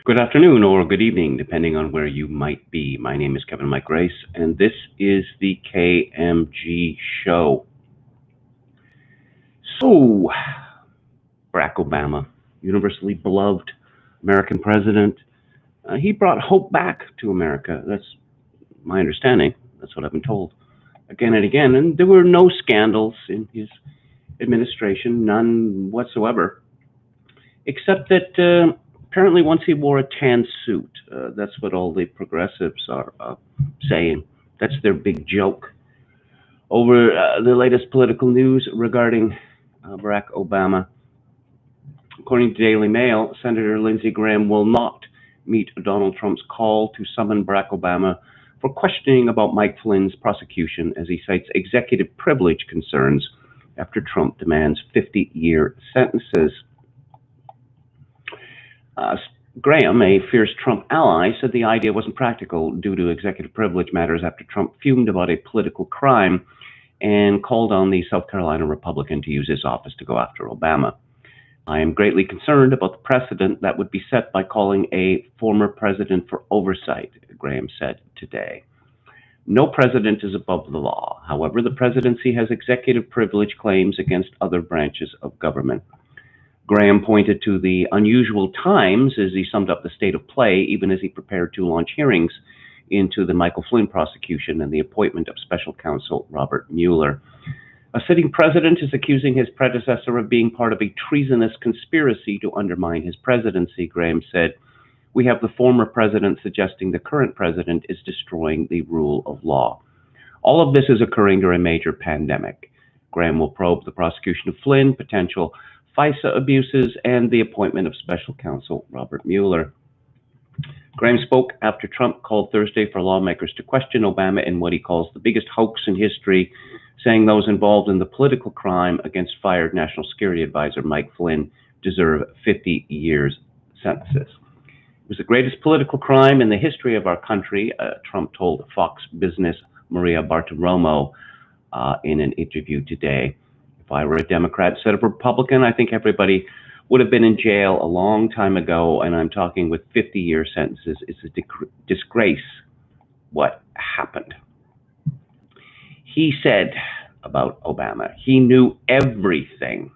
Good afternoon or good evening, depending on where you might be. My name is Kevin Mike Grace, and this is the KMG show. So, Barack Obama, universally beloved American president, he brought hope back to America. That's my understanding. That's what I've been told again and again. And there were no scandals in his administration, none whatsoever, except that apparently once he wore a tan suit. That's what all the progressives are saying. That's their big joke over the latest political news regarding Barack Obama. According to Daily Mail, Senator Lindsey Graham will not meet Donald Trump's call to summon Barack Obama for questioning about Mike Flynn's prosecution as he cites executive privilege concerns after Trump demands 50-year sentences. Graham, a fierce Trump ally, said the idea wasn't practical due to executive privilege matters after Trump fumed about a political crime and called on the South Carolina Republican to use his office to go after Obama. I am greatly concerned about the precedent that would be set by calling a former president for oversight, Graham said today. No president is above the law. However, the presidency has executive privilege claims against other branches of government. Graham pointed to the unusual times as he summed up the state of play, even as he prepared to launch hearings into the Michael Flynn prosecution and the appointment of special counsel Robert Mueller. A sitting president is accusing his predecessor of being part of a treasonous conspiracy to undermine his presidency, Graham said. We have the former president suggesting the current president is destroying the rule of law. All of this is occurring during a major pandemic. Graham will probe the prosecution of Flynn, potential FISA abuses, and the appointment of special counsel Robert Mueller. Graham spoke after Trump called Thursday for lawmakers to question Obama in what he calls the biggest hoax in history, saying those involved in the political crime against fired National Security Advisor Mike Flynn deserve 50 years sentences. It was the greatest political crime in the history of our country, Trump told Fox Business Maria Bartiromo in an interview today. If I were a Democrat instead of a Republican, I think everybody would have been in jail a long time ago, and I'm talking with 50-year sentences. It's a disgrace what happened. He said about Obama, he knew everything.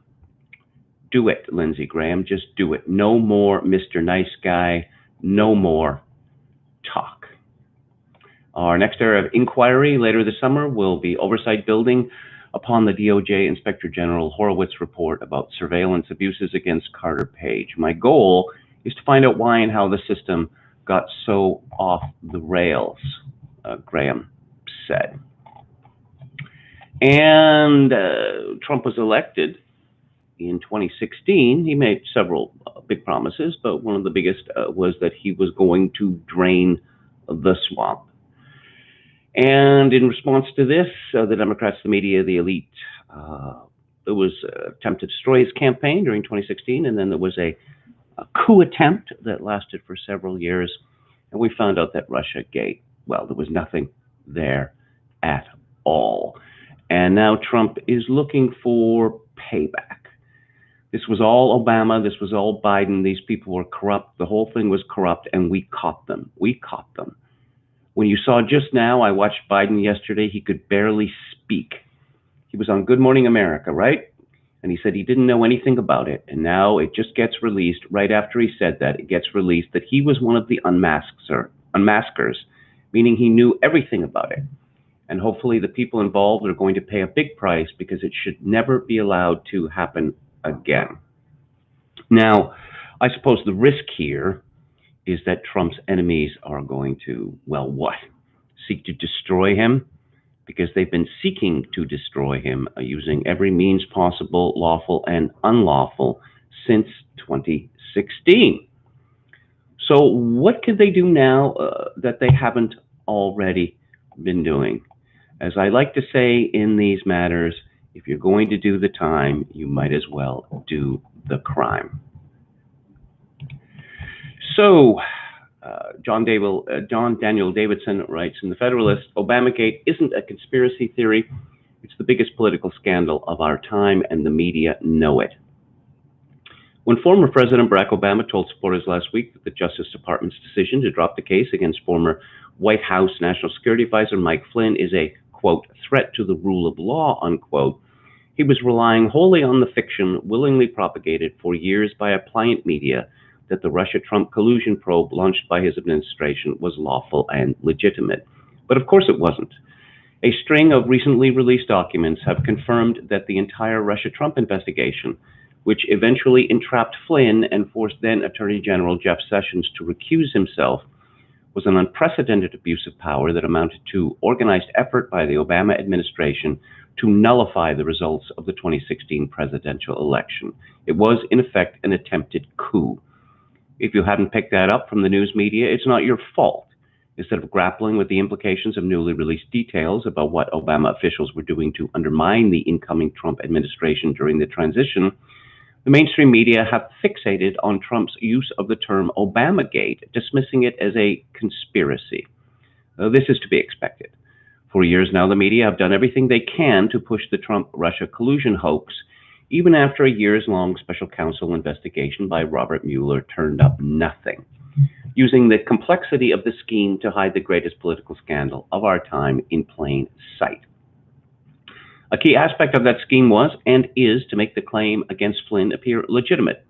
Do it, Lindsey Graham, just do it. No more Mr. Nice Guy, no more talk. Our next area of inquiry later this summer will be oversight building upon the DOJ Inspector General Horowitz report about surveillance abuses against Carter Page. My goal is to find out why and how the system got so off the rails, Graham said. And Trump was elected in 2016. He made several big promises, but one of the biggest was that he was going to drain the swamp. And in response to this, the Democrats, the media, the elite, there was an attempt to destroy his campaign during 2016, and then there was a coup attempt that lasted for several years, and we found out that Russiagate, well, there was nothing there at all. And now Trump is looking for payback. This was all Obama, this was all Biden, these people were corrupt, the whole thing was corrupt, and we caught them. We caught them. When you saw just now, I watched Biden yesterday, he could barely speak. He was on Good Morning America, right? And he said he didn't know anything about it. And now it just gets released right after he said that. It gets released that he was one of the unmaskers, meaning he knew everything about it. And hopefully the people involved are going to pay a big price because it should never be allowed to happen again. Now, I suppose the risk here is that Trump's enemies are going to, well, what? Seek to destroy him? Because they've been seeking to destroy him using every means possible, lawful and unlawful, since 2016. So what could they do now that they haven't already been doing? As I like to say in these matters, if you're going to do the time, you might as well do the crime. So, John Daniel Davidson writes in The Federalist, Obamagate isn't a conspiracy theory. It's the biggest political scandal of our time, and the media know it. When former President Barack Obama told supporters last week that the Justice Department's decision to drop the case against former White House National Security Advisor Mike Flynn is a, quote, threat to the rule of law, unquote, he was relying wholly on the fiction willingly propagated for years by a pliant media that the Russia-Trump collusion probe launched by his administration was lawful and legitimate. But of course it wasn't. A string of recently released documents have confirmed that the entire Russia-Trump investigation, which eventually entrapped Flynn and forced then Attorney General Jeff Sessions to recuse himself, was an unprecedented abuse of power that amounted to organized effort by the Obama administration to nullify the results of the 2016 presidential election. It was, in effect, an attempted coup. If you hadn't picked that up from the news media, it's not your fault. Instead of grappling with the implications of newly released details about what Obama officials were doing to undermine the incoming Trump administration during the transition, the mainstream media have fixated on Trump's use of the term Obamagate, dismissing it as a conspiracy. This is to be expected. For years now, the media have done everything they can to push the Trump-Russia collusion hoax, even after a years-long special counsel investigation by Robert Mueller turned up nothing, using the complexity of the scheme to hide the greatest political scandal of our time in plain sight. A key aspect of that scheme was, and is, to make the claim against Flynn appear legitimate.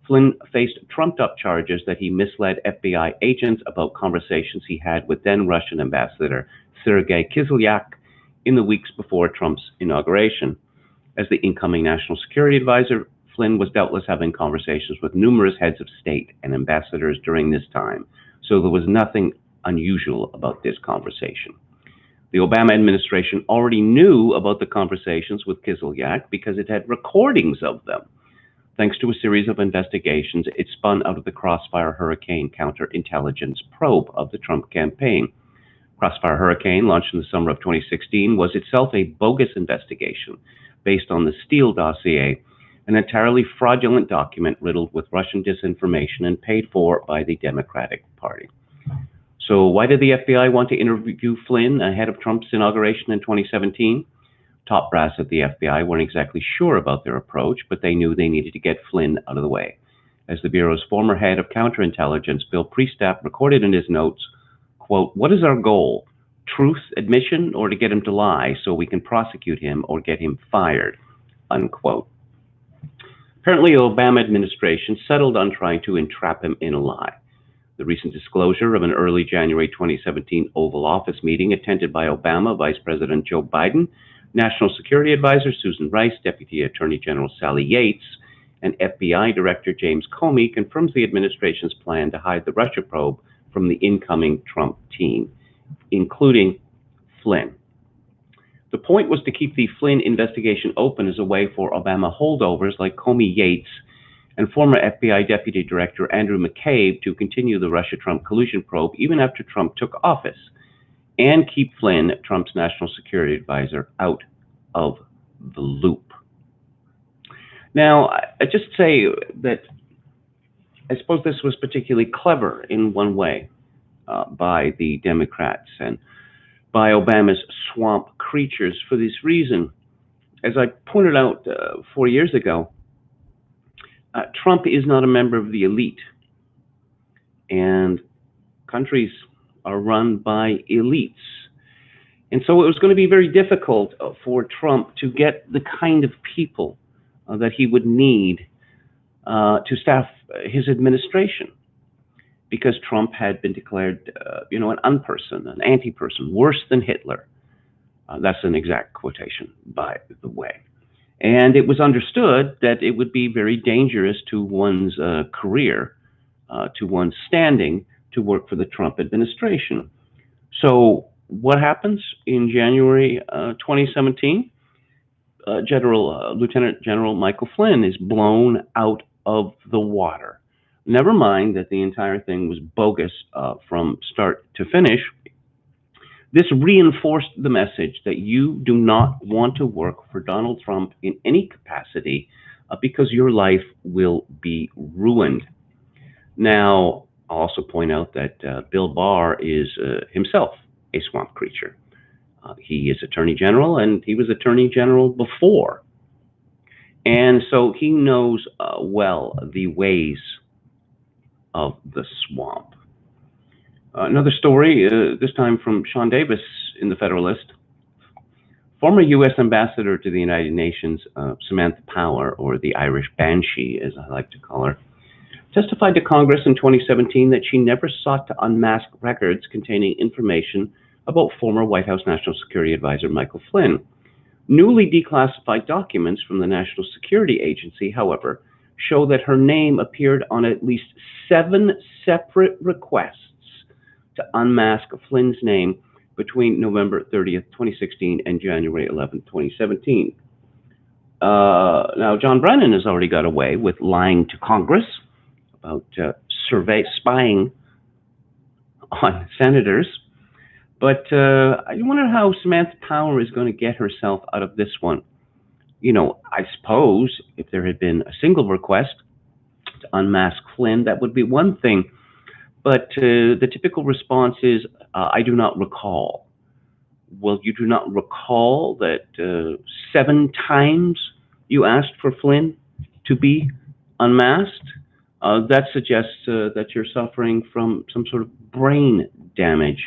Flynn faced trumped-up charges that he misled FBI agents about conversations he had with then-Russian Ambassador Sergei Kislyak in the weeks before Trump's inauguration. As the incoming National Security Advisor, Flynn was doubtless having conversations with numerous heads of state and ambassadors during this time, so there was nothing unusual about this conversation. The Obama administration already knew about the conversations with Kislyak because it had recordings of them. Thanks to a series of investigations, it spun out of the Crossfire Hurricane counterintelligence probe of the Trump campaign. Crossfire Hurricane, launched in the summer of 2016, was itself a bogus investigation based on the Steele dossier, an entirely fraudulent document riddled with Russian disinformation and paid for by the Democratic Party. So why did the FBI want to interview Flynn ahead of Trump's inauguration in 2017? Top brass at the FBI weren't exactly sure about their approach, but they knew they needed to get Flynn out of the way. As the Bureau's former head of counterintelligence, Bill Priestap, recorded in his notes, quote, "What is our goal? Truth, admission, or to get him to lie so we can prosecute him or get him fired," unquote. Apparently, the Obama administration settled on trying to entrap him in a lie. The recent disclosure of an early January 2017 Oval Office meeting attended by Obama, Vice President Joe Biden, National Security Advisor Susan Rice, Deputy Attorney General Sally Yates, and FBI Director James Comey confirms the administration's plan to hide the Russia probe from the incoming Trump team, including Flynn. The point was to keep the Flynn investigation open as a way for Obama holdovers like Comey Yates and former FBI Deputy Director Andrew McCabe to continue the Russia-Trump collusion probe even after Trump took office, and keep Flynn, Trump's national security advisor, out of the loop. Now, I just say that I suppose this was particularly clever in one way by the Democrats and by Obama's swamp creatures for this reason. As I pointed out 4 years ago, Trump is not a member of the elite, and countries are run by elites. And so it was going to be very difficult for Trump to get the kind of people that he would need to staff his administration, because Trump had been declared, an unperson, an anti-person, worse than Hitler. That's an exact quotation, by the way. And it was understood that it would be very dangerous to one's career, to one's standing, to work for the Trump administration. So what happens in January 2017? Lieutenant General Michael Flynn is blown out of the water. Never mind that the entire thing was bogus from start to finish. This reinforced the message that you do not want to work for Donald Trump in any capacity because your life will be ruined. Now, I'll also point out that Bill Barr is himself a swamp creature. He is Attorney General, and he was Attorney General before And so he knows well the ways of the swamp. Another story, this time from Sean Davis in the Federalist. Former U.S. Ambassador to the United Nations, Samantha Power, or the Irish Banshee, as I like to call her, testified to Congress in 2017 that she never sought to unmask records containing information about former White House National Security Advisor Michael Flynn. Newly declassified documents from the National Security Agency, however, show that her name appeared on at least 7 separate requests to unmask Flynn's name between November 30th, 2016 and January 11th, 2017. Now, John Brennan has already got away with lying to Congress about spying on senators. But I wonder how Samantha Power is going to get herself out of this one. You know, I suppose if there had been a single request to unmask Flynn, that would be one thing. But the typical response is, I do not recall. Well, you do not recall that 7 times you asked for Flynn to be unmasked? That suggests that you're suffering from some sort of brain damage.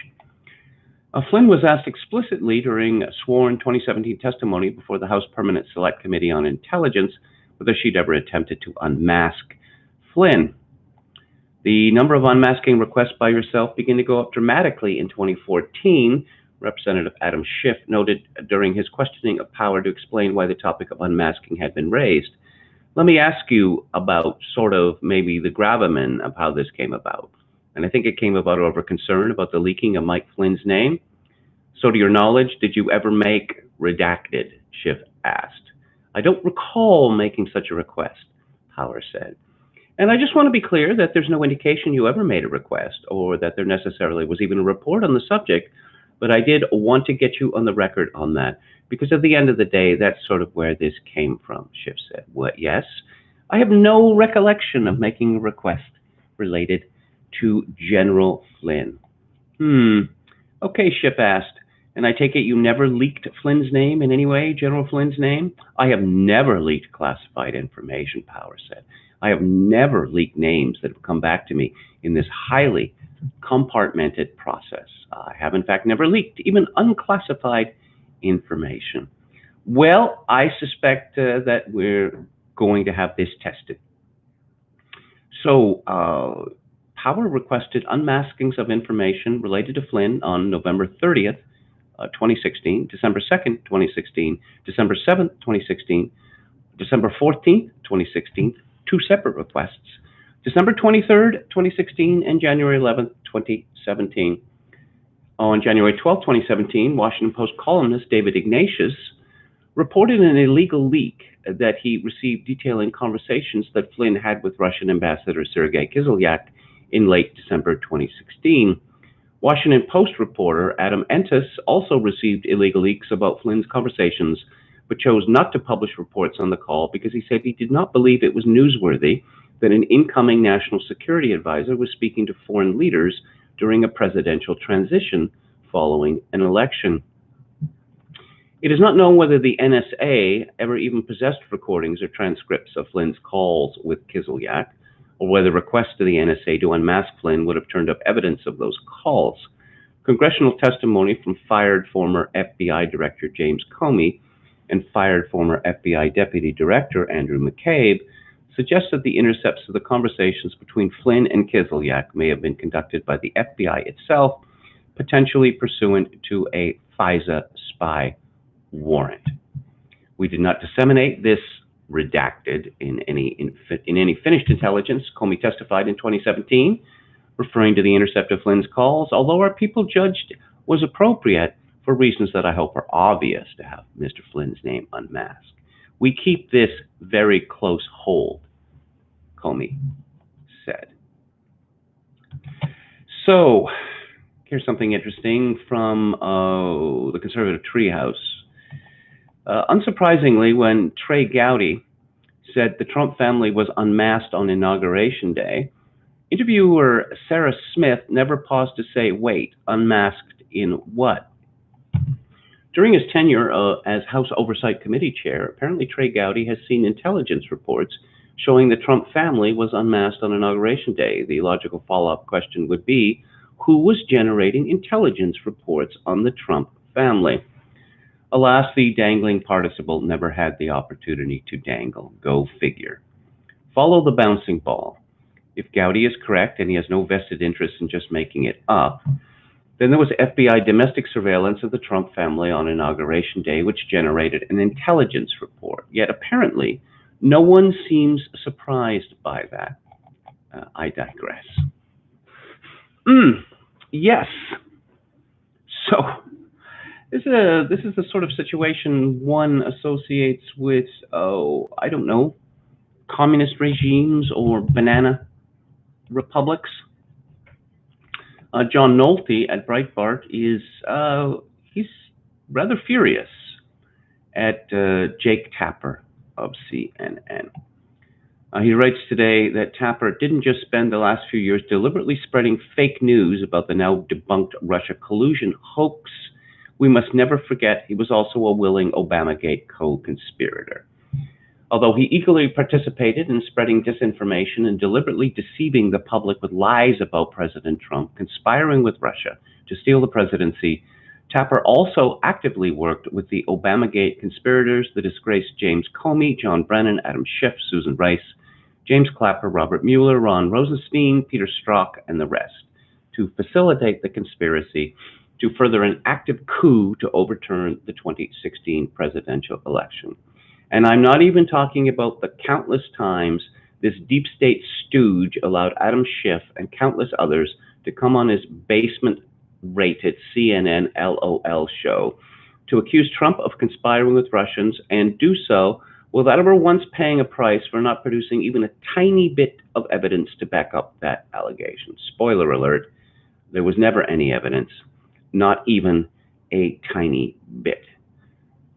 Flynn was asked explicitly during sworn 2017 testimony before the House Permanent Select Committee on Intelligence whether she'd ever attempted to unmask Flynn. The number of unmasking requests by yourself began to go up dramatically in 2014. Representative Adam Schiff noted during his questioning of Power to explain why the topic of unmasking had been raised. Let me ask you about sort of maybe the gravamen of how this came about. And I think it came about over concern about the leaking of Mike Flynn's name. So to your knowledge, did you ever make redacted? Schiff asked. I don't recall making such a request, Power said. And I just want to be clear that there's no indication you ever made a request or that there necessarily was even a report on the subject, but I did want to get you on the record on that because at the end of the day, that's sort of where this came from, Schiff said. What? Yes, I have no recollection of making a request related to General Flynn. Okay, Schiff asked, and I take it you never leaked Flynn's name in any way, General Flynn's name? I have never leaked classified information, Power said. I have never leaked names that have come back to me in this highly compartmented process. I have, in fact, never leaked even unclassified information. Well, I suspect that we're going to have this tested. So, Power requested unmaskings of information related to Flynn on November 30th, 2016, December 2nd, 2016, December 7th, 2016, December 14th, 2016, 2 separate requests, December 23rd, 2016, and January 11th, 2017. On January 12th, 2017, Washington Post columnist David Ignatius reported an illegal leak that he received detailing conversations that Flynn had with Russian Ambassador Sergei Kislyak in late December 2016. Washington Post reporter Adam Entis also received illegal leaks about Flynn's conversations, but chose not to publish reports on the call because he said he did not believe it was newsworthy that an incoming national security advisor was speaking to foreign leaders during a presidential transition following an election. It is not known whether the NSA ever even possessed recordings or transcripts of Flynn's calls with Kislyak, or whether requests to the NSA to unmask Flynn would have turned up evidence of those calls. Congressional testimony from fired former FBI Director James Comey and fired former FBI Deputy Director Andrew McCabe suggests that the intercepts of the conversations between Flynn and Kislyak may have been conducted by the FBI itself, potentially pursuant to a FISA spy warrant. We did not disseminate this redacted in any finished intelligence, Comey testified in 2017, referring to the intercept of Flynn's calls, although our people judged was appropriate for reasons that I hope are obvious to have Mr. Flynn's name unmasked. We keep this very close hold, Comey said. So, here's something interesting from the conservative treehouse. Unsurprisingly, when Trey Gowdy said the Trump family was unmasked on Inauguration Day, interviewer Sarah Smith never paused to say, wait, unmasked in what? During his tenure as House Oversight Committee chair, apparently Trey Gowdy has seen intelligence reports showing the Trump family was unmasked on Inauguration Day. The logical follow-up question would be, who was generating intelligence reports on the Trump family? Alas, the dangling participle never had the opportunity to dangle. Go figure. Follow the bouncing ball. If Gowdy is correct and he has no vested interest in just making it up, then there was FBI domestic surveillance of the Trump family on Inauguration Day, which generated an intelligence report. Yet apparently, no one seems surprised by that. I digress. Yes. So this is the sort of situation one associates with, I don't know, communist regimes or banana republics. John Nolte at Breitbart is he's rather furious at Jake Tapper of CNN. He writes today that Tapper didn't just spend the last few years deliberately spreading fake news about the now debunked Russia collusion hoax. We must never forget he was also a willing Obamagate co-conspirator. Although he eagerly participated in spreading disinformation and deliberately deceiving the public with lies about President Trump, conspiring with Russia to steal the presidency, Tapper also actively worked with the Obamagate conspirators, the disgraced James Comey, John Brennan, Adam Schiff, Susan Rice, James Clapper, Robert Mueller, Ron Rosenstein, Peter Strzok, and the rest, to facilitate the conspiracy to further an active coup to overturn the 2016 presidential election. And I'm not even talking about the countless times this deep state stooge allowed Adam Schiff and countless others to come on his basement-rated CNN LOL show to accuse Trump of conspiring with Russians and do so without ever once paying a price for not producing even a tiny bit of evidence to back up that allegation. Spoiler alert, there was never any evidence, not even a tiny bit.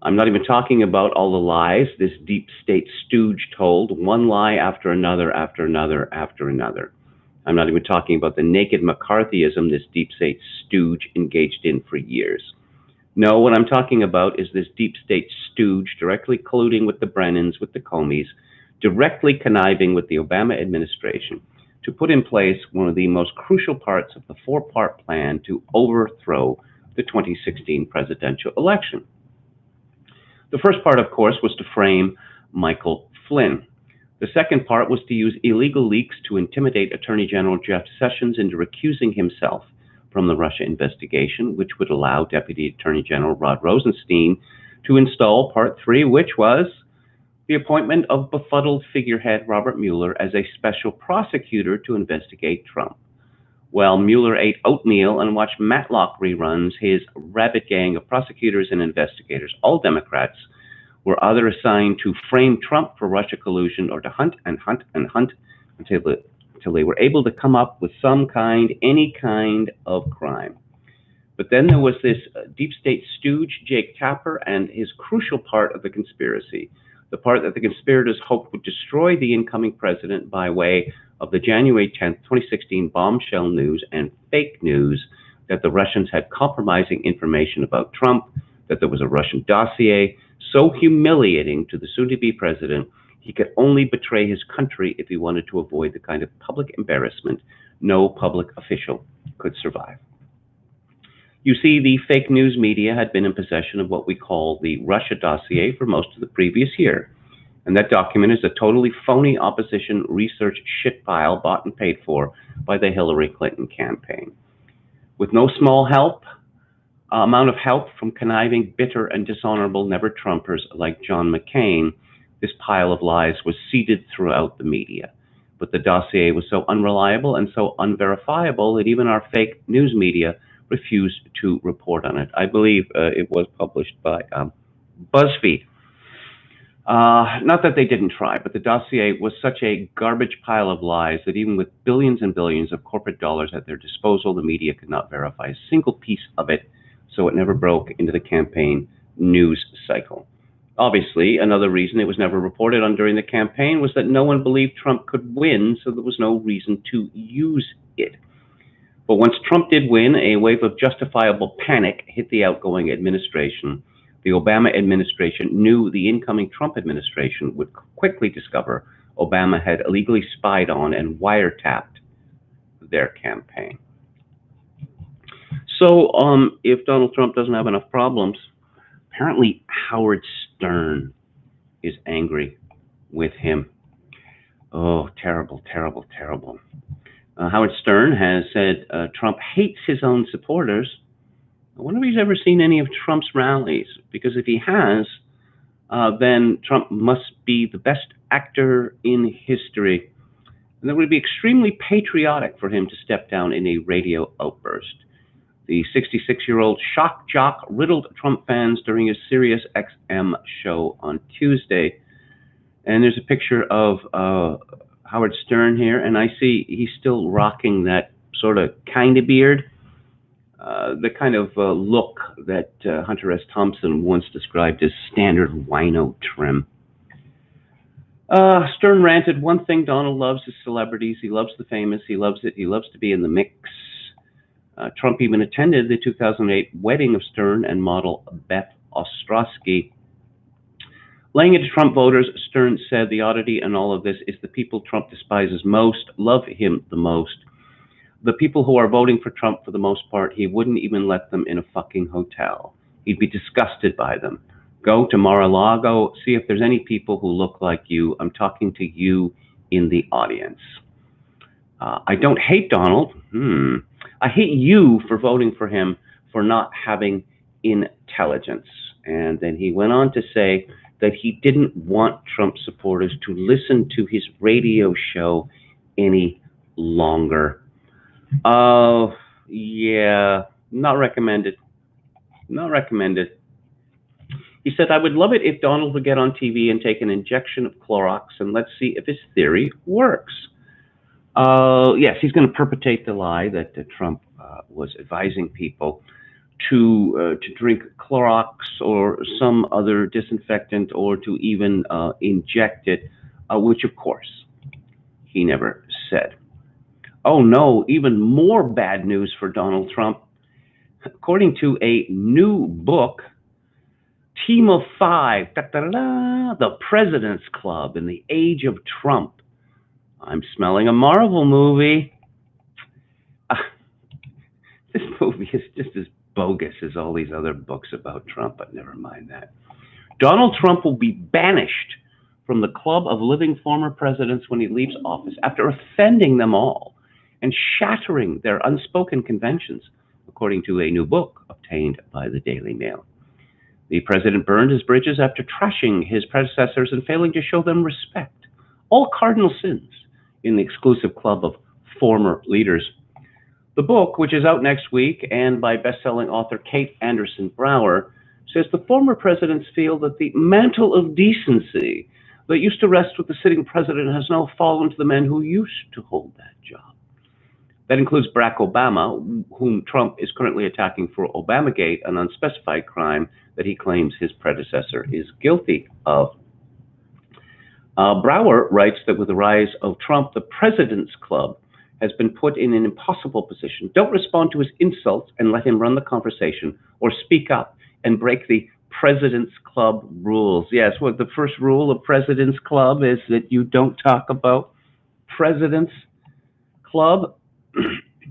I'm not even talking about all the lies this deep state stooge told, one lie after another, after another, after another. I'm not even talking about the naked McCarthyism this deep state stooge engaged in for years. No, what I'm talking about is this deep state stooge directly colluding with the Brennans, with the Comeys, directly conniving with the Obama administration to put in place one of the most crucial parts of the four-part plan to overthrow the 2016 presidential election. The first part, of course, was to frame Michael Flynn. The second part was to use illegal leaks to intimidate Attorney General Jeff Sessions into recusing himself from the Russia investigation, which would allow Deputy Attorney General Rod Rosenstein to install part three, which was the appointment of befuddled figurehead Robert Mueller as a special prosecutor to investigate Trump. While Mueller ate oatmeal and watched Matlock reruns, his rabid gang of prosecutors and investigators, all Democrats, were either assigned to frame Trump for Russia collusion or to hunt and hunt and hunt until they were able to come up with any kind of crime. But then there was this deep state stooge, Jake Tapper, and his crucial part of the conspiracy, the part that the conspirators hoped would destroy the incoming president by way of the January 10th, 2016 bombshell news and fake news that the Russians had compromising information about Trump, that there was a Russian dossier so humiliating to the soon-to-be president he could only betray his country if he wanted to avoid the kind of public embarrassment no public official could survive. You see, the fake news media had been in possession of what we call the Russia dossier for most of the previous year. And that document is a totally phony opposition research shit pile bought and paid for by the Hillary Clinton campaign. With no small amount of help from conniving, bitter, and dishonorable never-Trumpers like John McCain, this pile of lies was seeded throughout the media. But the dossier was so unreliable and so unverifiable that even our fake news media refused to report on it. I believe it was published by BuzzFeed. Not that they didn't try, but the dossier was such a garbage pile of lies that even with billions and billions of corporate dollars at their disposal, the media could not verify a single piece of it, so it never broke into the campaign news cycle. Obviously, another reason it was never reported on during the campaign was that no one believed Trump could win, so there was no reason to use it. But once Trump did win, a wave of justifiable panic hit the outgoing administration, The Obama administration knew the incoming Trump administration would quickly discover Obama had illegally spied on and wiretapped their campaign. So if Donald Trump doesn't have enough problems, apparently Howard Stern is angry with him. Oh, terrible, terrible, terrible. Howard Stern has said Trump hates his own supporters. I wonder if he's ever seen any of Trump's rallies, because if he has, then Trump must be the best actor in history. And it would be extremely patriotic for him to step down in a radio outburst. The 66-year-old shock jock riddled Trump fans during his Sirius XM show on Tuesday. And there's a picture of Howard Stern here, and I see he's still rocking that sort of kind of beard, the kind of look that Hunter S. Thompson once described as standard wino trim. Stern ranted, one thing Donald loves is celebrities. He loves the famous. He loves it. He loves to be in the mix. Trump even attended the 2008 wedding of Stern and model Beth Ostrowski. Laying it to Trump voters, Stern said the oddity in all of this is the people Trump despises most love him the most. The people who are voting for Trump, for the most part, he wouldn't even let them in a fucking hotel. He'd be disgusted by them. Go to Mar-a-Lago, see if there's any people who look like you. I'm talking to you in the audience. I don't hate Donald. I hate you for voting for him for not having intelligence. And then he went on to say that he didn't want Trump supporters to listen to his radio show any longer. Oh, yeah, not recommended. Not recommended. He said, I would love it if Donald would get on TV and take an injection of Clorox and let's see if his theory works. Yes, he's going to perpetrate the lie that Trump was advising people to drink Clorox or some other disinfectant or to even inject it, which, of course, he never said. Oh, no, even more bad news for Donald Trump. According to a new book, Team of Five, The President's Club in the Age of Trump. I'm smelling a Marvel movie. This movie is just as bogus as all these other books about Trump, but never mind that. Donald Trump will be banished from the club of living former presidents when he leaves office after offending them all and shattering their unspoken conventions, according to a new book obtained by the Daily Mail. The president burned his bridges after trashing his predecessors and failing to show them respect. All cardinal sins in the exclusive club of former leaders. The book, which is out next week and by best-selling author Kate Anderson Brower, says the former presidents feel that the mantle of decency that used to rest with the sitting president has now fallen to the men who used to hold that job. That includes Barack Obama, whom Trump is currently attacking for Obamagate, an unspecified crime that he claims his predecessor is guilty of. Brower writes that with the rise of Trump, the President's Club has been put in an impossible position. Don't respond to his insults and let him run the conversation, or speak up and break the President's Club rules. Yes, what the first rule of President's Club is that you don't talk about President's Club.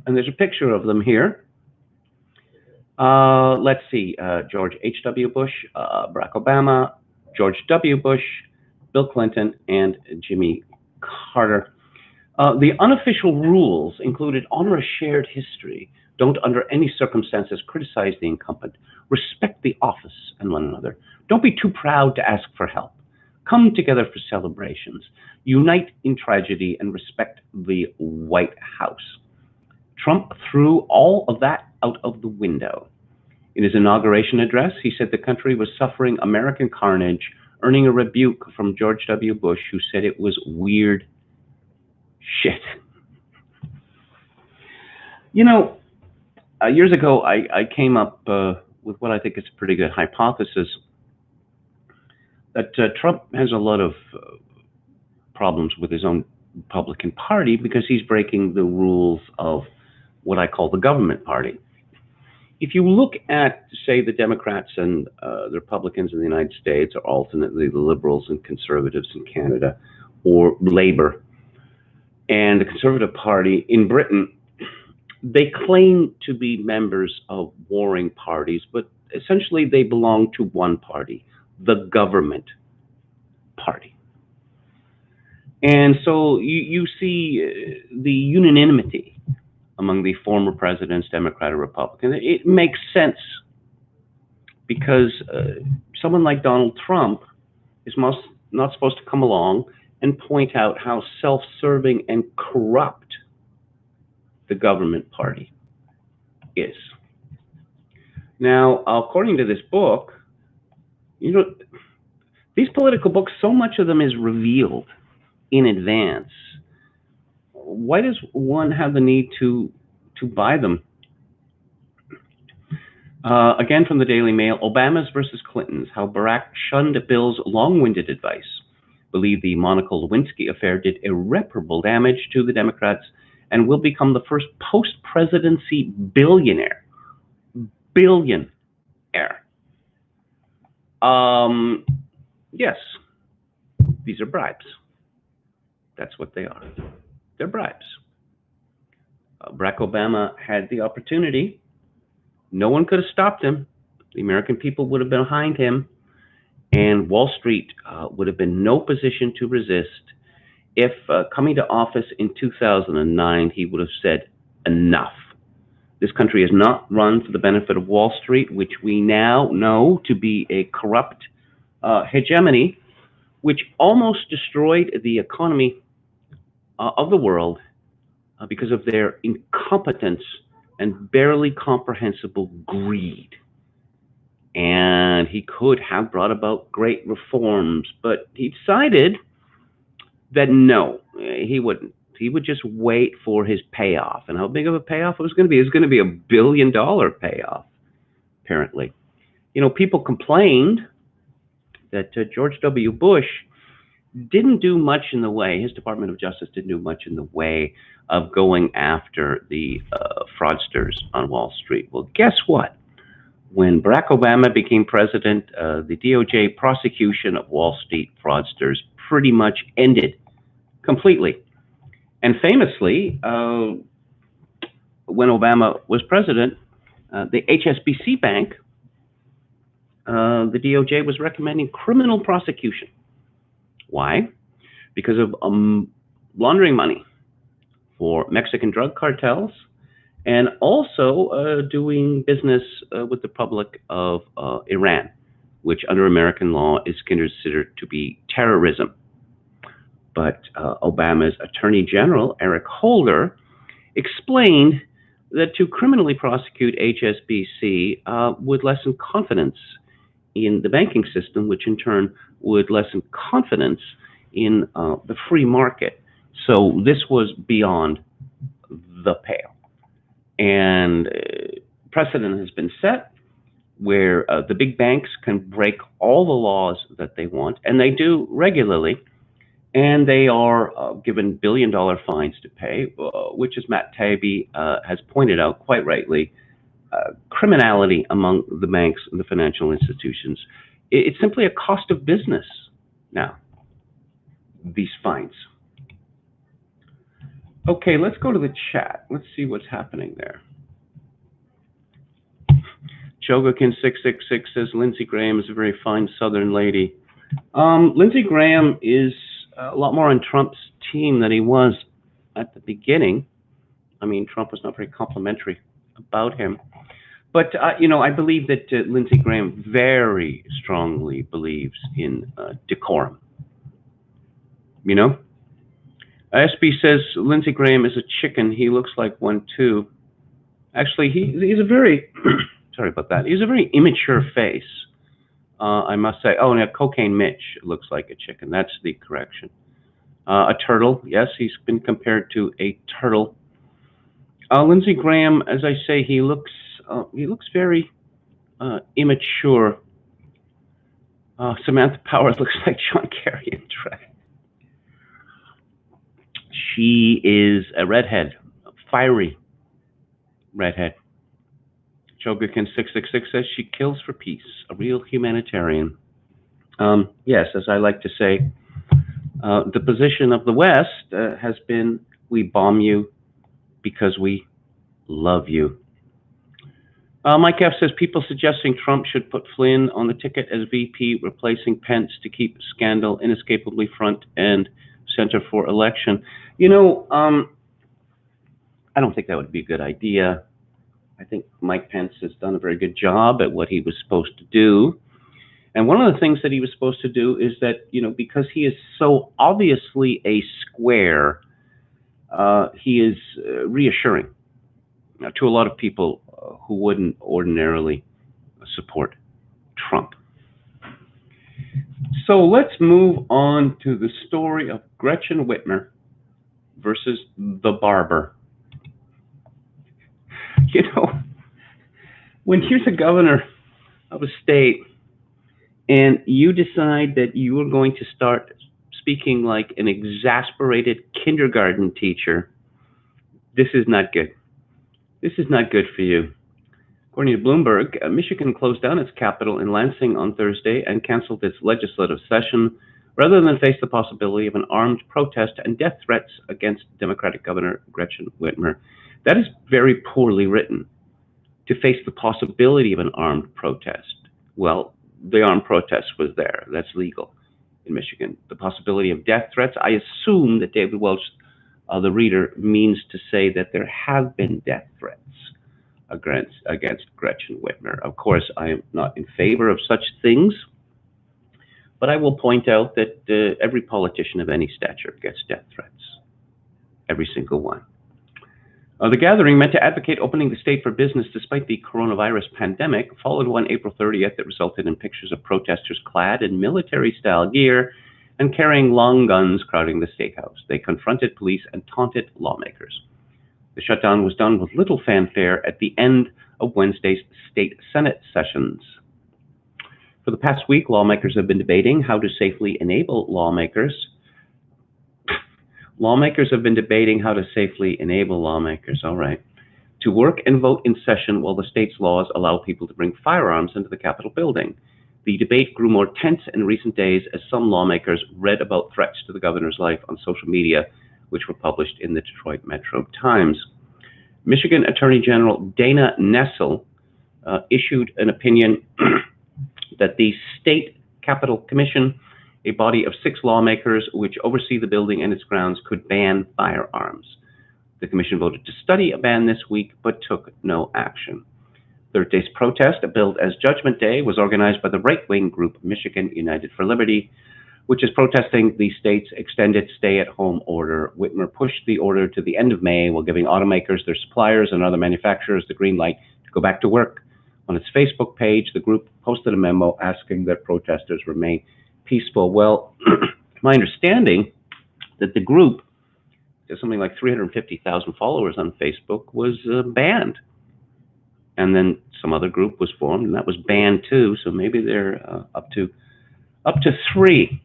And there's a picture of them here. Let's see, George H.W. Bush, Barack Obama, George W. Bush, Bill Clinton, and Jimmy Carter. The unofficial rules included honor a shared history, don't under any circumstances criticize the incumbent, respect the office and one another, don't be too proud to ask for help, come together for celebrations, unite in tragedy, and respect the White House. Trump threw all of that out of the window. In his inauguration address, he said the country was suffering American carnage, earning a rebuke from George W. Bush, who said it was weird shit. You know, years ago, I came up with what I think is a pretty good hypothesis that Trump has a lot of problems with his own Republican Party because he's breaking the rules of what I call the government party. If you look at, say, the Democrats and the Republicans in the United States, or alternately the Liberals and Conservatives in Canada, or Labour and the Conservative Party in Britain, they claim to be members of warring parties, but essentially they belong to one party, the government party. And so you see the unanimity among the former presidents, Democrat or Republican. It makes sense because someone like Donald Trump is not supposed to come along and point out how self-serving and corrupt the government party is. Now, according to this book, these political books, so much of them is revealed in advance. Why does one have the need to buy them? Again, from the Daily Mail, Obama's versus Clinton's, how Barack shunned Bill's long-winded advice. Believe the Monica Lewinsky affair did irreparable damage to the Democrats and will become the first post-presidency billionaire. Yes, these are bribes. That's what they are. They're bribes. Barack Obama had the opportunity. No one could have stopped him. The American people would have been behind him, and Wall Street would have been no position to resist if, coming to office in 2009, he would have said, enough. This country is not run for the benefit of Wall Street, which we now know to be a corrupt hegemony, which almost destroyed the economy of the world because of their incompetence and barely comprehensible greed. And he could have brought about great reforms, but he decided that no, he wouldn't. He would just wait for his payoff. And how big of a payoff it was going to be? It was going to be $1 billion payoff, apparently. People complained that George W. Bush didn't do much in the way, his Department of Justice didn't do much in the way of going after the fraudsters on Wall Street. Well, guess what? When Barack Obama became president, the DOJ prosecution of Wall Street fraudsters pretty much ended completely. And famously, when Obama was president, the HSBC Bank, the DOJ was recommending criminal prosecution. Why? Because of laundering money for Mexican drug cartels and also doing business with the Republic of Iran, which under American law is considered to be terrorism. But Obama's Attorney General, Eric Holder, explained that to criminally prosecute HSBC would lessen confidence in the banking system, which in turn would lessen confidence in the free market. So this was beyond the pale. And precedent has been set where the big banks can break all the laws that they want, and they do regularly. And they are given billion-dollar fines to pay, which, as Matt Taibbi has pointed out quite rightly, criminality among the banks and the financial institutions. It's simply a cost of business now, these fines. Okay, let's go to the chat. Let's see what's happening there. Chogakin666 says, Lindsey Graham is a very fine Southern lady. Lindsey Graham is a lot more on Trump's team than he was at the beginning. I mean, Trump was not very complimentary about him. But, I believe that Lindsey Graham very strongly believes in decorum. SB says, Lindsey Graham is a chicken. He looks like one, too. Actually, he's a very, sorry about that. He's a very immature face. I must say, oh, now Cocaine Mitch looks like a chicken. That's the correction. A turtle, yes, he's been compared to a turtle. Lindsey Graham, as I say, he looks very immature. Samantha Power looks like John Kerry in drag. She is a redhead, a fiery redhead. Chogakin666 says she kills for peace, a real humanitarian. Yes, as I like to say, the position of the West has been, we bomb you because we love you. Mike F. says, people suggesting Trump should put Flynn on the ticket as VP, replacing Pence to keep scandal inescapably front and center for election. You know, I don't think that would be a good idea. I think Mike Pence has done a very good job at what he was supposed to do. And one of the things that he was supposed to do is that, you know, because he is so obviously a square, he is reassuring to a lot of people who wouldn't ordinarily support Trump. So let's move on to the story of Gretchen Whitmer versus the Barber. You know, when you're the governor of a state and you decide that you are going to start speaking like an exasperated kindergarten teacher, this is not good. This is not good for you. According to Bloomberg, Michigan closed down its capital in Lansing on Thursday and canceled its legislative session rather than face the possibility of an armed protest and death threats against Democratic Governor Gretchen Whitmer. That is very poorly written, to face the possibility of an armed protest. Well, the armed protest was there. That's legal in Michigan. The possibility of death threats, I assume that David Welch, the reader, means to say that there have been death threats against Gretchen Whitmer. Of course, I am not in favor of such things, but I will point out that every politician of any stature gets death threats. Every single one. The gathering, meant to advocate opening the state for business despite the coronavirus pandemic, followed one April 30th that resulted in pictures of protesters clad in military-style gear and carrying long guns crowding the State House. They confronted police and taunted lawmakers. The shutdown was done with little fanfare at the end of Wednesday's state Senate sessions. For the past week, lawmakers have been debating how to safely enable lawmakers. Lawmakers have been debating how to safely enable lawmakers, all right, to work and vote in session while the state's laws allow people to bring firearms into the Capitol building. The debate grew more tense in recent days as some lawmakers read about threats to the governor's life on social media, which were published in the Detroit Metro Times. Michigan Attorney General Dana Nessel issued an opinion that the State Capitol Commission, a body of 6 lawmakers which oversee the building and its grounds, could ban firearms. The commission voted to study a ban this week, but took no action. Thursday's protest, billed as Judgment Day, was organized by the right-wing group Michigan United for Liberty, which is protesting the state's extended stay-at-home order. Whitmer pushed the order to the end of May while giving automakers, their suppliers, and other manufacturers the green light to go back to work. On its Facebook page, the group posted a memo asking that protesters remain peaceful. Well, my understanding that the group, there's something like 350,000 followers on Facebook, was banned. And then some other group was formed, and that was banned too. So maybe they're up to 3.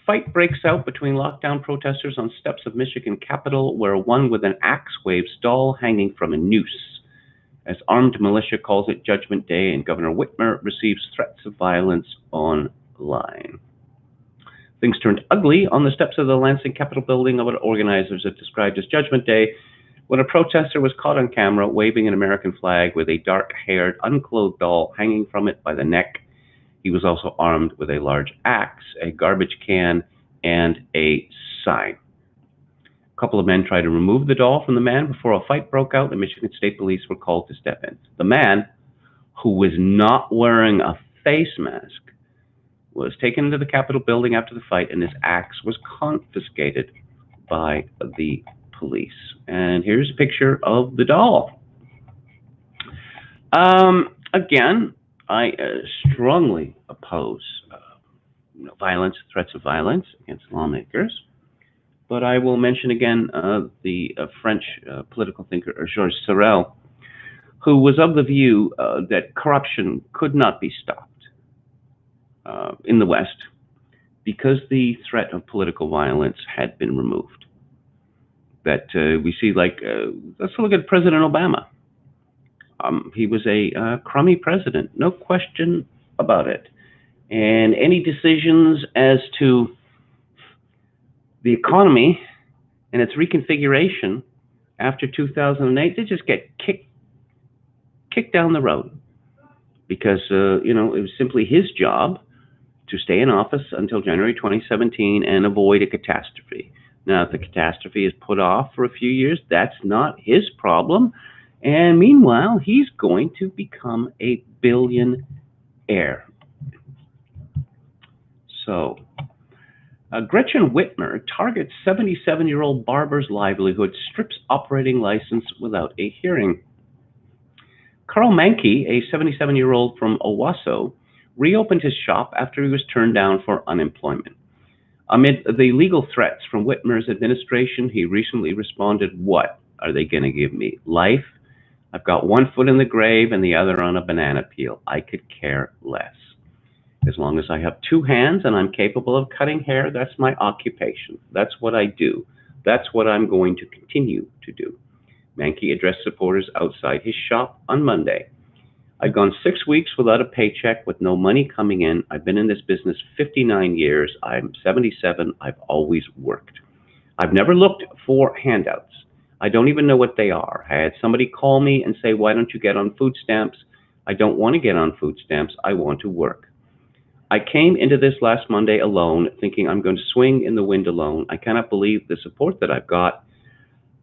Fight breaks out between lockdown protesters on steps of Michigan Capitol, where one with an axe waves doll hanging from a noose. As armed militia calls it Judgment Day, and Governor Whitmer receives threats of violence online. Things turned ugly on the steps of the Lansing Capitol building of what organizers have described as Judgment Day, when a protester was caught on camera waving an American flag with a dark-haired, unclothed doll hanging from it by the neck. He was also armed with a large axe, a garbage can, and a sign. A couple of men tried to remove the doll from the man before a fight broke out, and Michigan State Police were called to step in. The man, who was not wearing a face mask, was taken into the Capitol building after the fight, and his axe was confiscated by the police. And here's a picture of the doll. Again, I strongly oppose violence, threats of violence against lawmakers. But I will mention again the French political thinker Georges Sorel, who was of the view that corruption could not be stopped in the West because the threat of political violence had been removed. that we see. Like, let's look at President Obama. He was a crummy president, no question about it. And any decisions as to the economy and its reconfiguration after 2008, they just get kicked down the road because it was simply his job to stay in office until January 2017 and avoid a catastrophe. Now, if the catastrophe is put off for a few years, that's not his problem. And meanwhile, he's going to become a billionaire. So, Gretchen Whitmer targets 77-year-old Barber's livelihood, strips operating license without a hearing. Carl Mankey, a 77-year-old from Owasso, reopened his shop after he was turned down for unemployment. Amid the legal threats from Whitmer's administration, he recently responded, "What are they going to give me? Life? I've got one foot in the grave and the other on a banana peel. I could care less. As long as I have two hands and I'm capable of cutting hair, that's my occupation. That's what I do. That's what I'm going to continue to do." Mankey addressed supporters outside his shop on Monday. "I've gone 6 weeks without a paycheck, with no money coming in. I've been in this business 59 years. I'm 77. I've always worked. I've never looked for handouts. I don't even know what they are. I had somebody call me and say, 'Why don't you get on food stamps?' I don't want to get on food stamps. I want to work. I came into this last Monday alone, thinking I'm going to swing in the wind alone. I cannot believe the support that I've got."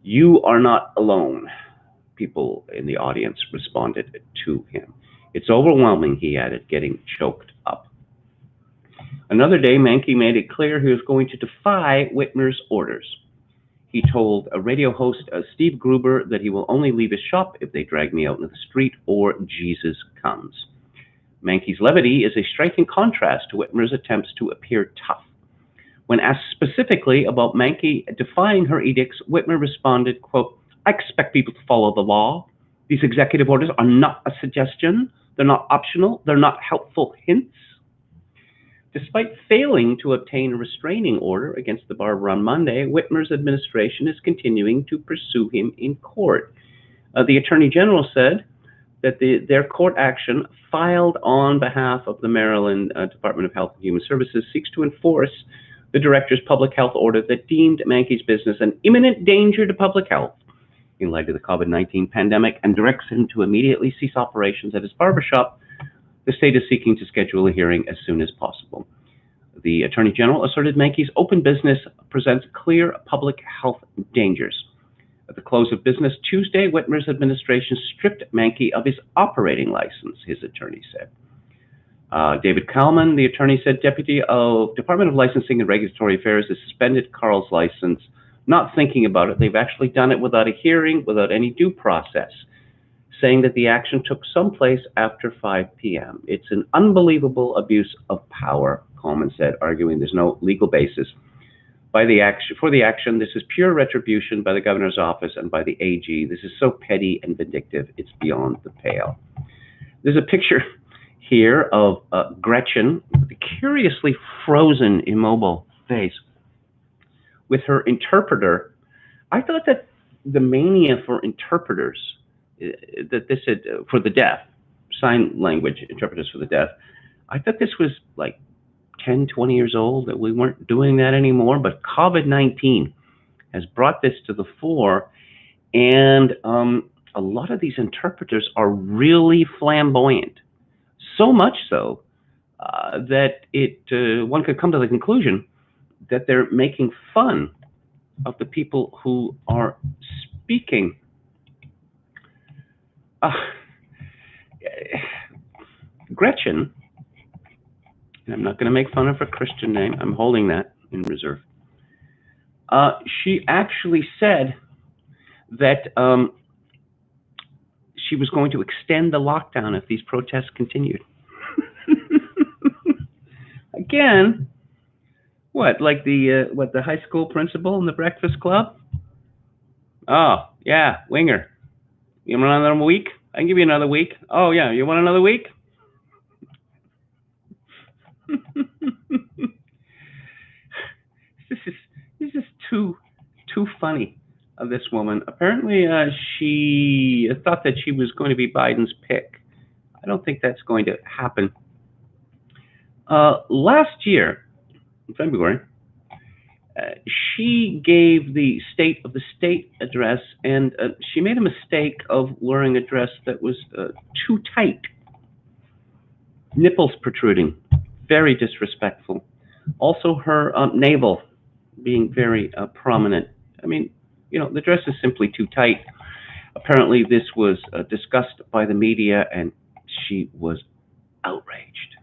"You are not alone," people in the audience responded to him. "It's overwhelming," he added, getting choked up. Another day, Mankey made it clear he was going to defy Whitmer's orders. He told a radio host, Steve Gruber, that he will only leave his shop if they drag me out into the street or Jesus comes. Mankey's levity is a striking contrast to Whitmer's attempts to appear tough. When asked specifically about Mankey defying her edicts, Whitmer responded, quote, "I expect people to follow the law. These executive orders are not a suggestion. They're not optional. They're not helpful hints." Despite failing to obtain a restraining order against the barber on Monday, Whitmer's administration is continuing to pursue him in court. The Attorney General said that their court action, filed on behalf of the Maryland Department of Health and Human Services, seeks to enforce the director's public health order that deemed Mankey's business an imminent danger to public health in light of the COVID-19 pandemic and directs him to immediately cease operations at his barbershop. The state is seeking to schedule a hearing as soon as possible. The Attorney General asserted Mankey's open business presents clear public health dangers. At the close of business Tuesday, Whitmer's administration stripped Mankey of his operating license, his attorney said. David Kalman, the attorney, said Deputy of Department of Licensing and Regulatory Affairs has suspended Carl's license, not thinking about it. They've actually done it without a hearing, without any due process, saying that the action took someplace after 5 p.m. It's an unbelievable abuse of power, Kalman said, arguing there's no legal basis for the action. This is pure retribution by the governor's office and by the AG. This is so petty and vindictive, it's beyond the pale. There's a picture here of Gretchen with a curiously frozen, immobile face with her interpreter. I thought that the mania for interpreters, that this had, for the deaf, sign language interpreters for the deaf, I thought this was like 10, 20 years old, that we weren't doing that anymore, but COVID-19 has brought this to the fore, and a lot of these interpreters are really flamboyant, so much so that one could come to the conclusion that they're making fun of the people who are speaking. Gretchen, and I'm not going to make fun of her Christian name, I'm holding that in reserve. She actually said that she was going to extend the lockdown if these protests continued. Again, what, like the high school principal in the Breakfast Club? "Oh, yeah, Winger. You want another week? I can give you another week." "Oh, yeah, you want another week?" This is too funny. This woman. Apparently, she thought that she was going to be Biden's pick. I don't think that's going to happen. Last year, in February, she gave the State of the State address, and she made a mistake of wearing a dress that was too tight, nipples protruding, very disrespectful. Also, her navel being very prominent. I mean, the dress is simply too tight. Apparently, this was discussed by the media, and she was outraged.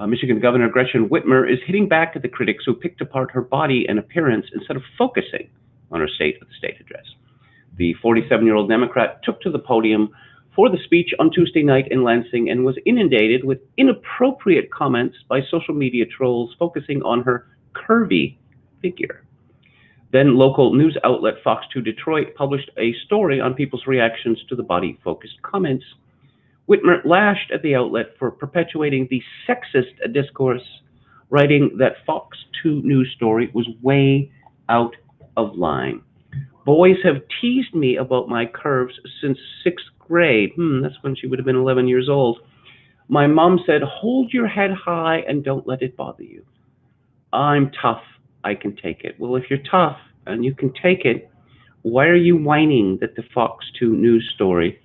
Michigan Governor Gretchen Whitmer is hitting back at the critics who picked apart her body and appearance instead of focusing on her State of the State address. The 47-year-old Democrat took to the podium for the speech on Tuesday night in Lansing and was inundated with inappropriate comments by social media trolls focusing on her curvy figure. Then local news outlet Fox 2 Detroit published a story on people's reactions to the body-focused comments. Whitmer lashed at the outlet for perpetuating the sexist discourse, writing that Fox 2 news story was way out of line. Boys have teased me about my curves since 6th grade. That's when she would have been 11 years old. My mom said, hold your head high and don't let it bother you. I'm tough. I can take it. Well, if you're tough and you can take it, why are you whining that the Fox 2 news story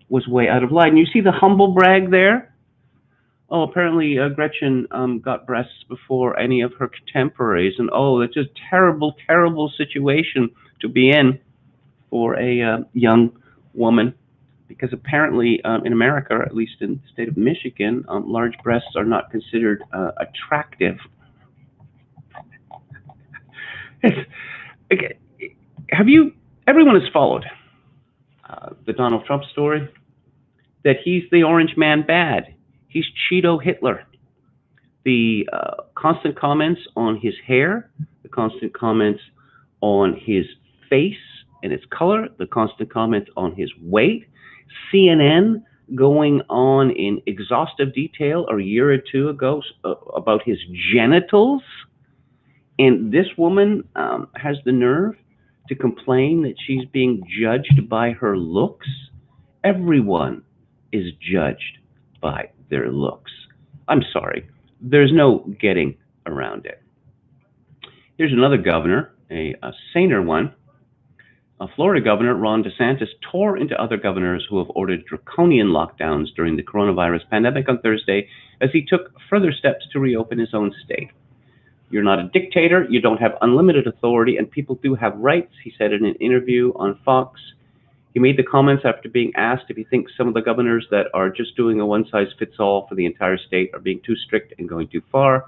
was way out of line? You see the humble brag there? Oh, apparently Gretchen got breasts before any of her contemporaries, and that's just terrible, terrible situation to be in for a young woman, because apparently in America, or at least in the state of Michigan, large breasts are not considered attractive. Everyone has followed the Donald Trump story, that he's the orange man bad. He's Cheeto Hitler. The constant comments on his hair, the constant comments on his face and its color, the constant comments on his weight, CNN going on in exhaustive detail a year or two ago about his genitals. And this woman has the nerve to complain that she's being judged by her looks. Everyone is judged by their looks. I'm sorry, there's no getting around it. Here's another governor, a saner one. Florida Governor Ron DeSantis tore into other governors who have ordered draconian lockdowns during the coronavirus pandemic on Thursday as he took further steps to reopen his own state. You're not a dictator, you don't have unlimited authority, and people do have rights, he said in an interview on Fox. He made the comments after being asked if he thinks some of the governors that are just doing a one-size-fits-all for the entire state are being too strict and going too far.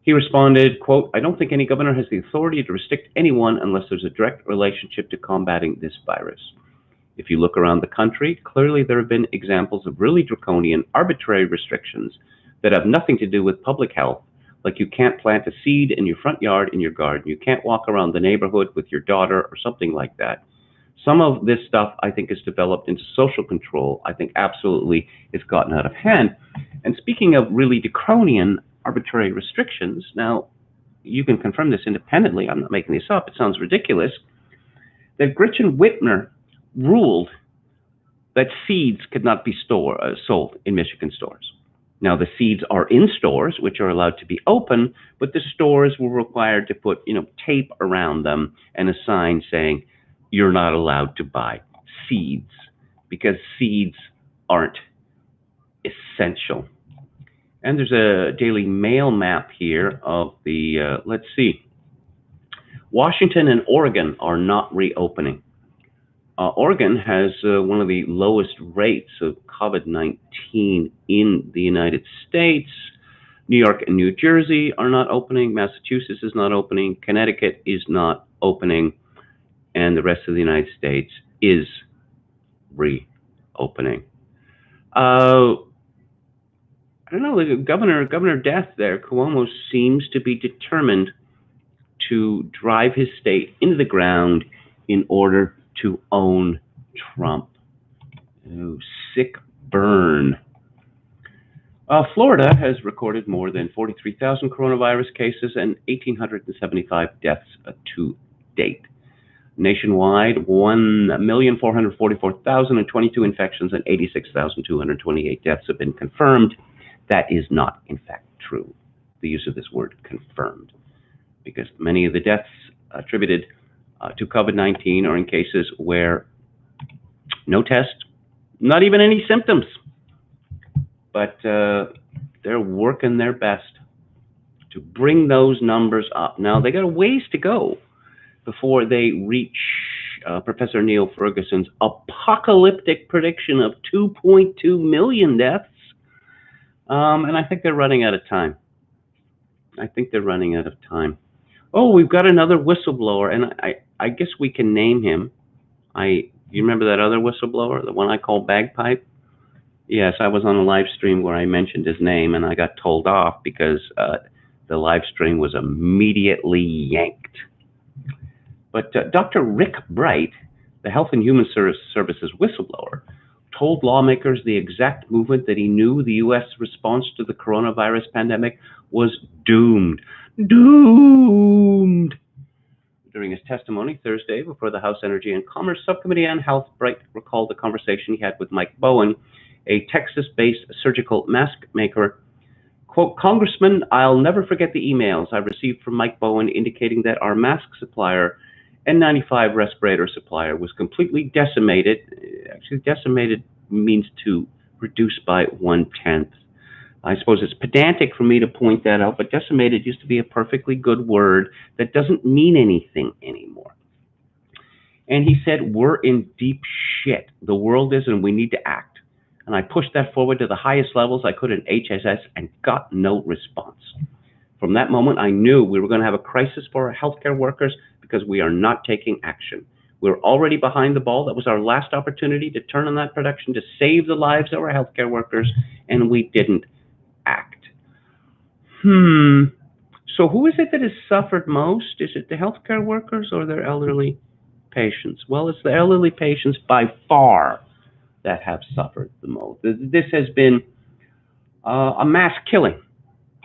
He responded, quote, I don't think any governor has the authority to restrict anyone unless there's a direct relationship to combating this virus. If you look around the country, clearly there have been examples of really draconian, arbitrary restrictions that have nothing to do with public health, like you can't plant a seed in your front yard in your garden, you can't walk around the neighborhood with your daughter or something like that. Some of this stuff, I think, is developed into social control. I think absolutely it's gotten out of hand. And speaking of really draconian, arbitrary restrictions, now you can confirm this independently, I'm not making this up, it sounds ridiculous, that Gretchen Whitmer ruled that seeds could not be sold in Michigan stores. Now, the seeds are in stores, which are allowed to be open, but the stores were required to put, tape around them and a sign saying, you're not allowed to buy seeds, because seeds aren't essential. And there's a Daily Mail map here of the, let's see, Washington and Oregon are not reopening. Oregon has one of the lowest rates of COVID-19 in the United States. New York and New Jersey are not opening. Massachusetts is not opening. Connecticut is not opening. And the rest of the United States is reopening. I don't know, the Governor Death there, Cuomo, seems to be determined to drive his state into the ground in order to own Trump. Oh, sick burn. Florida has recorded more than 43,000 coronavirus cases and 1,875 deaths to date. Nationwide, 1,444,022 infections and 86,228 deaths have been confirmed. That is not, in fact, true. The use of this word confirmed, because many of the deaths attributed to COVID-19 are in cases where no test, not even any symptoms, but they're working their best to bring those numbers up. Now, they got a ways to go before they reach Professor Neil Ferguson's apocalyptic prediction of 2.2 million deaths. And I think they're running out of time. Oh, we've got another whistleblower, and I guess we can name him. You remember that other whistleblower, the one I called Bagpipe? Yes, I was on a live stream where I mentioned his name, and I got told off because the live stream was immediately yanked. But Dr. Rick Bright, the Health and Human Services whistleblower, told lawmakers the exact movement that he knew the U.S. response to the coronavirus pandemic was doomed. Doomed! During his testimony Thursday before the House Energy and Commerce Subcommittee on Health, Bright recalled the conversation he had with Mike Bowen, a Texas-based surgical mask maker. Quote, "Congressman, I'll never forget the emails I received from Mike Bowen indicating that our mask supplier, N95 respirator supplier, was completely decimated." Actually, decimated means to reduce by 1/10. I suppose it's pedantic for me to point that out, but decimated used to be a perfectly good word that doesn't mean anything anymore. And he said, "We're in deep shit. The world is, and we need to act." And I pushed that forward to the highest levels I could in HSS and got no response. From that moment, I knew we were going to have a crisis for our healthcare workers because we are not taking action. We're already behind the ball. That was our last opportunity to turn on that production to save the lives of our healthcare workers, and we didn't act. So who is it that has suffered most? Is it the healthcare workers or their elderly patients? Well, it's the elderly patients by far that have suffered the most. This has been a mass killing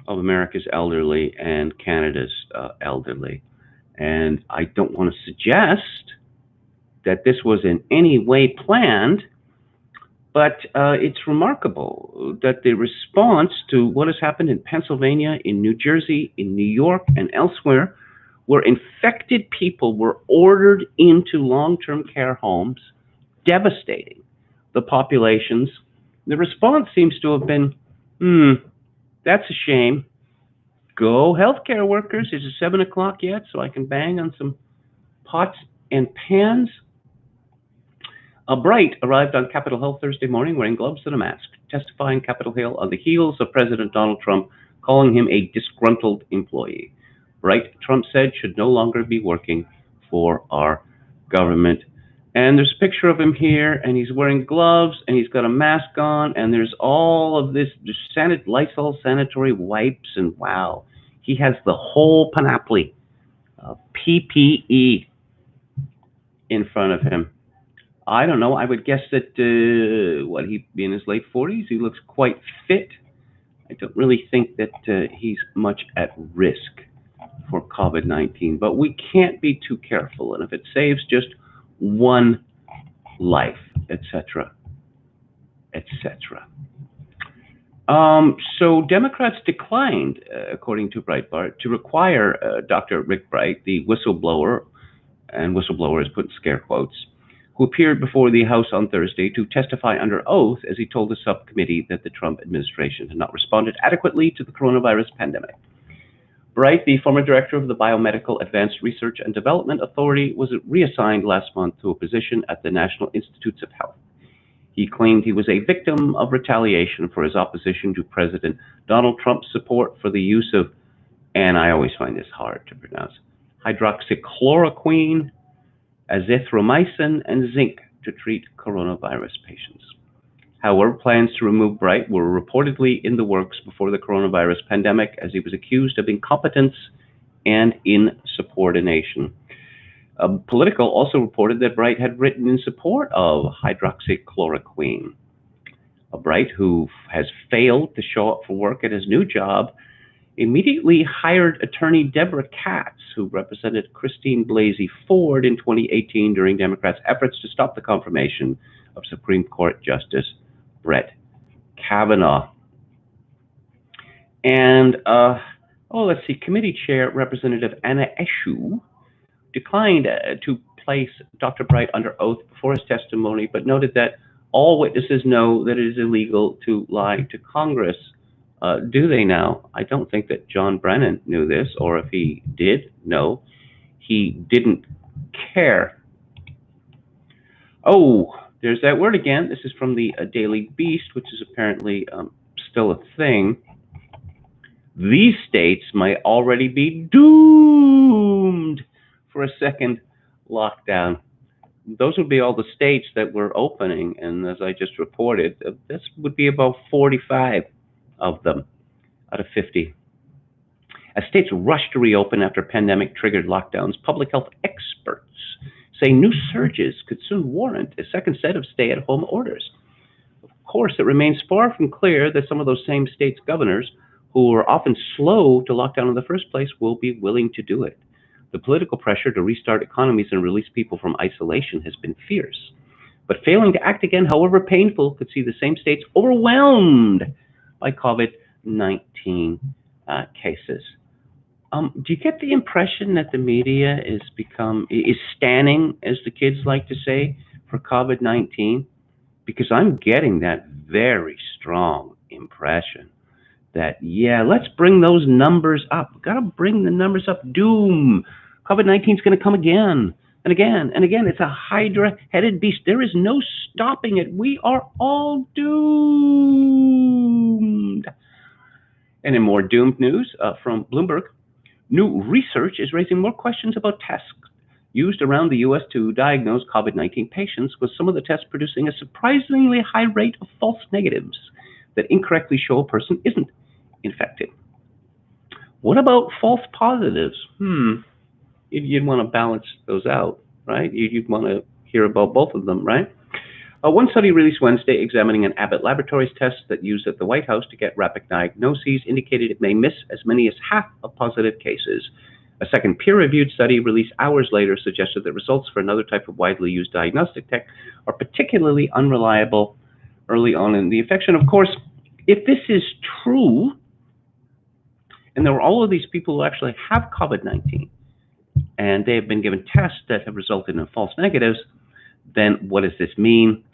of America's elderly and Canada's elderly. And I don't want to suggest that this was in any way planned, but it's remarkable that the response to what has happened in Pennsylvania, in New Jersey, in New York, and elsewhere, where infected people were ordered into long-term care homes, devastating the populations. The response seems to have been, that's a shame. Go healthcare workers. Is it 7 o'clock yet so I can bang on some pots and pans? Bright arrived on Capitol Hill Thursday morning wearing gloves and a mask, testifying Capitol Hill on the heels of President Donald Trump calling him a disgruntled employee. Bright, Trump said, should no longer be working for our government. And there's a picture of him here, and he's wearing gloves, and he's got a mask on, and there's all of this Lysol sanitary wipes, and wow, he has the whole panoply of PPE in front of him. I don't know. I would guess that, he'd be in his late 40s. He looks quite fit. I don't really think that he's much at risk for COVID-19, but we can't be too careful. And if it saves just one life, etc., etc. So Democrats declined, according to Breitbart, to require Dr. Rick Bright, the whistleblower, and whistleblower is put in scare quotes, who appeared before the House on Thursday to testify under oath as he told the subcommittee that the Trump administration had not responded adequately to the coronavirus pandemic. Bright, the former director of the Biomedical Advanced Research and Development Authority, was reassigned last month to a position at the National Institutes of Health. He claimed he was a victim of retaliation for his opposition to President Donald Trump's support for the use of, and I always find this hard to pronounce, hydroxychloroquine, azithromycin, and zinc to treat coronavirus patients. However, plans to remove Bright were reportedly in the works before the coronavirus pandemic, as he was accused of incompetence and insubordination. Politico also reported that Bright had written in support of hydroxychloroquine. Bright, who has failed to show up for work at his new job, immediately hired attorney Deborah Katz, who represented Christine Blasey Ford in 2018 during Democrats' efforts to stop the confirmation of Supreme Court Justice Brett Kavanaugh. And, let's see, committee chair Representative Anna Eshoo declined to place Dr. Bright under oath before his testimony, but noted that all witnesses know that it is illegal to lie to Congress. Do they now? I don't think that John Brennan knew this, or if he did know, he didn't care. Oh, there's that word again. This is from the Daily Beast, which is apparently still a thing. These states might already be doomed for a second lockdown. Those would be all the states that were opening, and as I just reported, this would be about 45 of them out of 50. As states rush to reopen after pandemic-triggered lockdowns, public health experts say new surges could soon warrant a second set of stay-at-home orders. Of course, it remains far from clear that some of those same states' governors, who are often slow to lock down in the first place, will be willing to do it. The political pressure to restart economies and release people from isolation has been fierce. But failing to act again, however painful, could see the same states overwhelmed by COVID-19 cases. Do you get the impression that the media is standing, as the kids like to say, for COVID-19? Because I'm getting that very strong impression that, yeah, let's bring those numbers up. We've got to bring the numbers up. Doom. COVID-19 is going to come again and again and again. It's a hydra-headed beast. There is no stopping it. We are all doomed. And in more doomed news from Bloomberg, new research is raising more questions about tests used around the U.S. to diagnose COVID-19 patients, with some of the tests producing a surprisingly high rate of false negatives that incorrectly show a person isn't infected. What about false positives? You'd want to balance those out, right? You'd want to hear about both of them, right? One study released Wednesday examining an Abbott Laboratories test that used at the White House to get rapid diagnoses indicated it may miss as many as half of positive cases. A second peer-reviewed study released hours later suggested that results for another type of widely used diagnostic tech are particularly unreliable early on in the infection. Of course, if this is true, and there are all of these people who actually have COVID-19, and they have been given tests that have resulted in false negatives, then what does this mean?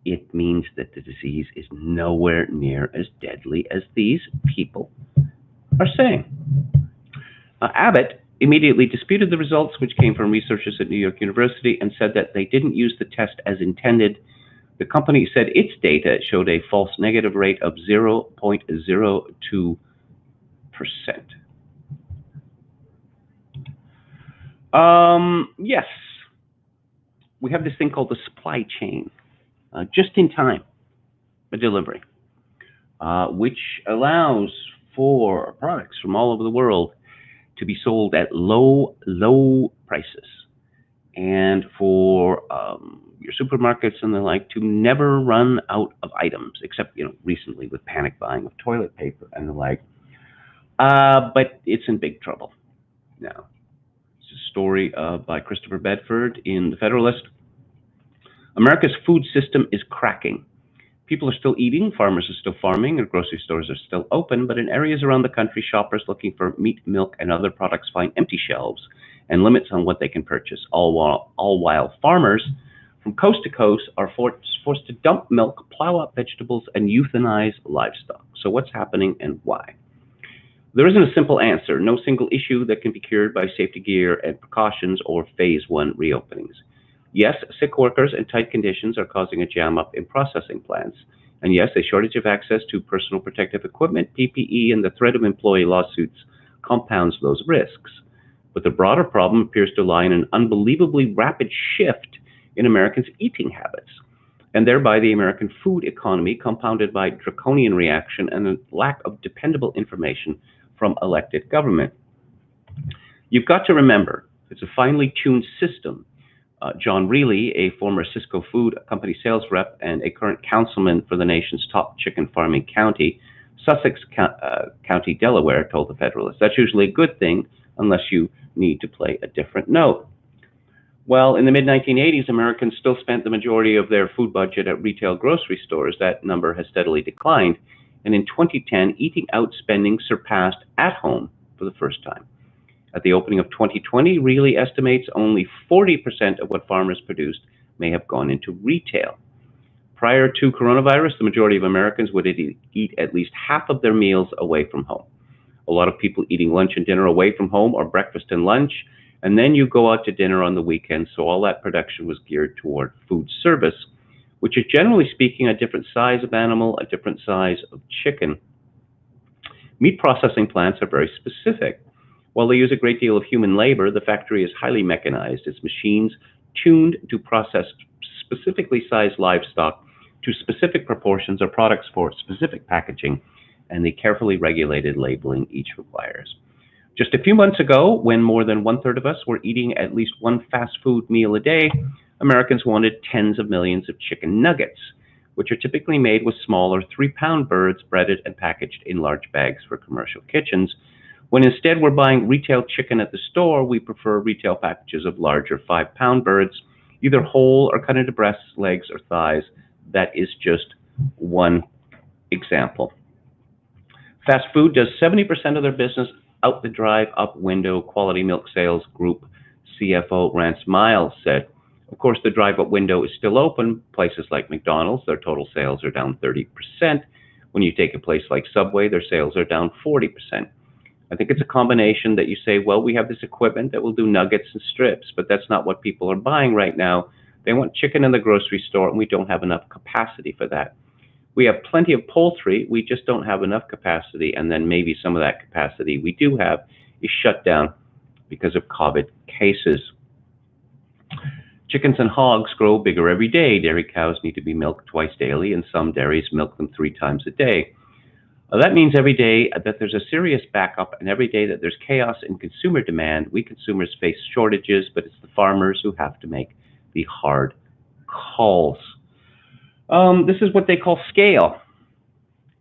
It means that the disease is nowhere near as deadly as these people are saying. Abbott immediately disputed the results, which came from researchers at New York University, and said that they didn't use the test as intended. The company said its data showed a false negative rate of 0.02%. Yes, we have this thing called the supply chain, just-in-time delivery, which allows for products from all over the world to be sold at low prices, and for your supermarkets and the like to never run out of items, except recently with panic buying of toilet paper and the like. But it's in big trouble now. It's a story by Christopher Bedford in The Federalist. America's food system is cracking. People are still eating, farmers are still farming, and grocery stores are still open, but in areas around the country, shoppers looking for meat, milk, and other products find empty shelves and limits on what they can purchase, all while farmers from coast to coast are forced to dump milk, plow up vegetables, and euthanize livestock. So what's happening and why? There isn't a simple answer, no single issue that can be cured by safety gear and precautions or phase one reopenings. Yes, sick workers and tight conditions are causing a jam up in processing plants. And yes, a shortage of access to personal protective equipment, PPE, and the threat of employee lawsuits compounds those risks. But the broader problem appears to lie in an unbelievably rapid shift in Americans' eating habits, and thereby the American food economy, compounded by draconian reaction and a lack of dependable information from elected government. You've got to remember, it's a finely tuned system. John Reilly, a former Cisco Food Company sales rep and a current councilman for the nation's top chicken farming county, Sussex County, Delaware, told the Federalist. That's usually a good thing unless you need to play a different note. Well, in the mid-1980s, Americans still spent the majority of their food budget at retail grocery stores. That number has steadily declined. And in 2010, eating out spending surpassed at home for the first time. At the opening of 2020, Reilly estimates only 40% of what farmers produced may have gone into retail. Prior to coronavirus, the majority of Americans would eat at least half of their meals away from home. A lot of people eating lunch and dinner away from home, or breakfast and lunch, and then you go out to dinner on the weekend, so all that production was geared toward food service, which is generally speaking a different size of animal, a different size of chicken. Meat processing plants are very specific. While they use a great deal of human labor, the factory is highly mechanized. Its machines tuned to process specifically sized livestock to specific proportions or products for specific packaging, and the carefully regulated labeling each requires. Just a few months ago, when more than one-third of us were eating at least one fast food meal a day, Americans wanted tens of millions of chicken nuggets, which are typically made with smaller 3-pound birds breaded and packaged in large bags for commercial kitchens. When instead we're buying retail chicken at the store, we prefer retail packages of larger 5-pound birds, either whole or cut into breasts, legs, or thighs. That is just one example. Fast food does 70% of their business out the drive-up window, Quality Milk Sales Group CFO Rance Miles said. Of course, the drive-up window is still open. Places like McDonald's, their total sales are down 30%. When you take a place like Subway, their sales are down 40%. I think it's a combination that you say, well, we have this equipment that will do nuggets and strips, but that's not what people are buying right now. They want chicken in the grocery store, and we don't have enough capacity for that. We have plenty of poultry, we just don't have enough capacity, and then maybe some of that capacity we do have is shut down because of COVID cases. Chickens and hogs grow bigger every day. Dairy cows need to be milked twice daily, and some dairies milk them 3 times a day. That means every day that there's a serious backup, and every day that there's chaos in consumer demand, we consumers face shortages, but it's the farmers who have to make the hard calls. This is what they call scale,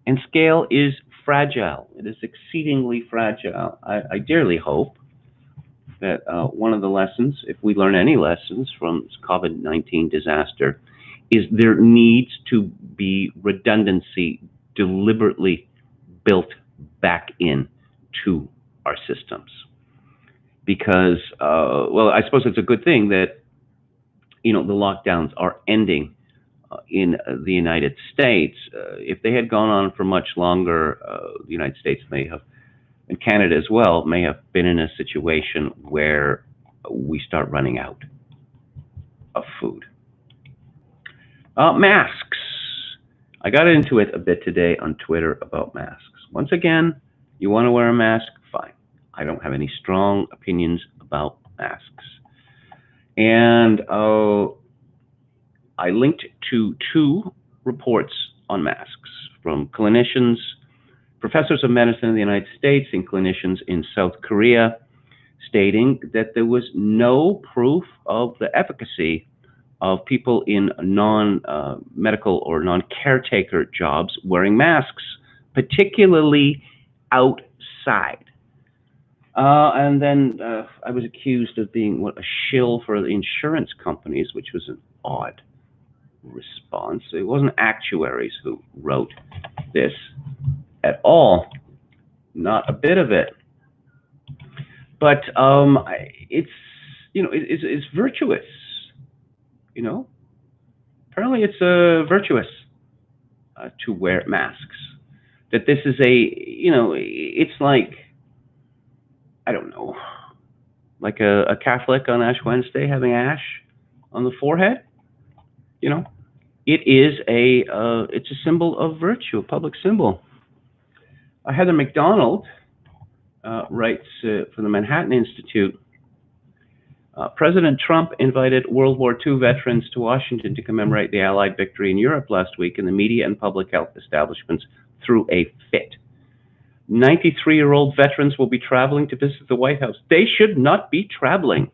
and scale is fragile. It is exceedingly fragile. I dearly hope that one of the lessons, if we learn any lessons from this COVID-19 disaster, is there needs to be redundancy deliberately built back in to our systems. Because, well, I suppose it's a good thing that, the lockdowns are ending in the United States. If they had gone on for much longer, the United States may have, and Canada as well, may have been in a situation where we start running out of food. Masks. I got into it a bit today on Twitter about masks. Once again, you want to wear a mask? Fine. I don't have any strong opinions about masks. And I linked to 2 reports on masks from clinicians, professors of medicine in the United States and clinicians in South Korea, stating that there was no proof of the efficacy of people in non-medical or non-caretaker jobs wearing masks, particularly outside. And then I was accused of being a shill for the insurance companies, which was an odd response. It wasn't actuaries who wrote this at all, not a bit of it. But it's it's virtuous. Apparently it's virtuous to wear masks. That this is it's like, I don't know, like a Catholic on Ash Wednesday having ash on the forehead. It is it's a symbol of virtue, a public symbol. Heather McDonald writes from the Manhattan Institute. President Trump invited World War II veterans to Washington to commemorate the Allied victory in Europe last week, and the media and public health establishments threw a fit. 93-year-old veterans will be traveling to visit the White House. They should not be traveling,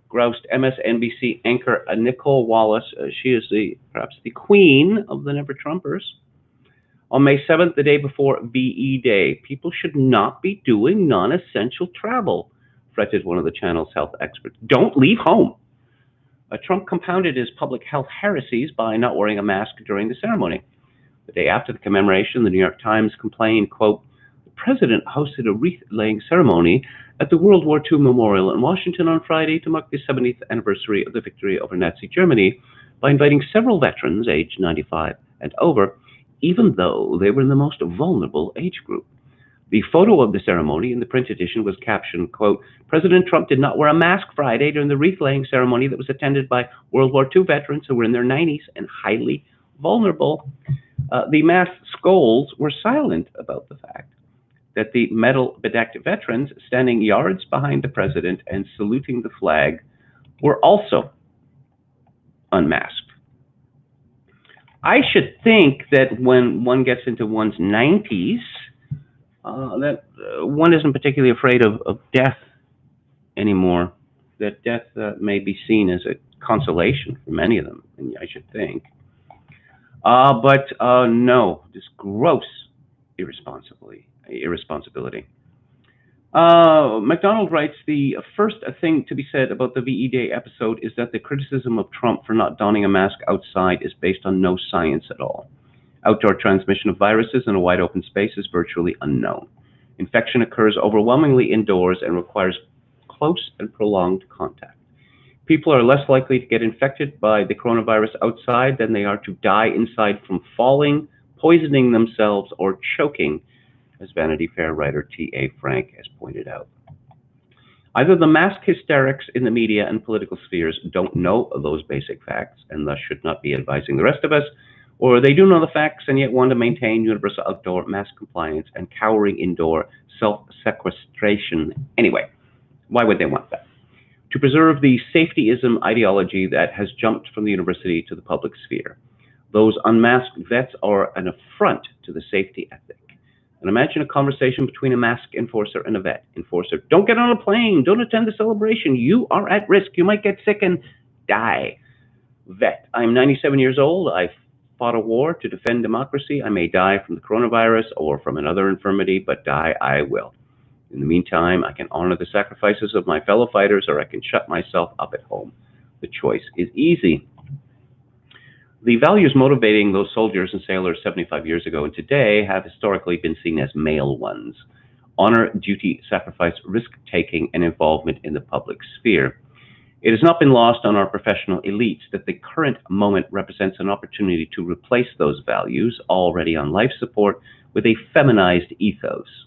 groused MSNBC anchor Nicole Wallace. She is perhaps the queen of the Never Trumpers. On May 7th, the day before VE Day, people should not be doing non-essential travel, fretted one of the channel's health experts. Don't leave home. Trump compounded his public health heresies by not wearing a mask during the ceremony. The day after the commemoration, the New York Times complained, quote, "The president hosted a wreath-laying ceremony at the World War II Memorial in Washington on Friday to mark the 70th anniversary of the victory over Nazi Germany by inviting several veterans aged 95 and over, even though they were in the most vulnerable age group." The photo of the ceremony in the print edition was captioned, quote, "President Trump did not wear a mask Friday during the wreath-laying ceremony that was attended by World War II veterans who were in their 90s and highly vulnerable." The mass scolds were silent about the fact that the medal-bedecked veterans standing yards behind the president and saluting the flag were also unmasked. I should think that when one gets into one's 90s, that one isn't particularly afraid of death anymore. That death may be seen as a consolation for many of them, I should think. But no, this gross irresponsibility. McDonald writes, the first thing to be said about the VE Day episode is that the criticism of Trump for not donning a mask outside is based on no science at all. Outdoor transmission of viruses in a wide open space is virtually unknown. Infection occurs overwhelmingly indoors and requires close and prolonged contact. People are less likely to get infected by the coronavirus outside than they are to die inside from falling, poisoning themselves, or choking, as Vanity Fair writer T.A. Frank has pointed out. Either the mask hysterics in the media and political spheres don't know those basic facts and thus should not be advising the rest of us, or they do know the facts and yet want to maintain universal outdoor mask compliance and cowering indoor self-sequestration anyway. Why would they want that? To preserve the safetyism ideology that has jumped from the university to the public sphere. Those unmasked vets are an affront to the safety ethic. And imagine a conversation between a mask enforcer and a vet. Enforcer: don't get on a plane, don't attend the celebration, you are at risk, you might get sick and die. Vet: I'm 97 years old, I fought a war to defend democracy, I may die from the coronavirus or from another infirmity, but die I will. In the meantime, I can honor the sacrifices of my fellow fighters, or I can shut myself up at home. The choice is easy. The values motivating those soldiers and sailors 75 years ago and today have historically been seen as male ones: honor, duty, sacrifice, risk-taking, and involvement in the public sphere. It has not been lost on our professional elites that the current moment represents an opportunity to replace those values, already on life support, with a feminized ethos.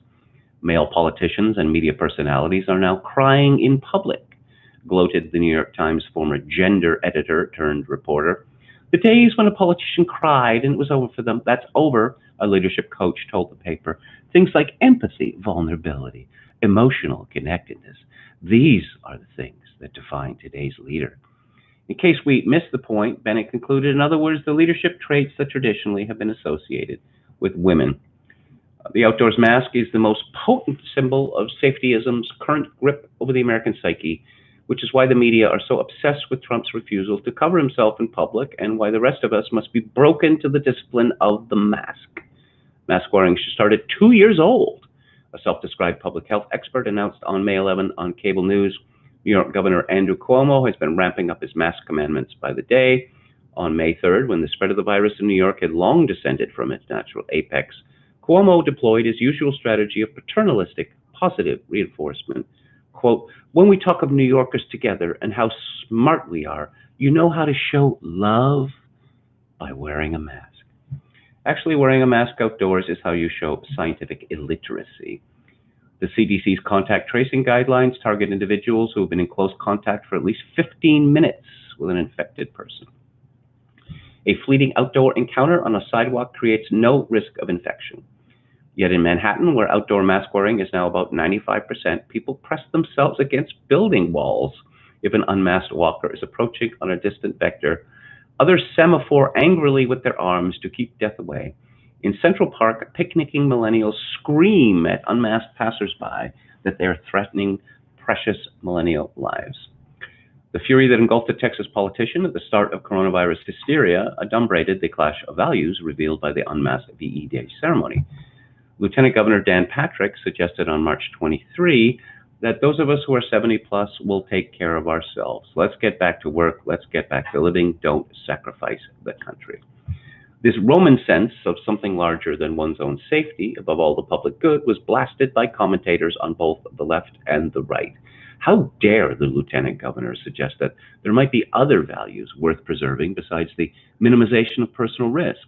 Male politicians and media personalities are now crying in public, gloated the New York Times former gender editor turned reporter. The days when a politician cried and it was over for them, that's over, a leadership coach told the paper. Things like empathy, vulnerability, emotional connectedness, these are the things that define today's leader. In case we missed the point, Bennett concluded, in other words, the leadership traits that traditionally have been associated with women. The outdoors mask is the most potent symbol of safetyism's current grip over the American psyche, which is why the media are so obsessed with Trump's refusal to cover himself in public and why the rest of us must be broken to the discipline of the mask. Mask wearing should start at 2 years old. A self-described public health expert announced on May 11 on cable news. New York Governor Andrew Cuomo has been ramping up his mask commandments by the day. On May 3rd, when the spread of the virus in New York had long descended from its natural apex, Cuomo deployed his usual strategy of paternalistic, positive reinforcement. Quote, when we talk of New Yorkers together and how smart we are, you know how to show love? By wearing a mask. Actually, wearing a mask outdoors is how you show scientific illiteracy. The CDC's contact tracing guidelines target individuals who have been in close contact for at least 15 minutes with an infected person. A fleeting outdoor encounter on a sidewalk creates no risk of infection. Yet in Manhattan, where outdoor mask wearing is now about 95%, people press themselves against building walls if an unmasked walker is approaching on a distant vector. Others semaphore angrily with their arms to keep death away. In Central Park, picnicking millennials scream at unmasked passersby that they are threatening precious millennial lives. The fury that engulfed a Texas politician at the start of coronavirus hysteria adumbrated the clash of values revealed by the unmasked VE Day ceremony. Lieutenant Governor Dan Patrick suggested on March 23 that those of us who are 70 plus will take care of ourselves. Let's get back to work. Let's get back to living. Don't sacrifice the country. This Roman sense of something larger than one's own safety, above all the public good, was blasted by commentators on both the left and the right. How dare the lieutenant governor suggest that there might be other values worth preserving besides the minimization of personal risk?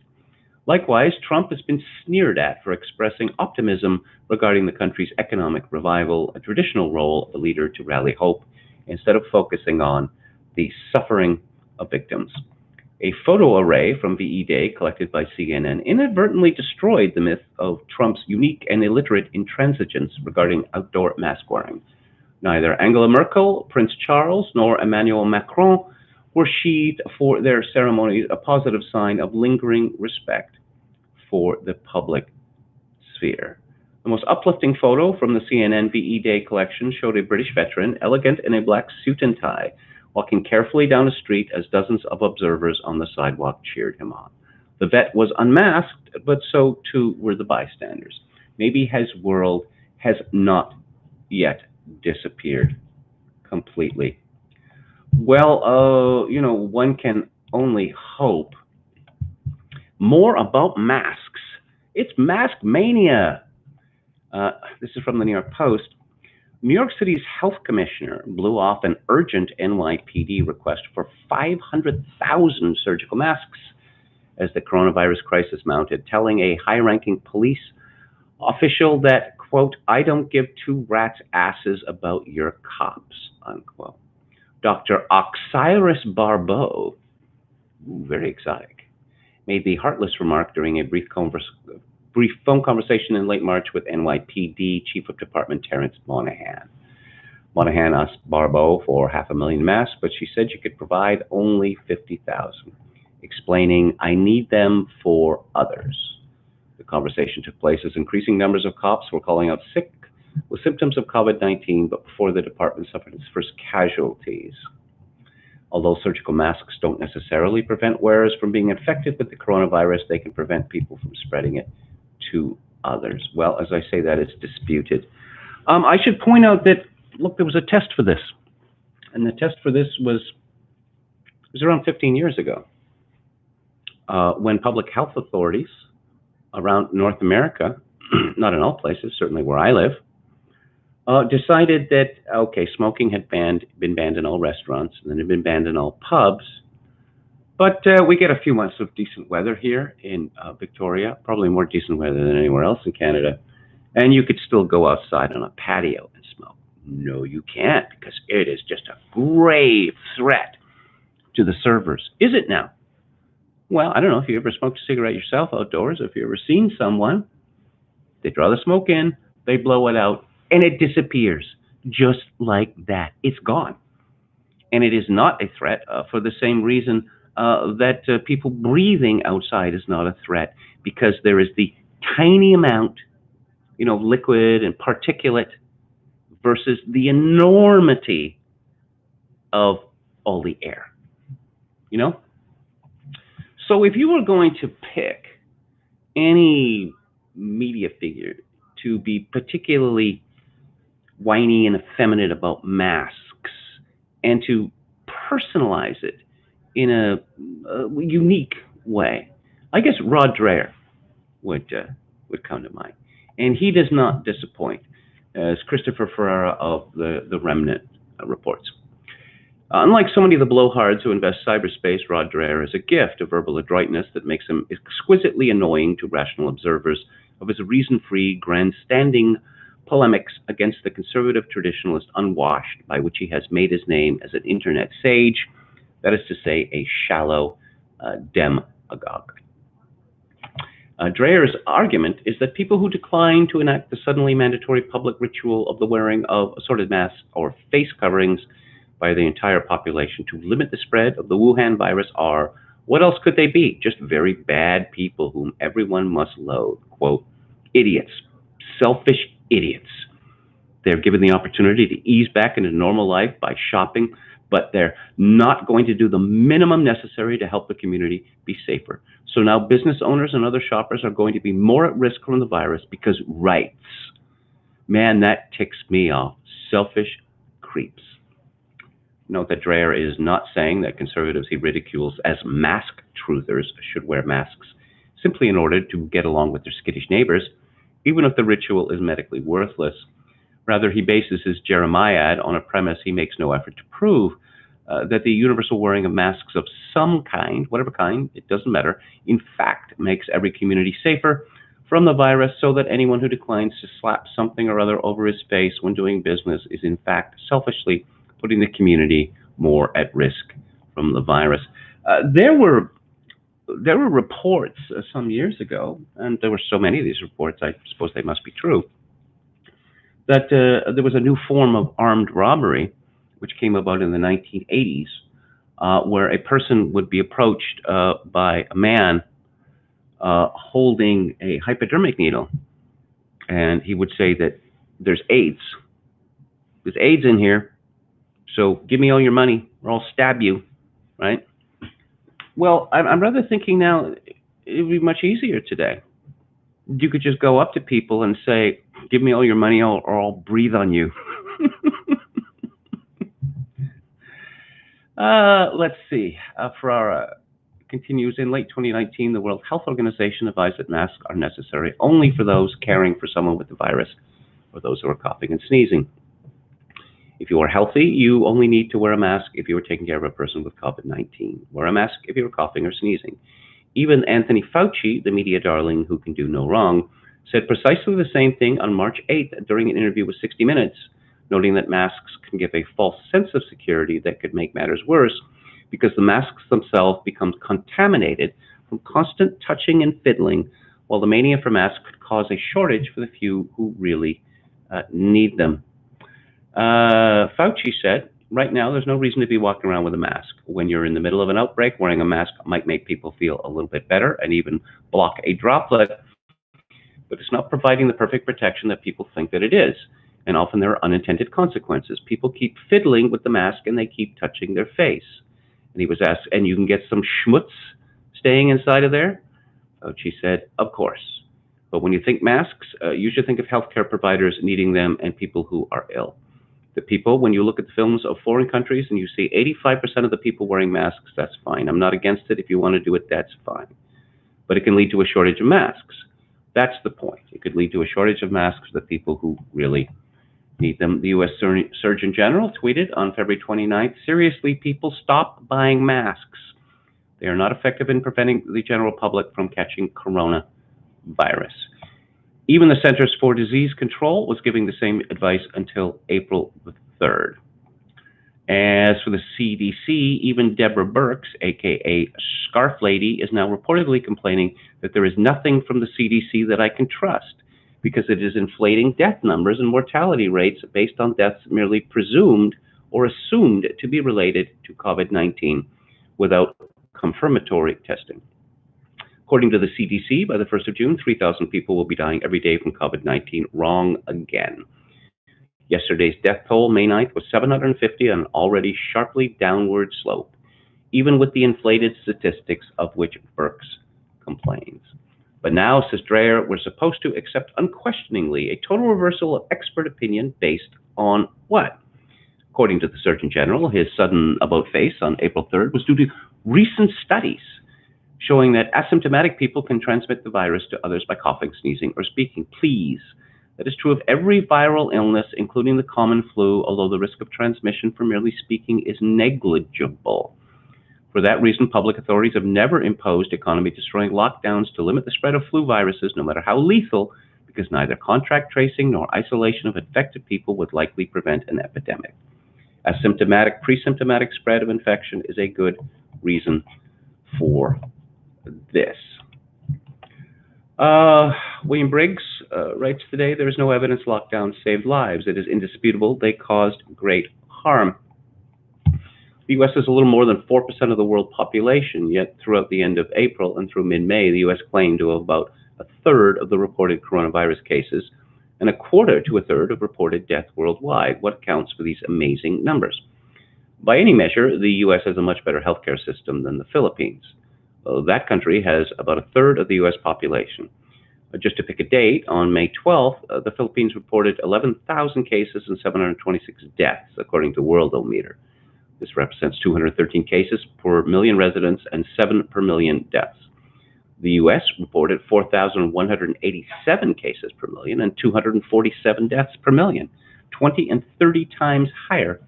Likewise, Trump has been sneered at for expressing optimism regarding the country's economic revival, a traditional role of a leader to rally hope, instead of focusing on the suffering of victims. A photo array from VE Day collected by CNN inadvertently destroyed the myth of Trump's unique and illiterate intransigence regarding outdoor mask wearing. Neither Angela Merkel, Prince Charles, nor Emmanuel Macron were sheathed for their ceremonies, a positive sign of lingering respect for the public sphere. The most uplifting photo from the CNN VE Day collection showed a British veteran, elegant in a black suit and tie, walking carefully down a street as dozens of observers on the sidewalk cheered him on. The vet was unmasked, but so too were the bystanders. Maybe his world has not yet disappeared completely. Well, one can only hope. More about masks. It's mask mania. This is from the New York Post. New York City's health commissioner blew off an urgent NYPD request for 500,000 surgical masks as the coronavirus crisis mounted, telling a high-ranking police official that, quote, "I don't give two rats' asses about your cops," unquote. Dr. Oxyrus Barber, very exotic, made the heartless remark during a brief phone conversation in late March with NYPD Chief of Department Terrence Monahan. Monahan asked Barber for 500,000 masks, but she said she could provide only 50,000, explaining, "I need them for others." The conversation took place as increasing numbers of cops were calling out sick with symptoms of COVID-19, but before the department suffered its first casualties. Although surgical masks don't necessarily prevent wearers from being infected with the coronavirus, they can prevent people from spreading it to others. Well, as I say, that is disputed. I should point out that, look, there was a test for this. And the test for this was around 15 years ago, when public health authorities around North America, not in all places, certainly where I live, decided that, okay, smoking had been banned in all restaurants, and then it had been banned in all pubs. But we get a few months of decent weather here in Victoria, probably more decent weather than anywhere else in Canada. And you could still go outside on a patio and smoke. No, you can't, because it is just a grave threat to the servers. Is it now? Well, I don't know if you ever smoked a cigarette yourself outdoors, if you've ever seen someone. They draw the smoke in, they blow it out, and it disappears just like that. It's gone. And it is not a threat for the same reason that people breathing outside is not a threat, because there is the tiny amount, of liquid and particulate versus the enormity of all the air, So if you were going to pick any media figure to be particularly whiny and effeminate about masks and to personalize it in a unique way, I guess Rod Dreher would come to mind. And he does not disappoint, as Christopher Ferrara of the Remnant reports. Unlike so many of the blowhards who invest cyberspace, Rod Dreher is a gift of verbal adroitness that makes him exquisitely annoying to rational observers of his reason-free, grandstanding polemics against the conservative traditionalist unwashed by which he has made his name as an internet sage, that is to say, a shallow demagogue. Dreher's argument is that people who decline to enact the suddenly mandatory public ritual of the wearing of assorted masks or face coverings by the entire population to limit the spread of the Wuhan virus are, what else could they be? Just very bad people whom everyone must loathe. Quote, idiots, selfish idiots. They're given the opportunity to ease back into normal life by shopping, but they're not going to do the minimum necessary to help the community be safer. So now business owners and other shoppers are going to be more at risk from the virus because rights. Man, that ticks me off. Selfish creeps. Note that Dreyer is not saying that conservatives he ridicules as mask truthers should wear masks simply in order to get along with their skittish neighbors, even if the ritual is medically worthless. Rather, he bases his Jeremiad on a premise he makes no effort to prove, that the universal wearing of masks of some kind, whatever kind, it doesn't matter, in fact makes every community safer from the virus, so that anyone who declines to slap something or other over his face when doing business is in fact selfishly putting the community more at risk from the virus. There were reports some years ago, and there were so many of these reports, I suppose they must be true, that there was a new form of armed robbery which came about in the 1980s, where a person would be approached by a man holding a hypodermic needle, and he would say that there's AIDS. There's AIDS in here, so give me all your money or I'll stab you, right? Well, I'm rather thinking now it would be much easier today. You could just go up to people and say, give me all your money or I'll breathe on you. Let's see. Ferrara continues, in late 2019, the World Health Organization advised that masks are necessary only for those caring for someone with the virus or those who are coughing and sneezing. If you are healthy, you only need to wear a mask if you are taking care of a person with COVID-19. Wear a mask if you are coughing or sneezing. Even Anthony Fauci, the media darling who can do no wrong, said precisely the same thing on March 8th during an interview with 60 Minutes, noting that masks can give a false sense of security that could make matters worse because the masks themselves become contaminated from constant touching and fiddling, while the mania for masks could cause a shortage for the few who really need them. Fauci said, right now, there's no reason to be walking around with a mask. When you're in the middle of an outbreak, wearing a mask might make people feel a little bit better and even block a droplet, but it's not providing the perfect protection that people think that it is. And often there are unintended consequences. People keep fiddling with the mask and they keep touching their face. And he was asked, and you can get some schmutz staying inside of there? Fauci said, of course. But when you think masks, you should think of healthcare providers needing them and people who are ill. The people, when you look at the films of foreign countries and you see 85% of the people wearing masks, that's fine. I'm not against it. If you want to do it, that's fine. But it can lead to a shortage of masks. That's the point. It could lead to a shortage of masks for the people who really need them. The U.S. Surgeon General tweeted on February 29th, seriously, people, stop buying masks. They are not effective in preventing the general public from catching coronavirus. Even the Centers for Disease Control was giving the same advice until April the 3rd. As for the CDC, even Deborah Birx, aka Scarf Lady, is now reportedly complaining that there is nothing from the CDC that I can trust because it is inflating death numbers and mortality rates based on deaths merely presumed or assumed to be related to COVID-19 without confirmatory testing. According to the CDC, by the 1st of June, 3,000 people will be dying every day from COVID-19. Wrong again. Yesterday's death toll, May 9th, was 750, an already sharply downward slope, even with the inflated statistics of which Birx complains. But now, says Dreyer, we're supposed to accept unquestioningly a total reversal of expert opinion based on what? According to the Surgeon General, his sudden about-face on April 3rd was due to recent studies showing that asymptomatic people can transmit the virus to others by coughing, sneezing, or speaking. Please, that is true of every viral illness, including the common flu, although the risk of transmission from merely speaking is negligible. For that reason, public authorities have never imposed economy-destroying lockdowns to limit the spread of flu viruses, no matter how lethal, because neither contact tracing nor isolation of infected people would likely prevent an epidemic. Asymptomatic, pre-symptomatic spread of infection is a good reason for this. William Briggs writes today, there is no evidence lockdowns saved lives. It is indisputable they caused great harm. The U.S. is a little more than 4% of the world population, yet throughout the end of April and through mid-May, the U.S. claimed to have about a third of the reported coronavirus cases and a quarter to a third of reported deaths worldwide. What accounts for these amazing numbers? By any measure, the U.S. has a much better healthcare system than the Philippines. That country has about a third of the U.S. population. Just to pick a date, on May 12th, the Philippines reported 11,000 cases and 726 deaths, according to Worldometer. This represents 213 cases per million residents and 7 per million deaths. The U.S. reported 4,187 cases per million and 247 deaths per million, 20 and 30 times higher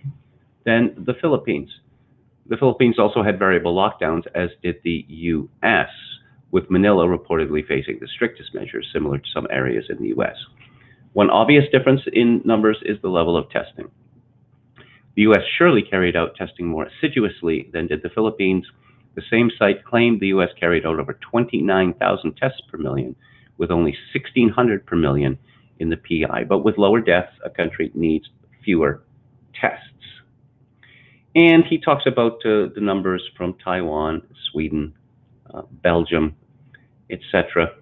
than the Philippines. The Philippines also had variable lockdowns, as did the U.S., with Manila reportedly facing the strictest measures, similar to some areas in the U.S. One obvious difference in numbers is the level of testing. The U.S. surely carried out testing more assiduously than did the Philippines. The same site claimed the U.S. carried out over 29,000 tests per million, with only 1,600 per million in the PI. But with lower deaths, a country needs fewer tests. And he talks about the numbers from Taiwan, Sweden, Belgium, etc.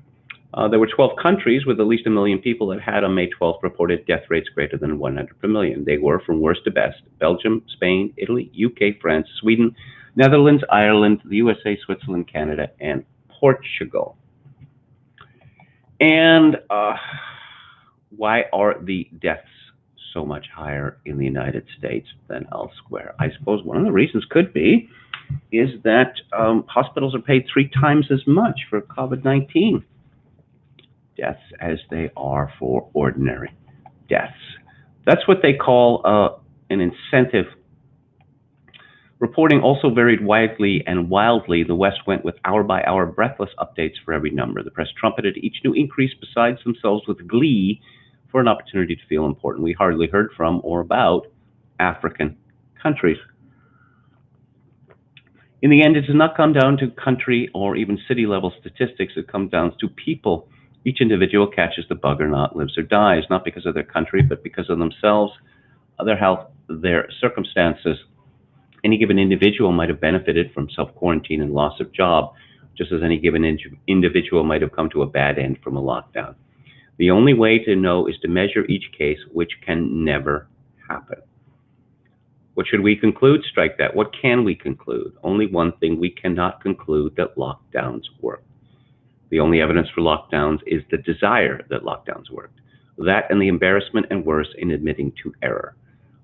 There were 12 countries with at least 1 million people that had on May 12th reported death rates greater than 100 per million. They were, from worst to best, Belgium, Spain, Italy, UK, France, Sweden, Netherlands, Ireland, the USA, Switzerland, Canada, and Portugal. And why are the deaths so much higher in the United States than elsewhere? I suppose one of the reasons could be is that hospitals are paid 3 times as much for COVID-19 deaths as they are for ordinary deaths. That's what they call an incentive. Reporting also varied widely and wildly. The West went with hour-by-hour breathless updates for every number. The press trumpeted each new increase besides themselves with glee for an opportunity to feel important. We hardly heard from or about African countries. In the end, it does not come down to country or even city-level statistics. It comes down to people. Each individual catches the bug or not, lives or dies, not because of their country, but because of themselves, their health, their circumstances. Any given individual might have benefited from self-quarantine and loss of job, just as any given individual might have come to a bad end from a lockdown. The only way to know is to measure each case, which can never happen. What should we conclude? Strike that. What can we conclude? Only one thing: we cannot conclude that lockdowns work. The only evidence for lockdowns is the desire that lockdowns worked. That and the embarrassment and worse in admitting to error.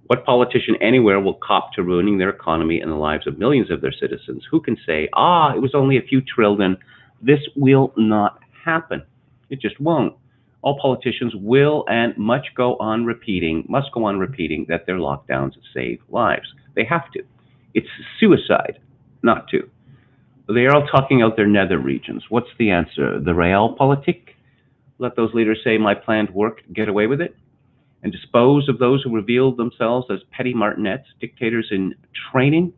What politician anywhere will cop to ruining their economy and the lives of millions of their citizens? Who can say, it was only a few trillion? This will not happen. It just won't. All politicians will and must go on repeating that their lockdowns save lives. They have to. It's suicide not to. They are all talking out their nether regions. What's the answer? The realpolitik? Let those leaders say, my plan worked, get away with it? And dispose of those who revealed themselves as petty martinets, dictators in training?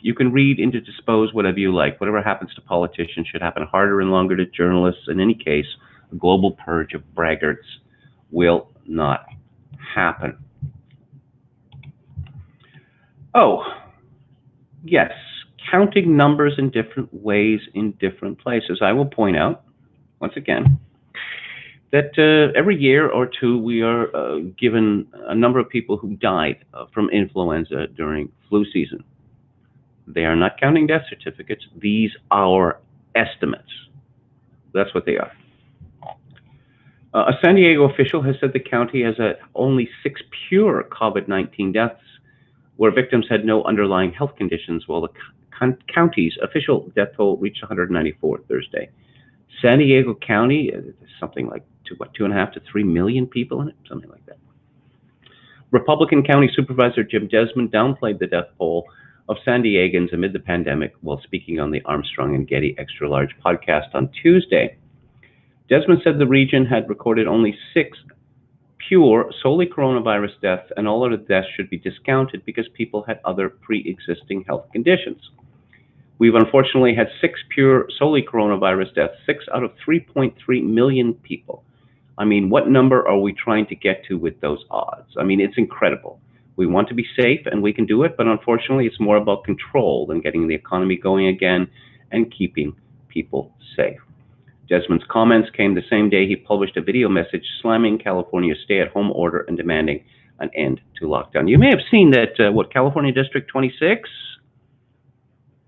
You can read into dispose whatever you like. Whatever happens to politicians should happen harder and longer to journalists. In any case, a global purge of braggarts will not happen. Oh, yes, counting numbers in different ways in different places. I will point out, once again, that every year or two we are given a number of people who died from influenza during flu season. They are not counting death certificates. These are estimates. That's what they are. A San Diego official has said the county has only 6 pure COVID-19 deaths where victims had no underlying health conditions, while the county's official death toll reached 194 Thursday. San Diego County, something like 2.5 to 3 million people in it, something like that. Republican County Supervisor Jim Desmond downplayed the death toll of San Diegans amid the pandemic while speaking on the Armstrong and Getty Extra Large podcast on Tuesday. Desmond said the region had recorded only 6 pure, solely coronavirus deaths, and all other deaths should be discounted because people had other pre-existing health conditions. We've unfortunately had 6 pure, solely coronavirus deaths, 6 out of 3.3 million people. I mean, what number are we trying to get to with those odds? I mean, it's incredible. We want to be safe, and we can do it, but unfortunately, it's more about control than getting the economy going again and keeping people safe. Desmond's comments came the same day he published a video message slamming California's stay-at-home order and demanding an end to lockdown. You may have seen that, California District 26,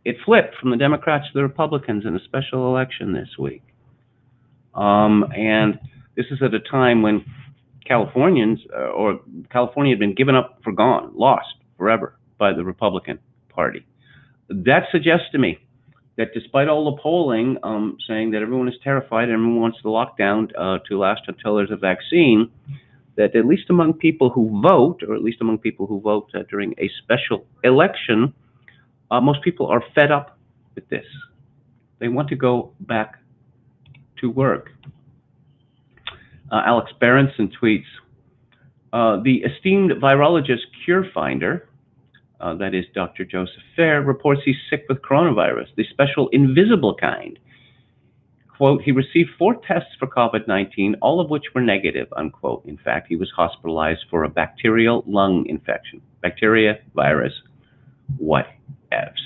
it flipped from the Democrats to the Republicans in a special election this week. And this is at a time when California had been given up for gone, lost forever by the Republican Party. That suggests to me that despite all the polling saying that everyone is terrified, everyone wants the lockdown to last until there's a vaccine, that at least among people who vote, or at least among people who vote during a special election, most people are fed up with this. They want to go back to work. Alex Berenson tweets, the esteemed virologist cure finder, that is Dr. Joseph Fair, reports he's sick with coronavirus, the special invisible kind. Quote, he received 4 tests for COVID-19, all of which were negative, unquote. In fact, he was hospitalized for a bacterial lung infection. Bacteria, virus, what ifs.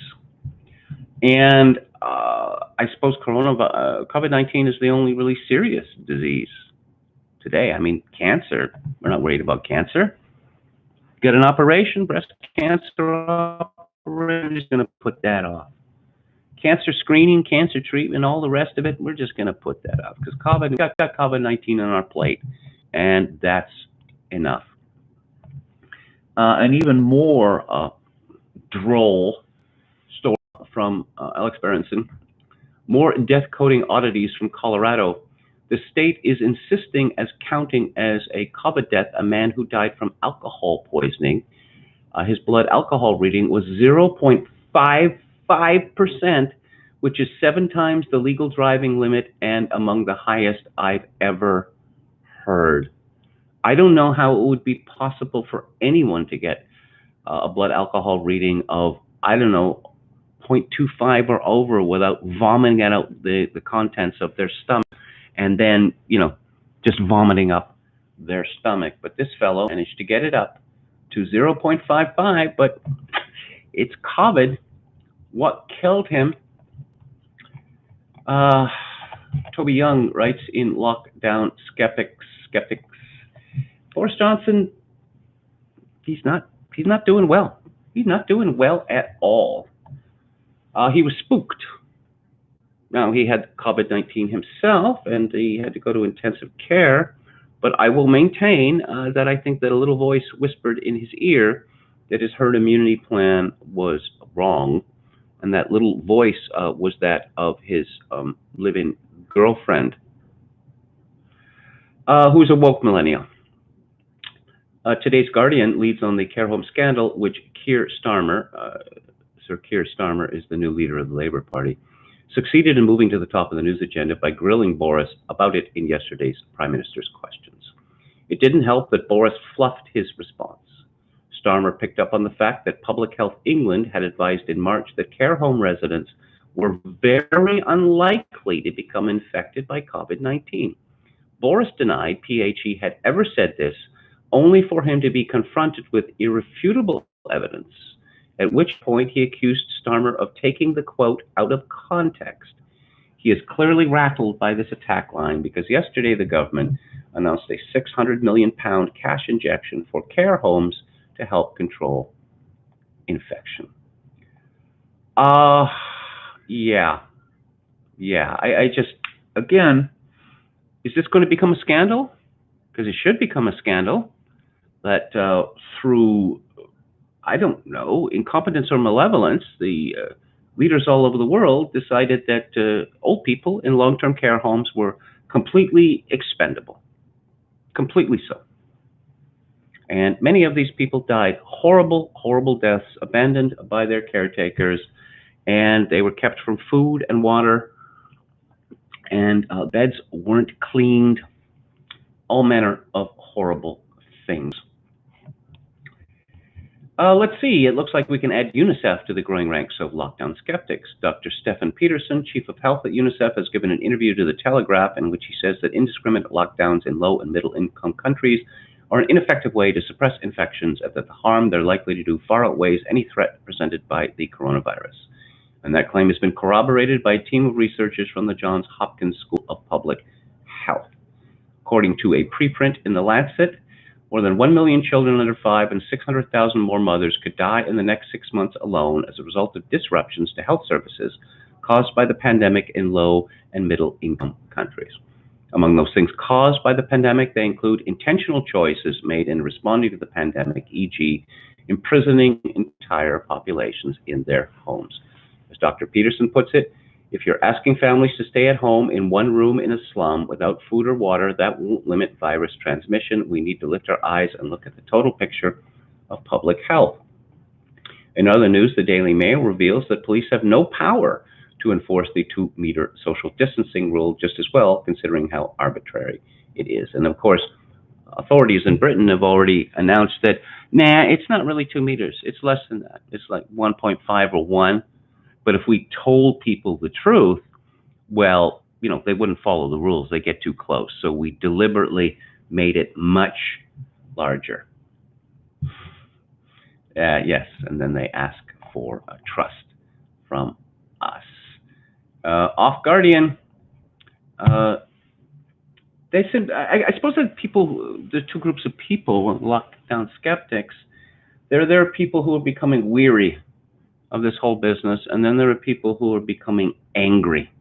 And I suppose COVID-19 is the only really serious disease today. I mean, cancer, we're not worried about cancer. Get an operation, breast cancer operation, we're just going to put that off. Cancer screening, cancer treatment, all the rest of it, we're just going to put that off because we've got COVID-19 on our plate, and that's enough. An even more droll story from Alex Berenson. More death-coding oddities from Colorado. The state is insisting as counting as a COVID death a man who died from alcohol poisoning. His blood alcohol reading was 0.55%, which is 7 times the legal driving limit and among the highest I've ever heard. I don't know how it would be possible for anyone to get a blood alcohol reading of, I don't know, 0.25 or over without vomiting out the contents of their stomach and then, just vomiting up their stomach. But this fellow managed to get it up to 0.55, but it's COVID. What killed him? Toby Young writes in Lockdown Skeptics. Boris Johnson, he's not doing well. He's not doing well at all. He was spooked. Now, he had COVID-19 himself, and he had to go to intensive care, but I will maintain that I think that a little voice whispered in his ear that his herd immunity plan was wrong, and that little voice was that of his live-in girlfriend, who's a woke millennial. Today's Guardian leads on the care home scandal, which Keir Starmer, Sir Keir Starmer is the new leader of the Labour Party, succeeded in moving to the top of the news agenda by grilling Boris about it in yesterday's Prime Minister's questions. It didn't help that Boris fluffed his response. Starmer picked up on the fact that Public Health England had advised in March that care home residents were very unlikely to become infected by COVID-19. Boris denied PHE had ever said this, only for him to be confronted with irrefutable evidence, at which point he accused Starmer of taking the quote out of context. He is clearly rattled by this attack line because yesterday the government announced a £600 million cash injection for care homes to help control infection. Yeah. I just, again, is this going to become a scandal? Because it should become a scandal that through, I don't know, incompetence or malevolence, the leaders all over the world decided that old people in long-term care homes were completely expendable, completely so. And many of these people died horrible, horrible deaths, abandoned by their caretakers, and they were kept from food and water, and beds weren't cleaned, all manner of horrible things. Let's see, it looks like we can add UNICEF to the growing ranks of lockdown skeptics. Dr. Stefan Peterson, Chief of Health at UNICEF, has given an interview to The Telegraph in which he says that indiscriminate lockdowns in low and middle income countries are an ineffective way to suppress infections and that the harm they're likely to do far outweighs any threat presented by the coronavirus. And that claim has been corroborated by a team of researchers from the Johns Hopkins School of Public Health. According to a preprint in The Lancet, More than 1 million children under 5 and 600,000 more mothers could die in the next 6 months alone as a result of disruptions to health services caused by the pandemic in low and middle income countries. Among those things caused by the pandemic, they include intentional choices made in responding to the pandemic, e.g., imprisoning entire populations in their homes. As Dr. Peterson puts it, if you're asking families to stay at home in one room in a slum without food or water, that won't limit virus transmission. We need to lift our eyes and look at the total picture of public health. In other news, the Daily Mail reveals that police have no power to enforce the 2-meter social distancing rule just as well, considering how arbitrary it is. And of course, authorities in Britain have already announced that, nah, it's not really 2 meters. It's less than that. It's like 1.5 or 1. But if we told people the truth, well, they wouldn't follow the rules. They get too close. So we deliberately made it much larger. Yes, and then they ask for a trust from us. Off Guardian, they said, I suppose that there's two groups of people, lockdown skeptics. There are people who are becoming weary of this whole business, and then there are people who are becoming angry.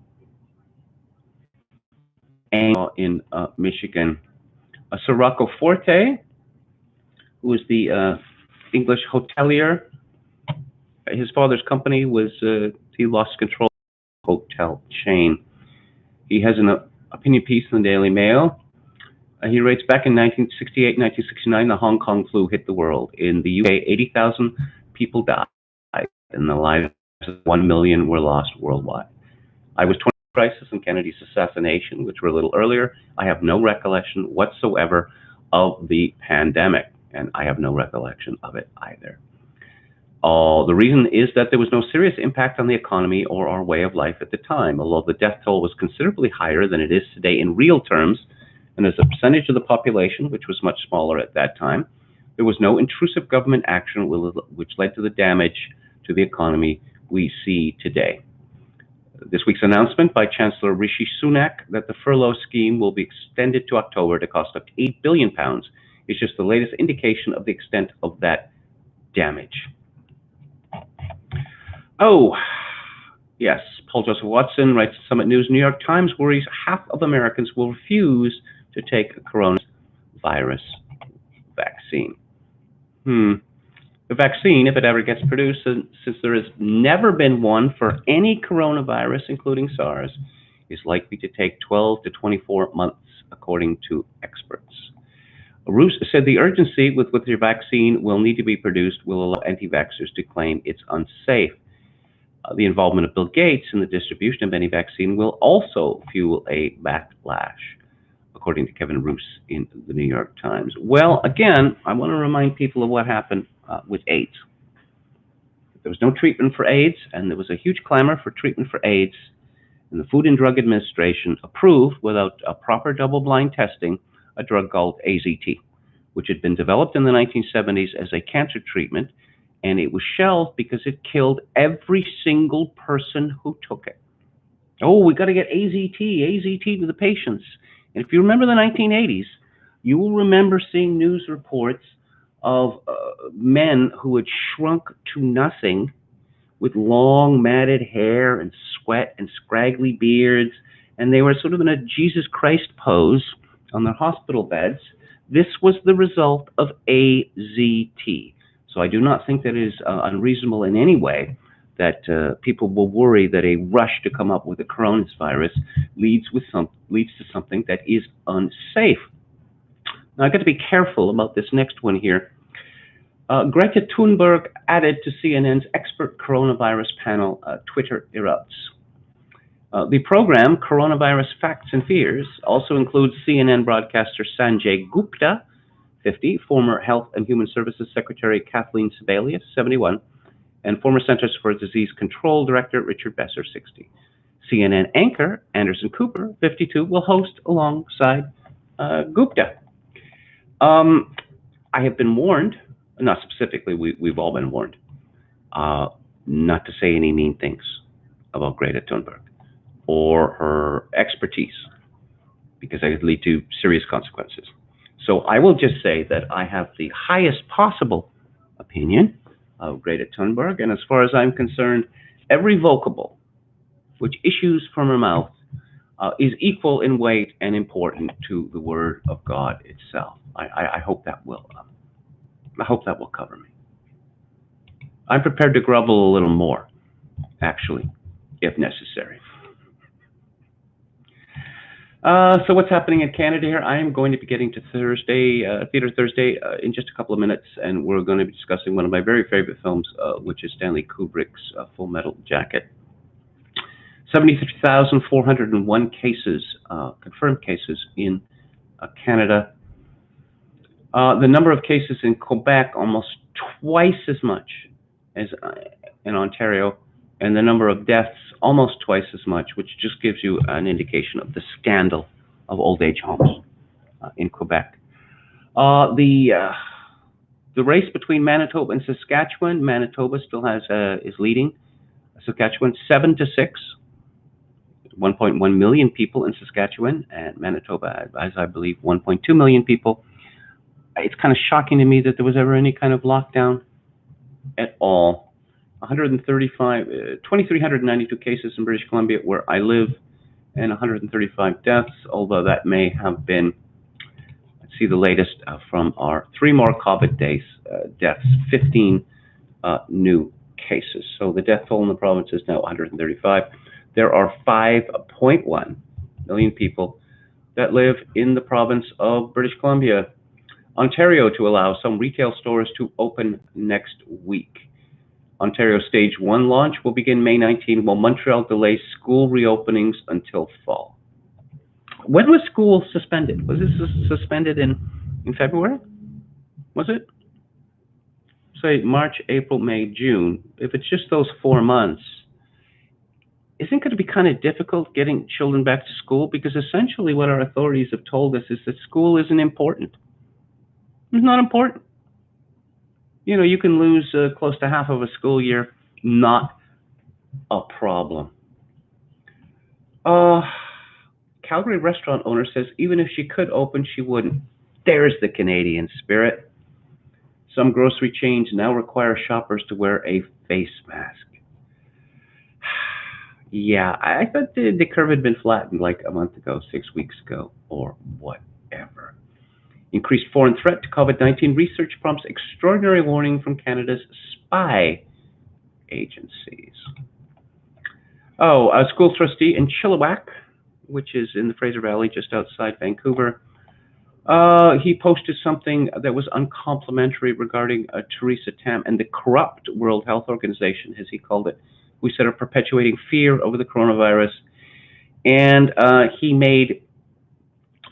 In Michigan, Sirocco Forte, who was the English hotelier, his father's company was, he lost control of the hotel chain. He has an opinion piece in the Daily Mail. He writes, back in 1968, 1969, the Hong Kong flu hit the world. In the UK, 80,000 people died, and the lives of 1 million were lost worldwide. I was 20 crisis and Kennedy's assassination, which were a little earlier. I have no recollection whatsoever of the pandemic, and I have no recollection of it either. The reason is that there was no serious impact on the economy or our way of life at the time, although the death toll was considerably higher than it is today in real terms, and as a percentage of the population, which was much smaller at that time, there was no intrusive government action which led to the damage to the economy we see today. This week's announcement by Chancellor Rishi Sunak that the furlough scheme will be extended to October to cost up to £8 billion is just the latest indication of the extent of that damage. Oh, yes, Paul Joseph Watson writes at Summit News, New York Times worries half of Americans will refuse to take a coronavirus vaccine. The vaccine, if it ever gets produced, since there has never been one for any coronavirus, including SARS, is likely to take 12 to 24 months, according to experts. Roos said the urgency with which the vaccine will need to be produced will allow anti-vaxxers to claim it's unsafe. The involvement of Bill Gates in the distribution of any vaccine will also fuel a backlash, according to Kevin Roos in the New York Times. Well, again, I want to remind people of what happened with AIDS. There was no treatment for AIDS, and there was a huge clamor for treatment for AIDS, and the Food and Drug Administration approved, without a proper double-blind testing, a drug called AZT, which had been developed in the 1970s as a cancer treatment, and it was shelved because it killed every single person who took it. Oh, we got to get AZT to the patients. And if you remember the 1980s, you will remember seeing news reports of men who had shrunk to nothing with long matted hair and sweat and scraggly beards, and they were sort of in a Jesus Christ pose on their hospital beds. This was the result of AZT. So I do not think that it is unreasonable in any way that people will worry that a rush to come up with a coronavirus leads to something that is unsafe. Now, I've got to be careful about this next one here. Greta Thunberg added to CNN's expert coronavirus panel, Twitter erupts. The program, Coronavirus Facts and Fears, also includes CNN broadcaster Sanjay Gupta, 50, former Health and Human Services Secretary Kathleen Sebelius, 71, and former Centers for Disease Control Director Richard Besser, 60. CNN anchor Anderson Cooper, 52, will host alongside Gupta. I have been warned, not specifically, we've all been warned, not to say any mean things about Greta Thunberg or her expertise, because it could lead to serious consequences. So I will just say that I have the highest possible opinion of Greta Thunberg, and as far as I'm concerned, every vocable which issues from her mouth is equal in weight and important to the Word of God itself. I hope that will. I hope that will cover me. I'm prepared to grovel a little more, actually, if necessary. So what's happening in Canada here? I am going to be getting to Theatre Thursday in just a couple of minutes, and we're going to be discussing one of my very favorite films, which is Stanley Kubrick's Full Metal Jacket. 73,401 cases, confirmed cases in Canada. The number of cases in Quebec almost twice as much as in Ontario, and the number of deaths almost twice as much, which just gives you an indication of the scandal of old age homes in Quebec. The race between Manitoba and Saskatchewan, Manitoba still is leading. Saskatchewan 7-6. 1.1 million people in Saskatchewan, and Manitoba has, I believe, 1.2 million people. It's kind of shocking to me that there was ever any kind of lockdown at all. 2,392 cases in British Columbia, where I live, and 135 deaths, although that may have been, let's see the latest from our 3 more COVID deaths, 15 new cases. So the death toll in the province is now 135. There are 5.1 million people that live in the province of British Columbia. Ontario to allow some retail stores to open next week. Ontario Stage 1 launch will begin May 19, while Montreal delays school reopenings until fall. When was school suspended? Was it suspended in February? Was it? Say March, April, May, June. If it's just those 4 months, isn't it going to be kind of difficult getting children back to school? Because essentially what our authorities have told us is that school isn't important. It's not important. You know, you can lose close to half of a school year, not a problem. Calgary restaurant owner says even if she could open, she wouldn't. There's the Canadian spirit. Some grocery chains now require shoppers to wear a face mask. Yeah, I thought the curve had been flattened like a month ago, 6 weeks ago, or whatever. Increased foreign threat to COVID-19 research prompts extraordinary warning from Canada's spy agencies. A school trustee in Chilliwack, which is in the Fraser Valley just outside Vancouver, he posted something that was uncomplimentary regarding Theresa Tam and the corrupt World Health Organization, as he called it, who said are perpetuating fear over the coronavirus. And he made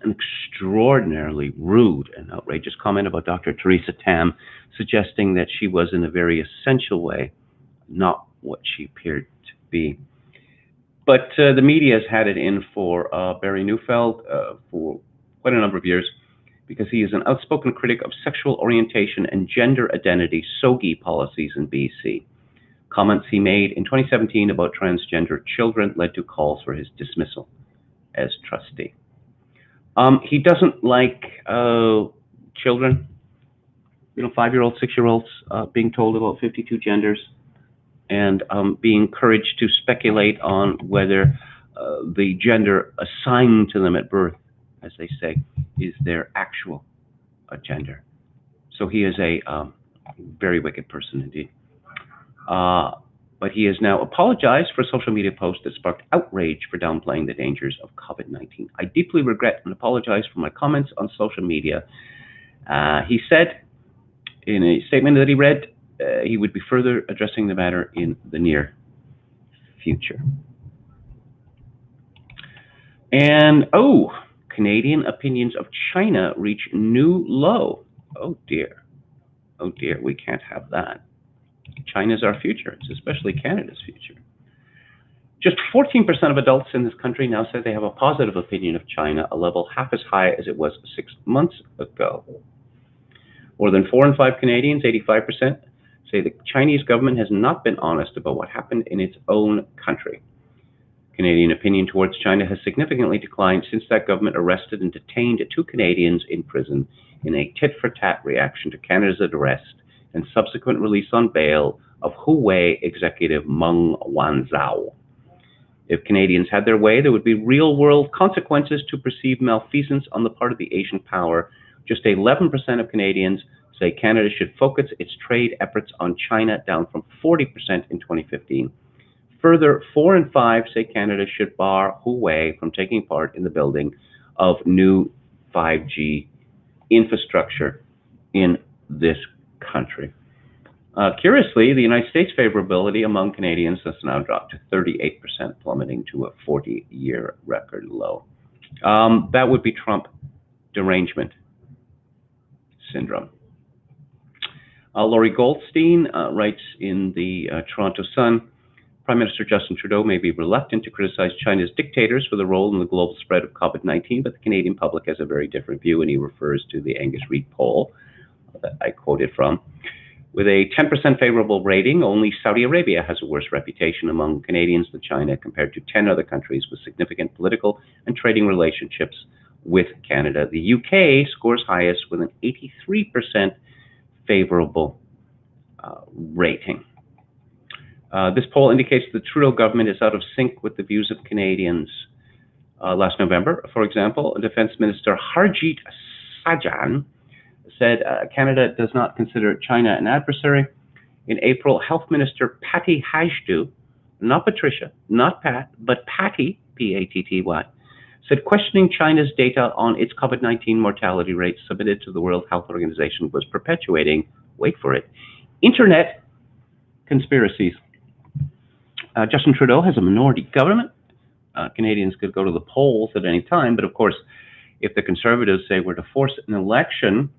an extraordinarily rude and outrageous comment about Dr. Theresa Tam, suggesting that she was in a very essential way not what she appeared to be. But the media has had it in for Barry Neufeld for quite a number of years, because he is an outspoken critic of sexual orientation and gender identity SOGI policies in BC. Comments he made in 2017 about transgender children led to calls for his dismissal as trustee. He doesn't like children, 5-year-olds, 6-year-olds, being told about 52 genders, and being encouraged to speculate on whether the gender assigned to them at birth, as they say, is their actual gender. So he is a very wicked person indeed. But he has now apologized for a social media post that sparked outrage for downplaying the dangers of COVID-19. I deeply regret and apologize for my comments on social media. He said in a statement that he read, he would be further addressing the matter in the near future. And, Canadian opinions of China reach new low. Oh dear, we can't have that. China's our future. It's especially Canada's future. Just 14% of adults in this country now say they have a positive opinion of China, a level half as high as it was 6 months ago. More than 4 in 5 Canadians, 85%, say the Chinese government has not been honest about what happened in its own country. Canadian opinion towards China has significantly declined since that government arrested and detained 2 Canadians in prison in a tit-for-tat reaction to Canada's arrest and subsequent release on bail of Huawei executive Meng Wanzhou. If Canadians had their way, there would be real-world consequences to perceived malfeasance on the part of the Asian power. Just 11% of Canadians say Canada should focus its trade efforts on China, down from 40% in 2015. Further, 4 in 5 say Canada should bar Huawei from taking part in the building of new 5G infrastructure in this country. Curiously, the United States favorability among Canadians has now dropped to 38%, plummeting to a 40-year record low. That would be Trump derangement syndrome. Laurie Goldstein writes in the Toronto Sun, Prime Minister Justin Trudeau may be reluctant to criticize China's dictators for the role in the global spread of COVID-19, but the Canadian public has a very different view, and he refers to the Angus Reid poll that I quoted from. With a 10% favorable rating, only Saudi Arabia has a worse reputation among Canadians than China, compared to 10 other countries with significant political and trading relationships with Canada. The UK scores highest with an 83% favorable rating. This poll indicates the Trudeau government is out of sync with the views of Canadians. Last November, for example, Defense Minister Harjit Sajjan said Canada does not consider China an adversary. In April, Health Minister Patty Hajdu, not Patricia, not Pat, but Patty, P-A-T-T-Y, said questioning China's data on its COVID-19 mortality rates submitted to the World Health Organization was perpetuating, wait for it, internet conspiracies. Justin Trudeau has a minority government. Canadians could go to the polls at any time, but of course, if the Conservatives say we're to force an election,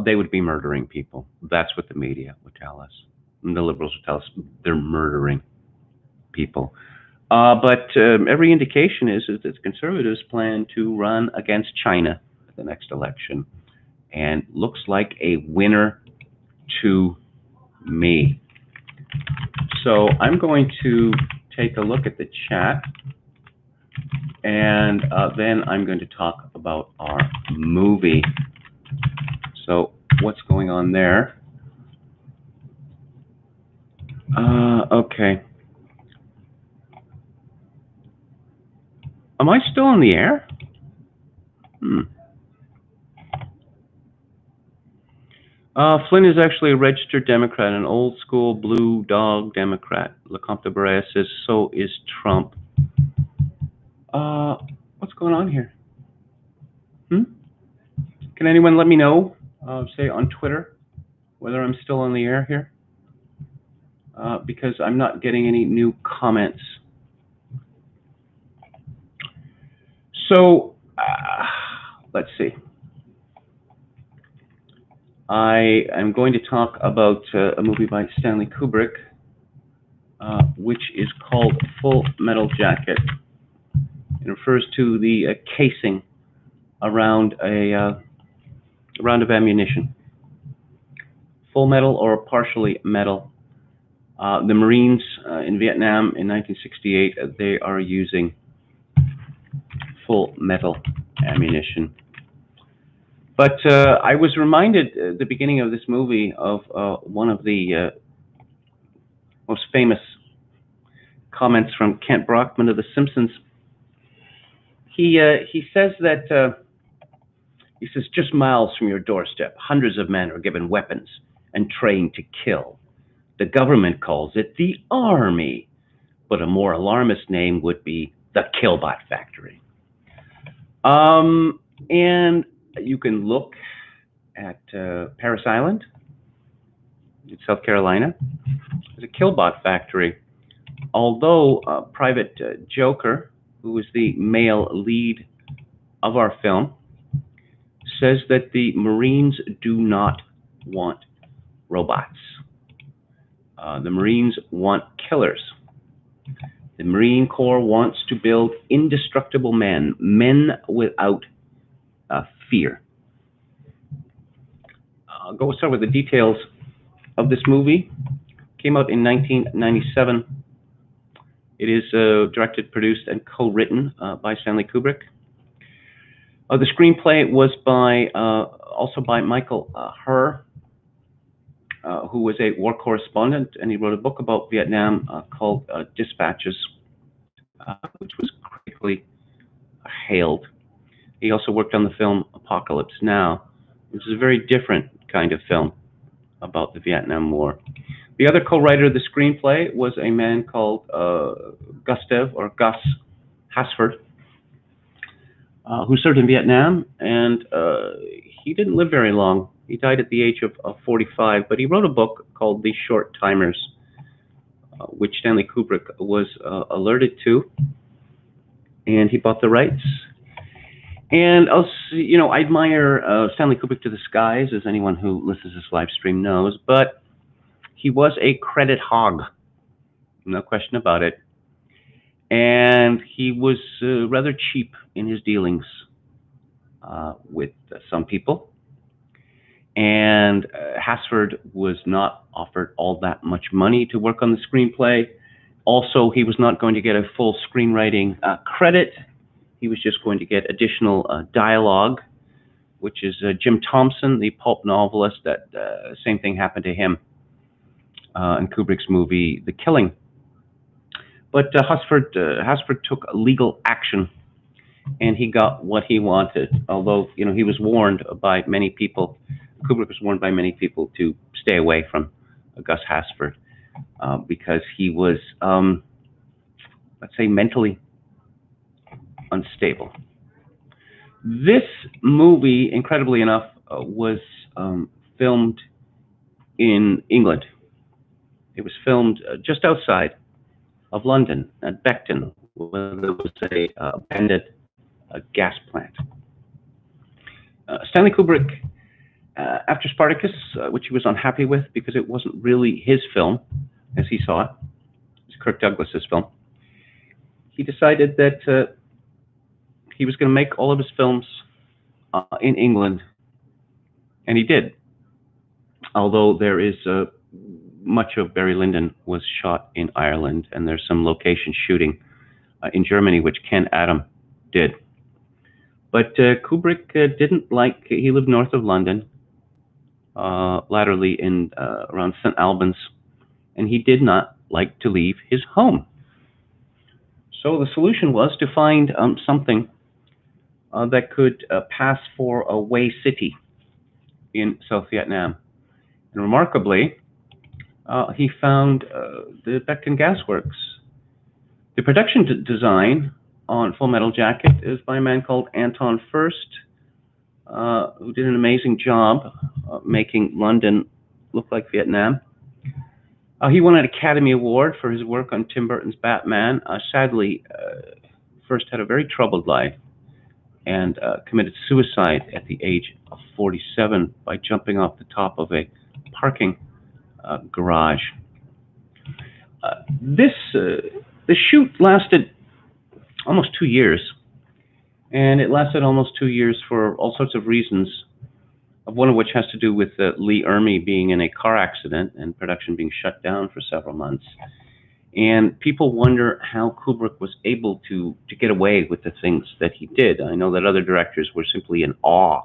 they would be murdering people. That's what the media would tell us. And the Liberals would tell us they're murdering people. But every indication is that the Conservatives plan to run against China at the next election. And looks like a winner to me. So I'm going to take a look at the chat, and then I'm going to talk about our movie. So what's going on there? Okay. Am I still on the air? Flynn is actually a registered Democrat, an old school blue dog Democrat. LeComte de Berea says, so is Trump. What's going on here? Can anyone let me know, say on Twitter, whether I'm still on the air here? Because I'm not getting any new comments. So, let's see. I am going to talk about a movie by Stanley Kubrick, which is called Full Metal Jacket. It refers to the casing around a round of ammunition. Full metal or partially metal. The Marines in Vietnam in 1968, they are using full metal ammunition. But I was reminded at the beginning of this movie of one of the most famous comments from Kent Brockman of The Simpsons. He says that, he says, just miles from your doorstep, hundreds of men are given weapons and trained to kill. The government calls it the Army, but a more alarmist name would be the Killbot Factory. And you can look at Parris Island in South Carolina. There's a Killbot factory. Although Private Joker, who is the male lead of our film, says that the Marines do not want robots. The Marines want killers. The Marine Corps wants to build indestructible men, men without fear. I'll go start with the details of this movie. Came out in 1997. It is directed, produced, and co-written by Stanley Kubrick. The screenplay was also by Michael Herr, who was a war correspondent, and he wrote a book about Vietnam called Dispatches, which was critically hailed. He also worked on the film Apocalypse Now, which is a very different kind of film about the Vietnam War. The other co-writer of the screenplay was a man called Gus Hasford, who served in Vietnam, and he didn't live very long. He died at the age of 45, but he wrote a book called The Short Timers, which Stanley Kubrick was alerted to, and he bought the rights. And I admire Stanley Kubrick to the skies, as anyone who listens to this live stream knows, but he was a credit hog, no question about it. And he was rather cheap in his dealings with some people. And Hasford was not offered all that much money to work on the screenplay. Also, he was not going to get a full screenwriting credit. He was just going to get additional dialogue, which is Jim Thompson, the pulp novelist. That same thing happened to him in Kubrick's movie The Killing. But Hasford took legal action, and he got what he wanted. Although he was warned by many people, Kubrick was warned by many people to stay away from Gus Hasford because he was, let's say, mentally unstable. This movie, incredibly enough, was filmed in England. It was filmed just outside of London at Beckton, where there was a abandoned gas plant. Stanley Kubrick, after Spartacus, which he was unhappy with because it wasn't really his film, as he saw it, it was Kirk Douglas's film, he decided that he was going to make all of his films in England, and he did. Although there is much of Barry Lyndon was shot in Ireland, and there's some location shooting in Germany, which Ken Adam did. But Kubrick didn't like, he lived north of London, latterly in around St. Albans, and he did not like to leave his home. So the solution was to find something that could pass for a way city in South Vietnam. And remarkably, he found the Beckton Gas Works. The production design on Full Metal Jacket is by a man called Anton Furst, who did an amazing job making London look like Vietnam. He won an Academy Award for his work on Tim Burton's Batman. Sadly, Furst had a very troubled life and committed suicide at the age of 47 by jumping off the top of a parking garage. The shoot lasted almost 2 years, and it lasted almost 2 years for all sorts of reasons, one of which has to do with Lee Ermey being in a car accident and production being shut down for several months. And people wonder how Kubrick was able to get away with the things that he did. I know that other directors were simply in awe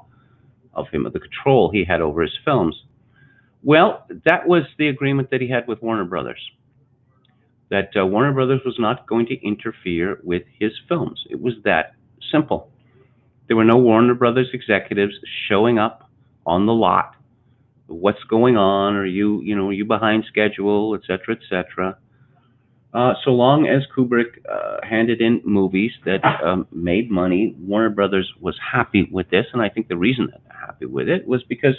of him, of the control he had over his films. Well, that was the agreement that he had with Warner Brothers, that Warner Brothers was not going to interfere with his films. It was that simple. There were no Warner Brothers executives showing up on the lot. What's going on? Are you behind schedule, et cetera, et cetera. So long as Kubrick handed in movies that made money, Warner Brothers was happy with this. And I think the reason that they're happy with it was because,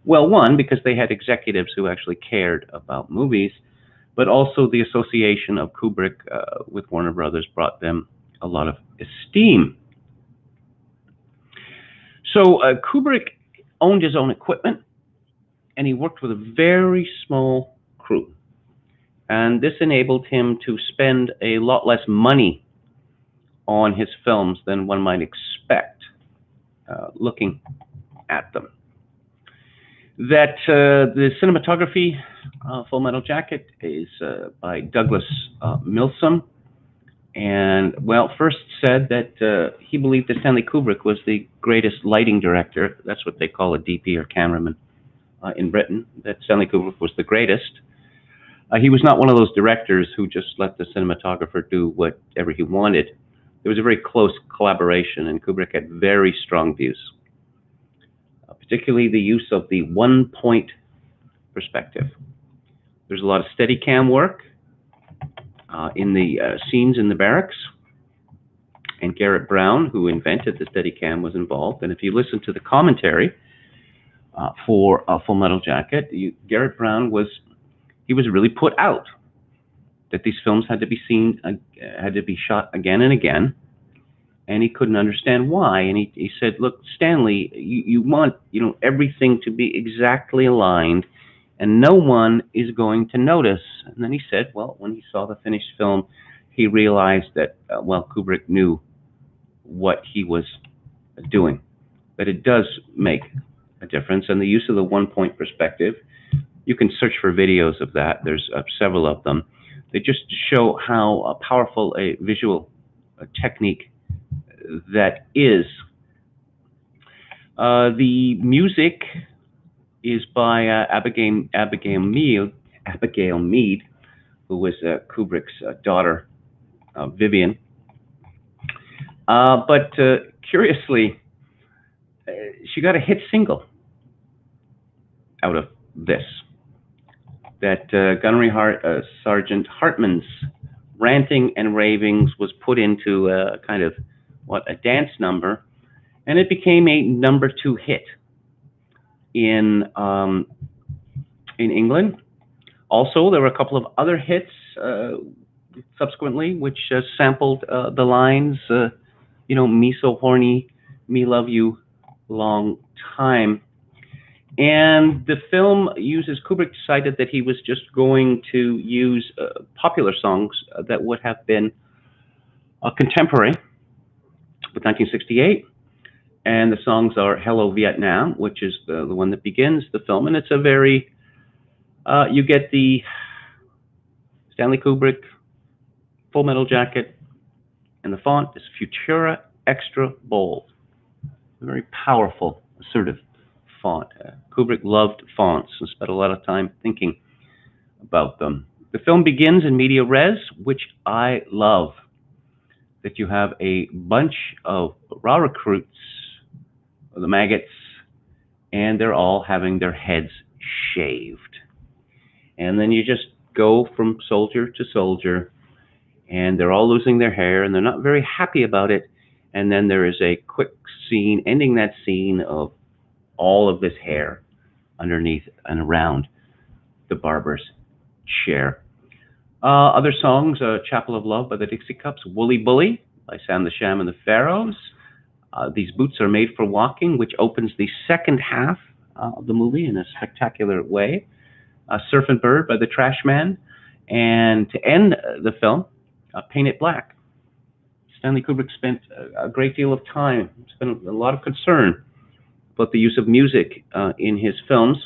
well, one, because they had executives who actually cared about movies, but also the association of Kubrick with Warner Brothers brought them a lot of esteem. So Kubrick owned his own equipment, and he worked with a very small crew. And this enabled him to spend a lot less money on his films than one might expect looking at them. That the cinematography, Full Metal Jacket, is by Douglas Milsom. And, well, first said that he believed that Stanley Kubrick was the greatest lighting director. That's what they call a DP or cameraman in Britain, that Stanley Kubrick was the greatest. He was not one of those directors who just let the cinematographer do whatever he wanted. There was a very close collaboration, and Kubrick had very strong views, particularly the use of the one-point perspective. There's a lot of Steadicam work in the scenes in the barracks, and Garrett Brown, who invented the Steadicam, was involved. And if you listen to the commentary for Full Metal Jacket, Garrett Brown was really put out that these films had to be seen, had to be shot again and again, and he couldn't understand why. And he said, "Look, Stanley, you want everything to be exactly aligned, and no one is going to notice." And then he said, well, when he saw the finished film, he realized that Kubrick knew what he was doing, that it does make a difference, and the use of the one-point perspective. You can search for videos of that. There's several of them. They just show how powerful a visual technique that is. The music is by Abigail Mead, who was Kubrick's daughter, Vivian. But curiously, she got a hit single out of this. That Gunnery Sergeant Hartman's ranting and ravings was put into a kind of a dance number, and it became a #2 hit in England. Also, there were a couple of other hits subsequently, which sampled the lines, "Me so horny, me love you long time." And the film Kubrick decided that he was just going to use popular songs that would have been contemporary with 1968. And the songs are "Hello Vietnam," which is the one that begins the film. And it's a very, you get the Stanley Kubrick Full Metal Jacket, and the font is Futura Extra Bold. A very powerful, assertive font. Kubrick loved fonts and spent a lot of time thinking about them. The film begins in media res, which I love. That you have a bunch of raw recruits, the maggots, and they're all having their heads shaved. And then you just go from soldier to soldier, and they're all losing their hair, and they're not very happy about it. And then there is a quick scene, ending that scene, of all of this hair underneath and around the barber's chair. Other songs, "Chapel of Love" by the Dixie Cups, "Woolly Bully" by Sam the Sham and the Pharaohs. "These Boots Are Made for Walking," which opens the second half of the movie in a spectacular way. "Surfin' Bird" by the Trashman. And to end the film, "Paint It Black." Stanley Kubrick spent a great deal of time, spent a lot of concern about the use of music in his films.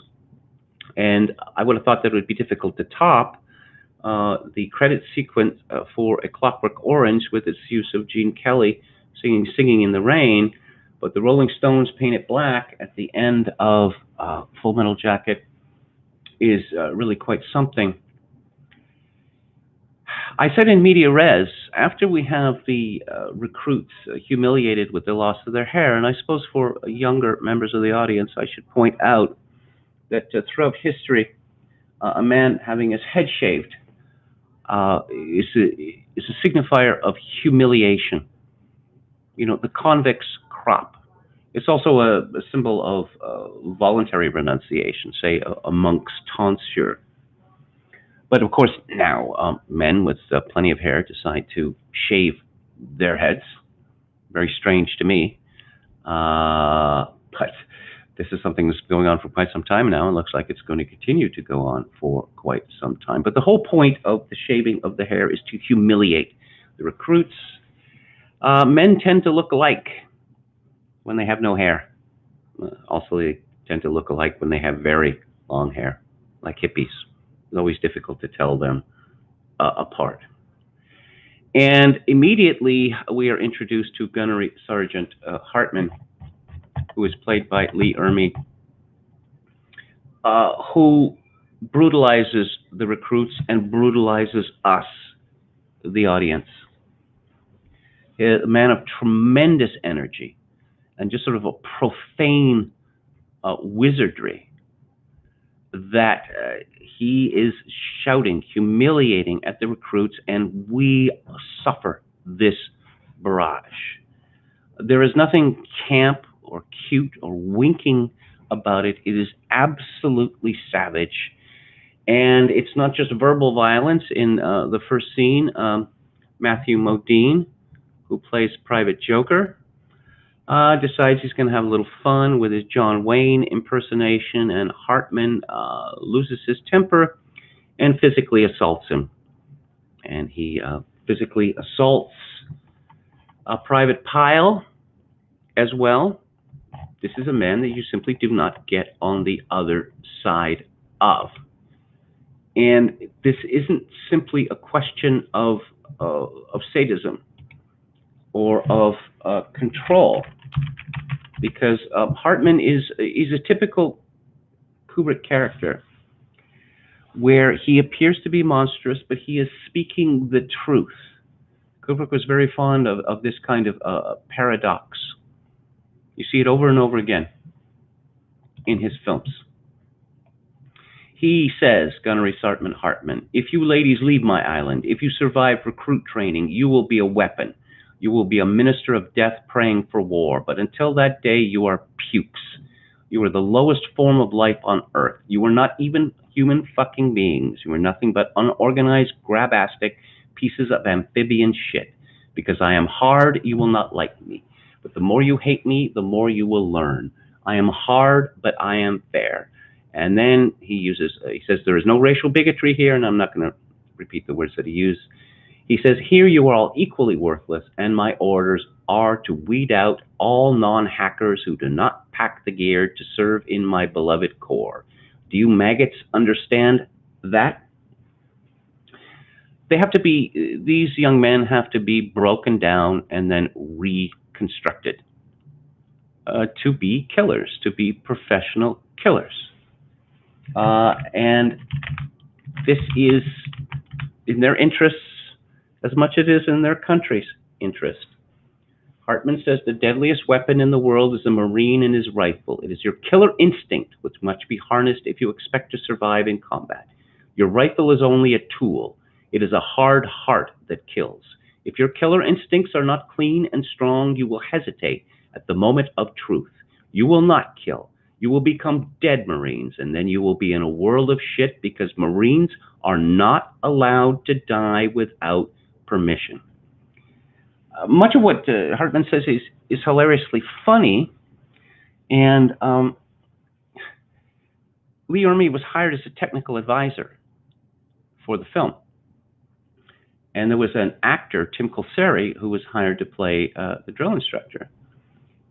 And I would have thought that it would be difficult to top the credit sequence for "A Clockwork Orange" with its use of Gene Kelly singing in the rain. But the Rolling Stones' "Paint It Black" at the end of Full Metal Jacket is really quite something. I said in media res, after we have the recruits humiliated with the loss of their hair, and I suppose for younger members of the audience, I should point out that throughout history, a man having his head shaved is a signifier of humiliation. The convict's crop. It's also a symbol of voluntary renunciation, say a monk's tonsure. But of course, now men with plenty of hair decide to shave their heads. Very strange to me. But this is something that's going on for quite some time now, and looks like it's going to continue to go on for quite some time. But the whole point of the shaving of the hair is to humiliate the recruits. Men tend to look alike when they have no hair. Also, they tend to look alike when they have very long hair, like hippies. It's always difficult to tell them apart. And immediately we are introduced to Gunnery Sergeant Hartman, who is played by Lee Ermey, who brutalizes the recruits and brutalizes us, the audience. A man of tremendous energy and just sort of a profane wizardry that he is shouting, humiliating at the recruits, and we suffer this barrage. There is nothing camp or cute or winking about it. It is absolutely savage. And it's not just verbal violence. In the first scene, Matthew Modine, who plays Private Joker, decides he's going to have a little fun with his John Wayne impersonation, and Hartman loses his temper and physically assaults him. And he physically assaults Private Pyle as well. This is a man that you simply do not get on the other side of. And this isn't simply a question of sadism or of control, because Hartman is a typical Kubrick character, where he appears to be monstrous, but he is speaking the truth. Kubrick was very fond of this kind of paradox. You see it over and over again in his films. He says, Gunnery Sergeant Hartman, if you ladies leave my island, if you survive recruit training, you will be a weapon. You will be a minister of death praying for war. But until that day, you are pukes. You are the lowest form of life on Earth. You are not even human fucking beings. You are nothing but unorganized, grabastic pieces of amphibian shit. Because I am hard, you will not like me. But the more you hate me, the more you will learn. I am hard, but I am fair. And then he says, there is no racial bigotry here, and I'm not going to repeat the words that he used. He says, here you are all equally worthless, and my orders are to weed out all non-hackers who do not pack the gear to serve in my beloved corps. Do you maggots understand that? These young men have to be broken down and then reconstructed to be killers, to be professional killers. And this is in their interests as much as it is in their country's interest. Hartman says the deadliest weapon in the world is a Marine and his rifle. It is your killer instinct which must be harnessed if you expect to survive in combat. Your rifle is only a tool. It is a hard heart that kills. If your killer instincts are not clean and strong, you will hesitate at the moment of truth. You will not kill. You will become dead Marines, and then you will be in a world of shit, because Marines are not allowed to die without permission. Much of what Hartman says is hilariously funny, and Lee Ermey was hired as a technical advisor for the film. And there was an actor, Tim Colseri, who was hired to play the drill instructor.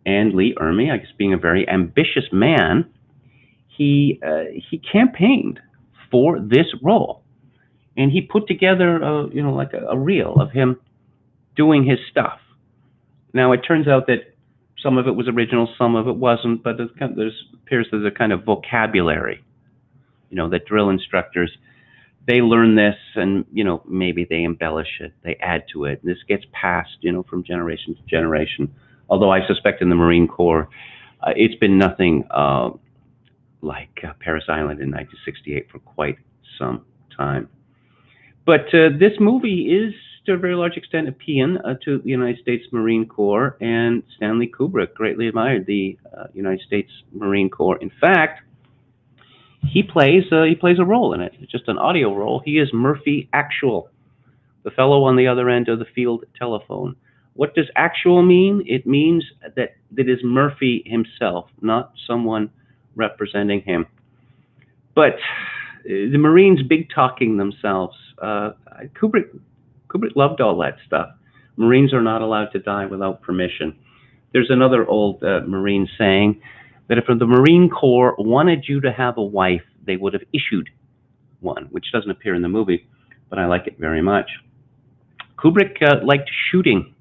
And Lee Ermey, I guess being a very ambitious man, he campaigned for this role, and he put together like a reel of him doing his stuff. Now it turns out that some of it was original, some of it wasn't, but there appears there's a kind of vocabulary, that drill instructors, they learn this, and maybe they embellish it, they add to it, and this gets passed from generation to generation. Although I suspect in the Marine Corps, it's been nothing like Paris Island in 1968 for quite some time. But this movie is, to a very large extent, a paean to the United States Marine Corps, and Stanley Kubrick greatly admired the United States Marine Corps. In fact, he plays a role in it. It's just an audio role. He is Murphy Actual, the fellow on the other end of the field telephone. What does actual mean? It means that it is Murphy himself, not someone representing him. But the Marines big-talking themselves. Kubrick loved all that stuff. Marines are not allowed to die without permission. There's another old Marine saying that if the Marine Corps wanted you to have a wife, they would have issued one, which doesn't appear in the movie, but I like it very much. Kubrick liked shooting,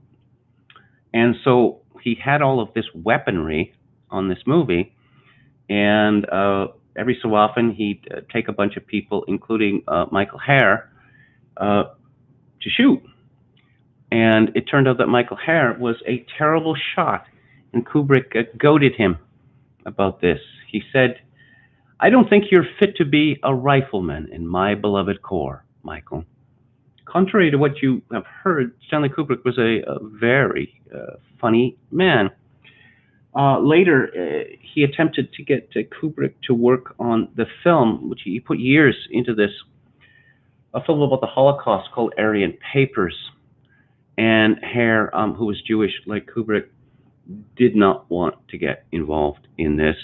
and so he had all of this weaponry on this movie, and every so often he'd take a bunch of people, including Michael Herr, to shoot. And it turned out that Michael Herr was a terrible shot, and Kubrick goaded him about this. He said, "I don't think you're fit to be a rifleman in my beloved corps, Michael." Contrary to what you have heard, Stanley Kubrick was a very funny man. Later, he attempted to get Kubrick to work on the film, which he put years into this, a film about the Holocaust called Aryan Papers. And Herr, who was Jewish like Kubrick, did not want to get involved in this.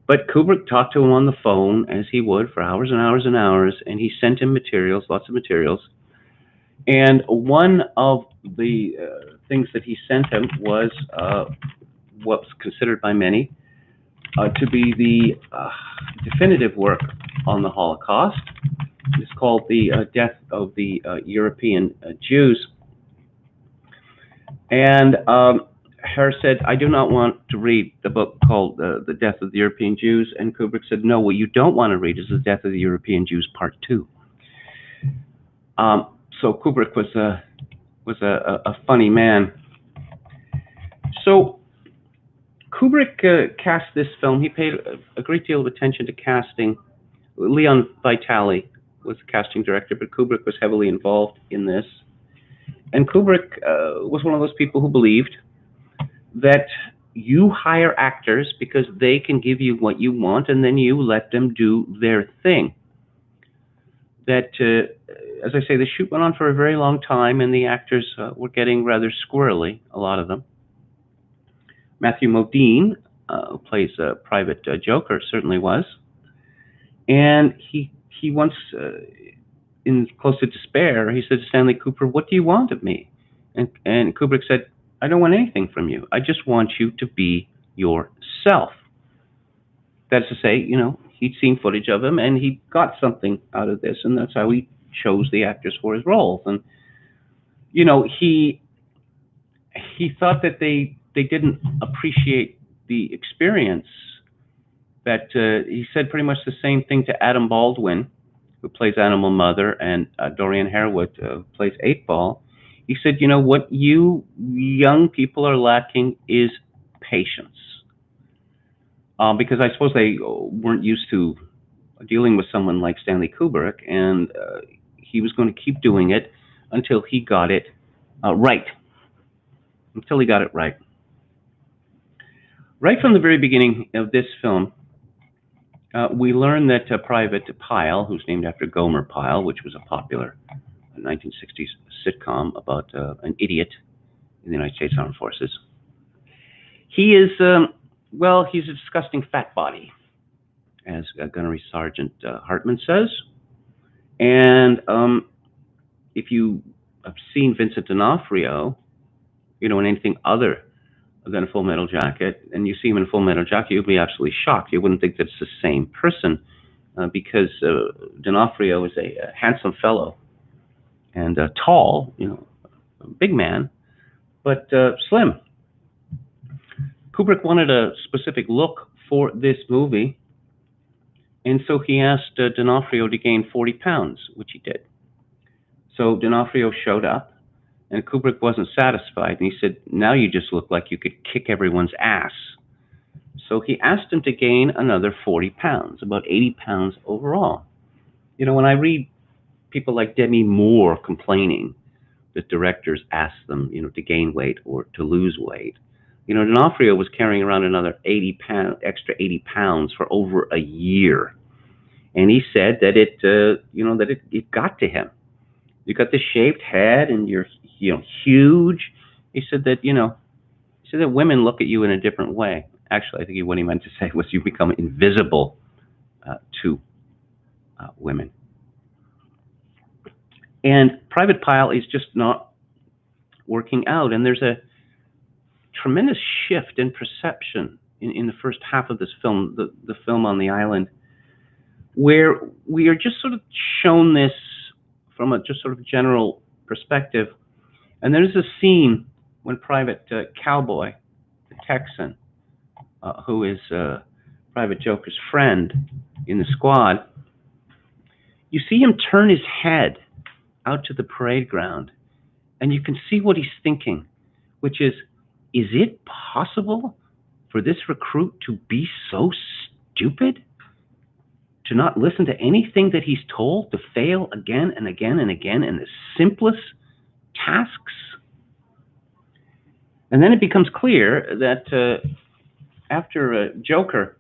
But Kubrick talked to him on the phone, as he would, for hours and hours and hours, and he sent him materials, lots of materials. And one of the things that he sent him was what's considered by many to be the definitive work on the Holocaust. It's called The Death of the European Jews. And Herr said, "I do not want to read the book called The Death of the European Jews." And Kubrick said, "No, what you don't want to read is The Death of the European Jews Part 2. So Kubrick was a funny man. So Kubrick cast this film. He paid a great deal of attention to casting. Leon Vitali was the casting director, but Kubrick was heavily involved in this. And Kubrick was one of those people who believed that you hire actors because they can give you what you want, and then you let them do their thing. That, as I say, the shoot went on for a very long time, and the actors were getting rather squirrely, a lot of them. Matthew Modine, who plays Private Joker, certainly was. And he once, in close to despair, he said to Stanley Cooper, "What do you want of me?" And Kubrick said, "I don't want anything from you. I just want you to be yourself." That's to say, he'd seen footage of him, and he got something out of this, and that's how he chose the actors for his roles. And, he thought that they didn't appreciate the experience. That he said pretty much the same thing to Adam Baldwin, who plays Animal Mother, and Dorian Harewood plays 8-Ball. He said, what you young people are lacking is patience. Because I suppose they weren't used to dealing with someone like Stanley Kubrick, and he was going to keep doing it until he got it right. Until he got it right. Right from the very beginning of this film, we learn that Private Pyle, who's named after Gomer Pyle, which was a popular 1960s sitcom about an idiot in the United States Armed Forces, he is, he's a disgusting fat body, as Gunnery Sergeant Hartman says. And if you have seen Vincent D'Onofrio, in anything other than a Full Metal Jacket, and you see him in a Full Metal Jacket, you'd be absolutely shocked. You wouldn't think that it's the same person, because D'Onofrio is a handsome fellow and tall, a big man, but slim. Kubrick wanted a specific look for this movie, and so he asked D'Onofrio to gain 40 pounds, which he did. So D'Onofrio showed up, and Kubrick wasn't satisfied, and he said, "Now you just look like you could kick everyone's ass." So he asked him to gain another 40 pounds, about 80 pounds overall. When I read people like Demi Moore complaining that directors ask them, to gain weight or to lose weight, D'Onofrio was carrying around another extra 80 pounds for over a year. And he said that it got to him. You got this shaved head and you're, huge. He said that, women look at you in a different way. Actually, I think what he meant to say was you become invisible to women. And Private Pyle is just not working out. And there's a tremendous shift in perception in the first half of this film, the film on the island, where we are just sort of shown this from a just sort of general perspective And there's a scene when Private Cowboy, the Texan, who is Private Joker's friend in the squad, you see him turn his head out to the parade ground, and you can see what he's thinking, which is it possible for this recruit to be so stupid? To not listen to anything that he's told, to fail again and again and again in the simplest tasks? And then it becomes clear that after Joker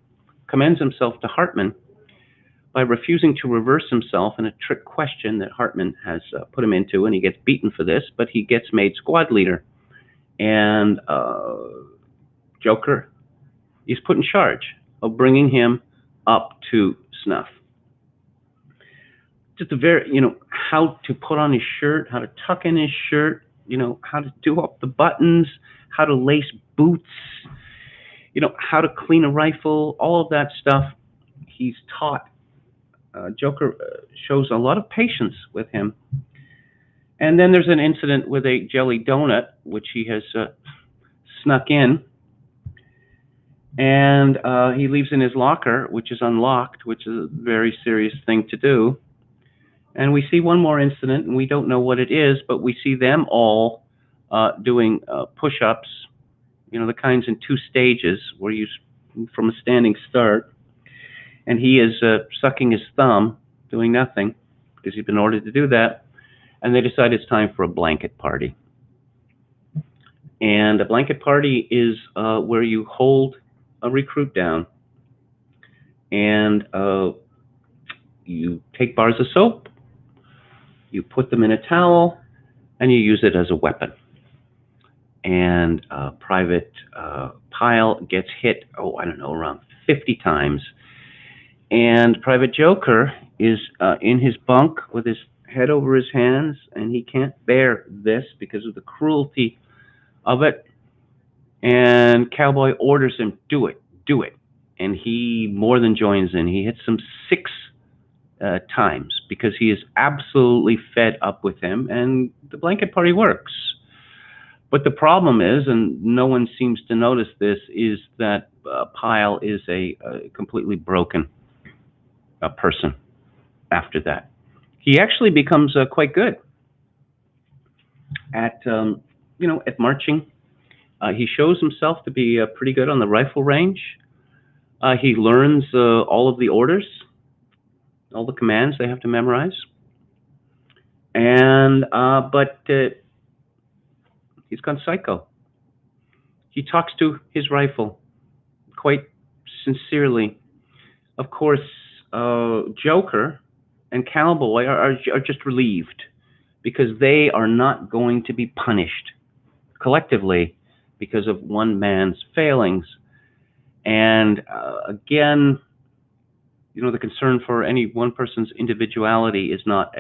commends himself to Hartman by refusing to reverse himself in a trick question that Hartman has put him into, and he gets beaten for this, but he gets made squad leader. And Joker is put in charge of bringing him up to snuff. Just a very, how to put on his shirt, how to tuck in his shirt, how to do up the buttons, how to lace boots, how to clean a rifle, all of that stuff he's taught. Joker shows a lot of patience with him. And then there's an incident with a jelly donut, which he has snuck in. And he leaves in his locker, which is unlocked, which is a very serious thing to do. And we see one more incident, and we don't know what it is, but we see them all doing push-ups, the kinds in 2 stages, where you from a standing start. And he is sucking his thumb, doing nothing, because he's been ordered to do that. And they decide it's time for a blanket party. And a blanket party is where you hold a recruit down, and you take bars of soap, you put them in a towel, and you use it as a weapon. And Private Pyle gets hit, around 50 times. And Private Joker is in his bunk with his head over his hands, and he can't bear this because of the cruelty of it. And Cowboy orders him, do it. And he more than joins in. He hits him 6 times because he is absolutely fed up with him, and the blanket party works. But the problem is, and no one seems to notice this, is that Pyle is a completely broken person after that. He actually becomes quite good at marching. He shows himself to be pretty good on the rifle range. He learns all of the orders, all the commands they have to memorize. And but he's gone psycho. He talks to his rifle quite sincerely. Of course, Joker and Cowboy are just relieved because they are not going to be punished collectively because of one man's failings. And again, the concern for any one person's individuality is not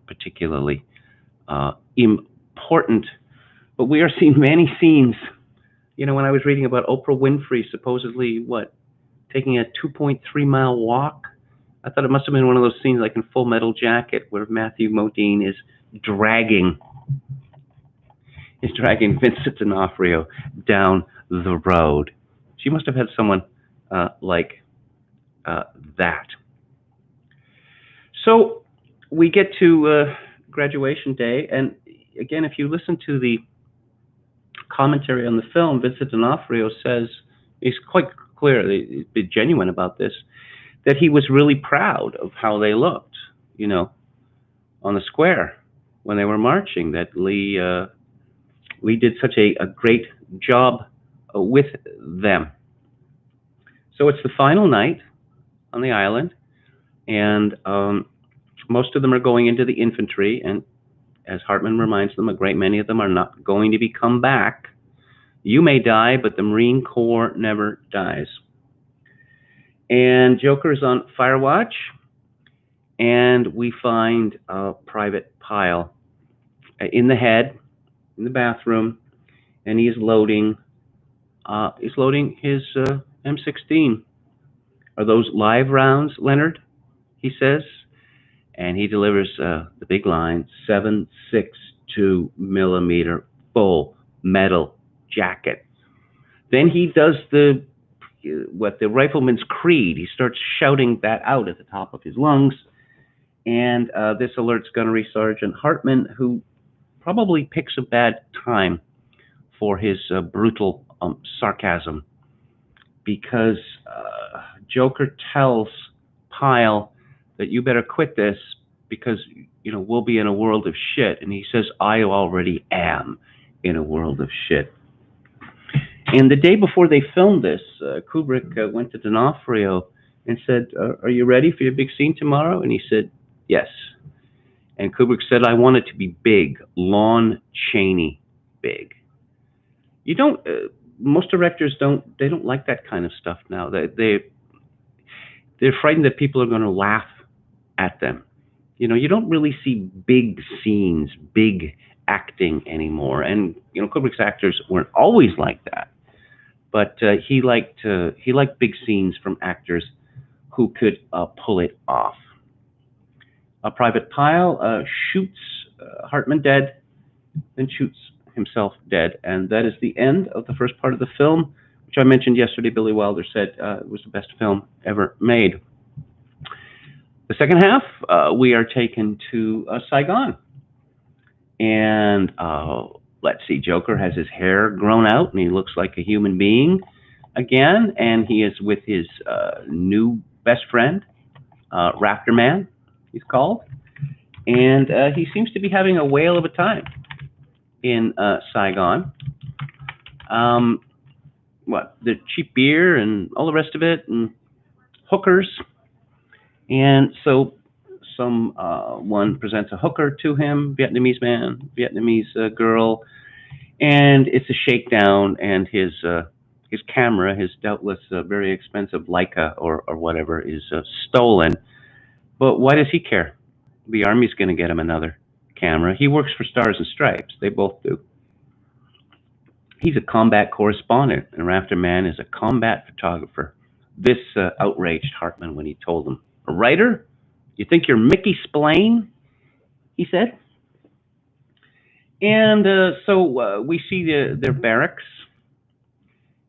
particularly important. But we are seeing many scenes. When I was reading about Oprah Winfrey supposedly taking a 2.3-mile walk, I thought it must have been one of those scenes like in Full Metal Jacket where Matthew Modine is dragging Vincent D'Onofrio down the road. She must have had someone like that. So we get to graduation day, and again, if you listen to the commentary on the film, Vincent D'Onofrio says, he's quite clear, he's been genuine about this, that he was really proud of how they looked, on the square when they were marching, that Lee did such a great job with them. So it's the final night on the island, and most of them are going into the infantry, and as Hartman reminds them, a great many of them are not going to come back. You may die, but the Marine Corps never dies. And Joker is on fire watch, and we find Private Pyle in the head, in the bathroom, and he is loading his M16. Are those live rounds, Leonard? He says, and he delivers the big line, 7.62. 22mm full metal jacket. Then he does what the rifleman's creed. He starts shouting that out at the top of his lungs, and this alerts Gunnery Sergeant Hartman, who probably picks a bad time for his brutal sarcasm, because Joker tells Pyle that you better quit this because we'll be in a world of shit, and he says, I already am in a world of shit. And the day before they filmed this, Kubrick went to D'Onofrio and said, are you ready for your big scene tomorrow? And he said, yes. And Kubrick said, I want it to be big, Lon Chaney big. You don't, most directors don't like that kind of stuff now. They're frightened that people are going to laugh at them. You don't really see big scenes, big acting anymore. And, Kubrick's actors weren't always like that. But he liked big scenes from actors who could pull it off. Private Pyle shoots Hartman dead, then shoots himself dead, and that is the end of the first part of the film, which I mentioned yesterday. Billy Wilder said it was the best film ever made. The second half, we are taken to Saigon, and let's see, Joker has his hair grown out, and he looks like a human being again, and he is with his new best friend, Rafter Man, he's called, and he seems to be having a whale of a time in Saigon. The cheap beer and all the rest of it, and hookers. And so one presents a hooker to him, Vietnamese man, Vietnamese girl, and it's a shakedown, and his camera, his doubtless very expensive Leica or whatever, is stolen. But why does he care? The Army's going to get him another camera. He works for Stars and Stripes. They both do. He's a combat correspondent, and Rafter Man is a combat photographer. This outraged Hartman when he told him, a writer? You think you're Mickey Spillane? He said. And so we see their barracks,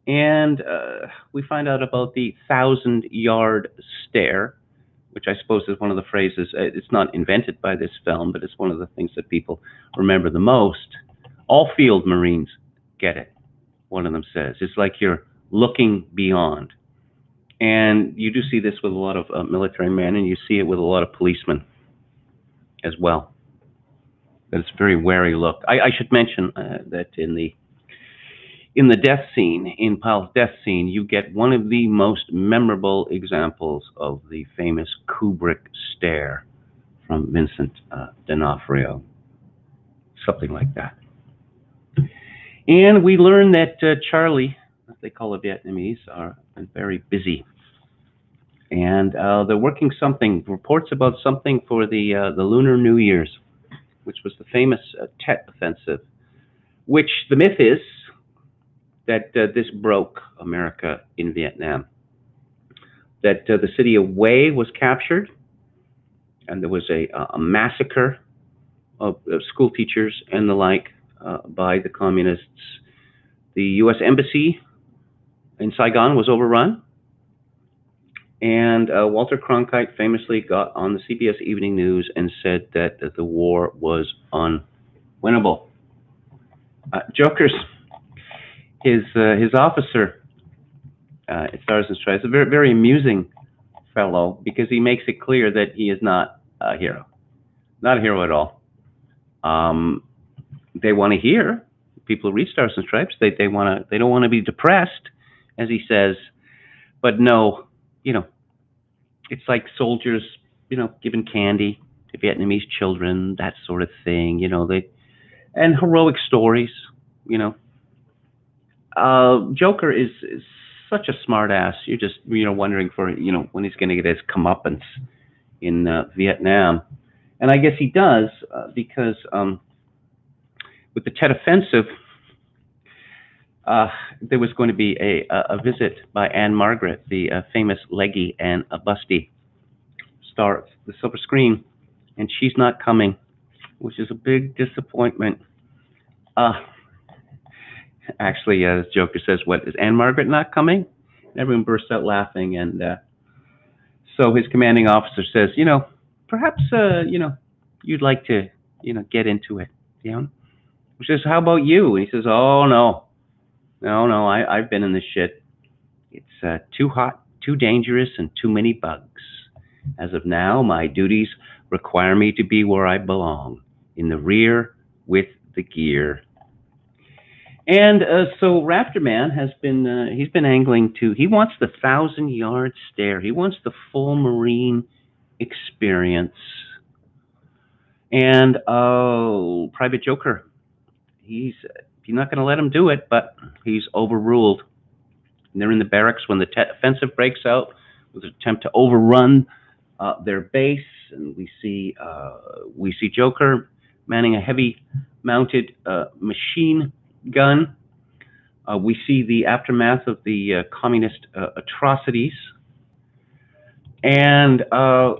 and we find out about the 1,000-yard stare, which I suppose is one of the phrases. It's not invented by this film, but it's one of the things that people remember the most. All field Marines get it, one of them says. It's like you're looking beyond. And you do see this with a lot of military men, and you see it with a lot of policemen as well. But it's a very wary look. I should mention that in the death scene, in Pyle's death scene, you get one of the most memorable examples of the famous Kubrick stare from Vincent D'Onofrio. Something like that. And we learn that Charlie, as they call the Vietnamese, are very busy. And they're working reports about something for the Lunar New Year's, which was the famous Tet Offensive, which the myth is that this broke America in Vietnam. That the city of Hue was captured, and there was a massacre of school teachers and the like by the communists. The U.S. Embassy in Saigon was overrun, and Walter Cronkite famously got on the CBS Evening News and said that the war was unwinnable. Joker's his officer at Stars and Stripes, a very, very amusing fellow, because he makes it clear that he is not a hero. Not a hero at all. They want to hear, people who read Stars and Stripes, they don't want to be depressed, as he says, but no, it's like soldiers, giving candy to Vietnamese children, that sort of thing, and heroic stories, Joker is such a smart ass. You're just, wondering for, when he's going to get his comeuppance in Vietnam. And I guess he does, because with the Tet Offensive, there was going to be a visit by Anne Margaret, the famous leggy and busty star of the silver screen, and she's not coming which is a big disappointment. Uh, Actually, the Joker says, "What, is Anne Margaret not coming?" Everyone bursts out laughing, and so his commanding officer says, perhaps, you'd like to, get into it, He says, "How about you?" And he says, "Oh, no, no, no, I've been in this shit. It's too hot, too dangerous, and too many bugs. As of now, my duties require me to be where I belong, in the rear with the gear." And so Raptor Man has been he's been angling to, he wants the 1,000-yard stare. He wants the full Marine experience. And Private Joker, he's not going to let him do it, but he's overruled. And they're in the barracks when the offensive breaks out with an attempt to overrun their base, and we see Joker manning a heavy-mounted machine gun. We see the aftermath of the communist atrocities, and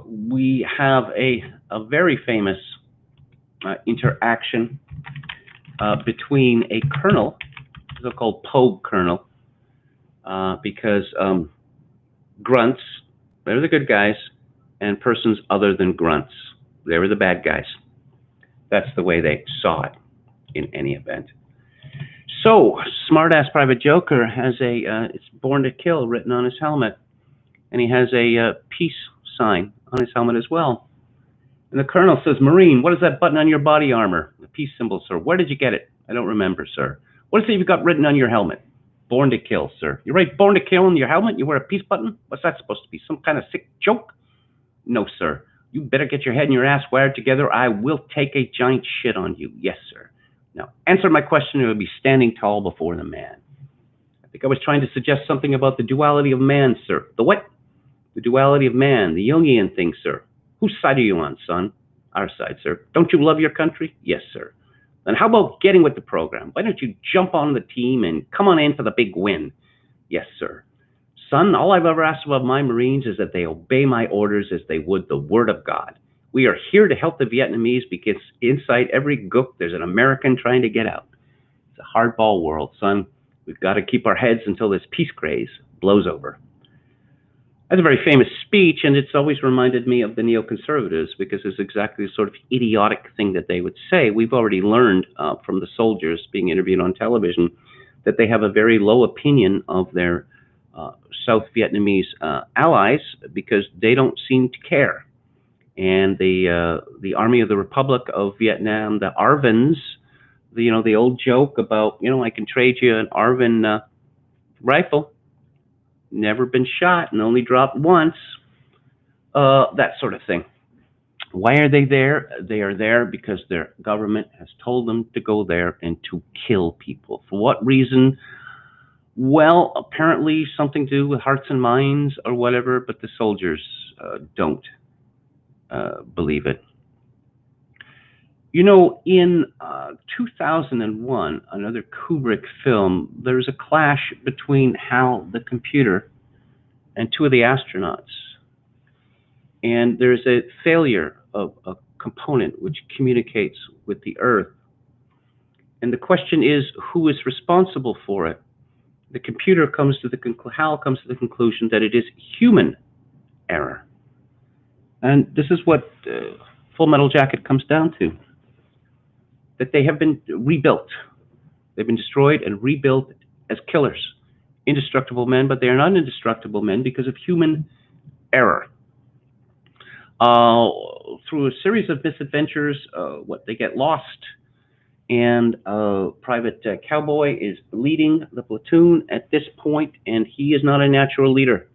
we have a very famous interaction between a colonel, so-called Pogue colonel, because grunts, they're the good guys, and persons other than grunts, they were the bad guys. That's the way they saw it in any event. So, smart-ass Private Joker has it's "Born to Kill" written on his helmet, and he has a peace sign on his helmet as well. And the colonel says, "Marine, what is that button on your body armor?" "The peace symbol, sir." "Where did you get it?" "I don't remember, sir." "What is it you've got written on your helmet?" "Born to Kill, sir." "You write 'Born to Kill' on your helmet? You wear a peace button? What's that supposed to be? Some kind of sick joke?" "No, sir. You better get your head and your ass wired together. I will take a giant shit on you." "Yes, sir." "Now, answer my question, or you'll be standing tall before the man." "I think I was trying to suggest something about the duality of man, sir." "The what?" "The duality of man, the Jungian thing, sir." "Whose side are you on, son?" "Our side, sir." "Don't you love your country?" "Yes, sir." "Then how about getting with the program? Why don't you jump on the team and come on in for the big win?" "Yes, sir." "Son, all I've ever asked of my Marines is that they obey my orders as they would the word of God. We are here to help the Vietnamese because inside every gook there's an American trying to get out. It's a hardball world, son. We've got to keep our heads until this peace craze blows over." That's a very famous speech, and it's always reminded me of the neoconservatives because it's exactly the sort of idiotic thing that they would say. We've already learned from the soldiers being interviewed on television that they have a very low opinion of their South Vietnamese allies because they don't seem to care. And the Army of the Republic of Vietnam, the ARVNs, the old joke about, I can trade you an ARVN rifle, never been shot and only dropped once, that sort of thing. Why are they there? They are there because their government has told them to go there and to kill people. For what reason? Well, apparently something to do with hearts and minds or whatever, but the soldiers don't believe it. In 2001, another Kubrick film, there's a clash between HAL, the computer, and two of the astronauts. And there's a failure of a component which communicates with the Earth. And the question is, who is responsible for it? The computer comes to HAL comes to the conclusion that it is human error. And this is what Full Metal Jacket comes down to. That they have been rebuilt. They've been destroyed and rebuilt as killers. Indestructible men, but they are not indestructible men because of human error. Through a series of misadventures, they get lost, and Private Cowboy is leading the platoon at this point, and he is not a natural leader.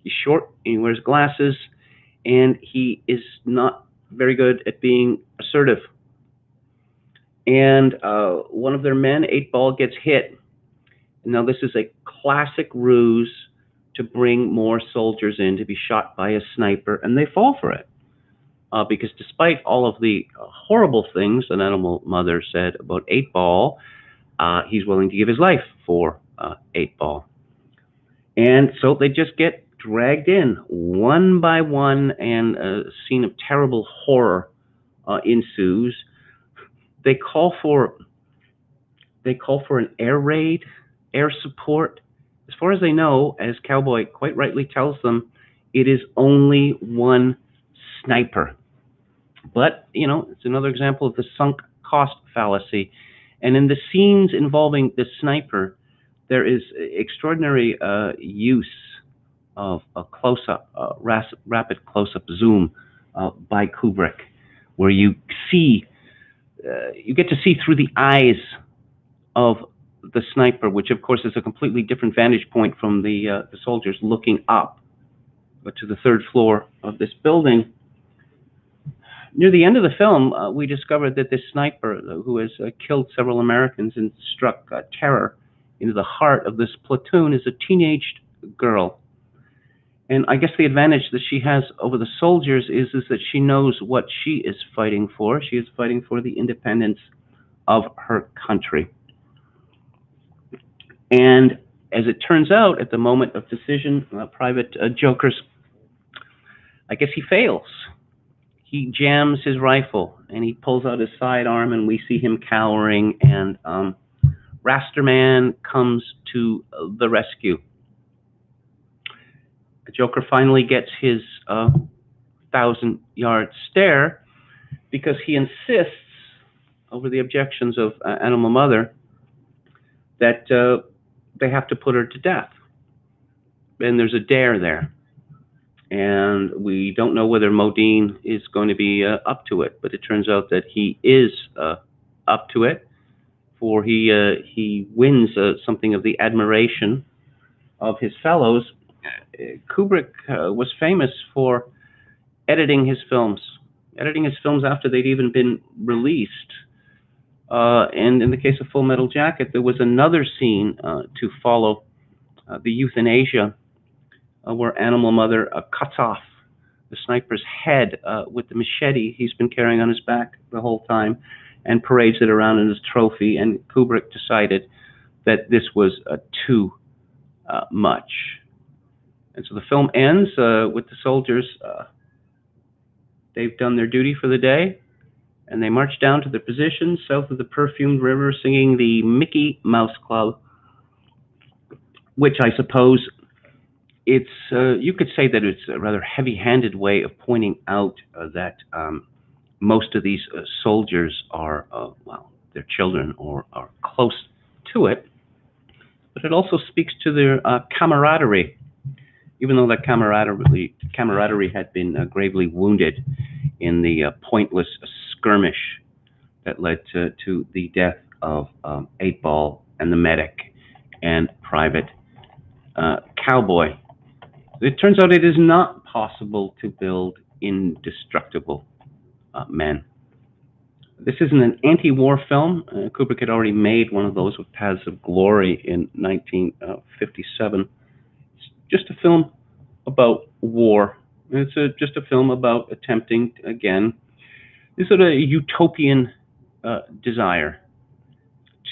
He's short, and he wears glasses, and he is not very good at being assertive. And one of their men, 8-Ball, gets hit. Now, this is a classic ruse to bring more soldiers in to be shot by a sniper, and they fall for it. Because despite all of the horrible things an animal mother said about 8-Ball, he's willing to give his life for 8-Ball. And so they just get dragged in one by one, and a scene of terrible horror ensues. They call for an air raid, air support. As far as they know, as Cowboy quite rightly tells them, it is only one sniper. But, it's another example of the sunk cost fallacy. And in the scenes involving the sniper, there is extraordinary use of a close-up, rapid close-up zoom by Kubrick, where you get to see through the eyes of the sniper, which of course is a completely different vantage point from the soldiers looking up to the third floor of this building. Near the end of the film, we discovered that this sniper, who has killed several Americans and struck terror into the heart of this platoon, is a teenaged girl. And I guess the advantage that she has over the soldiers is that she knows what she is fighting for. She is fighting for the independence of her country. And as it turns out, at the moment of decision, Private Jokers, I guess he fails. He jams his rifle, and he pulls out his sidearm, and we see him cowering, and Rasterman comes to the rescue. Joker finally gets his 1,000-yard stare because he insists, over the objections of Animal Mother, that they have to put her to death. And there's a dare there. And we don't know whether Modine is going to be up to it, but it turns out that he is up to it, for he wins something of the admiration of his fellows. Kubrick was famous for editing his films after they'd even been released. And in the case of Full Metal Jacket, there was another scene to follow, the euthanasia, where Animal Mother cuts off the sniper's head with the machete he's been carrying on his back the whole time and parades it around as a trophy. And Kubrick decided that this was too much. And so the film ends with the soldiers. They've done their duty for the day, and they march down to their positions south of the perfumed river, singing the Mickey Mouse Club, which I suppose you could say that it's a rather heavy-handed way of pointing out that most of these soldiers are, they're children or are close to it. But it also speaks to their camaraderie, even though that camaraderie had been gravely wounded in the pointless skirmish that led to the death of 8-Ball and the medic and Private Cowboy. It turns out it is not possible to build indestructible men. This isn't an anti-war film. Kubrick had already made one of those with Paths of Glory in 1957. It's just a film about war. It's just a film about attempting, again, this sort of utopian desire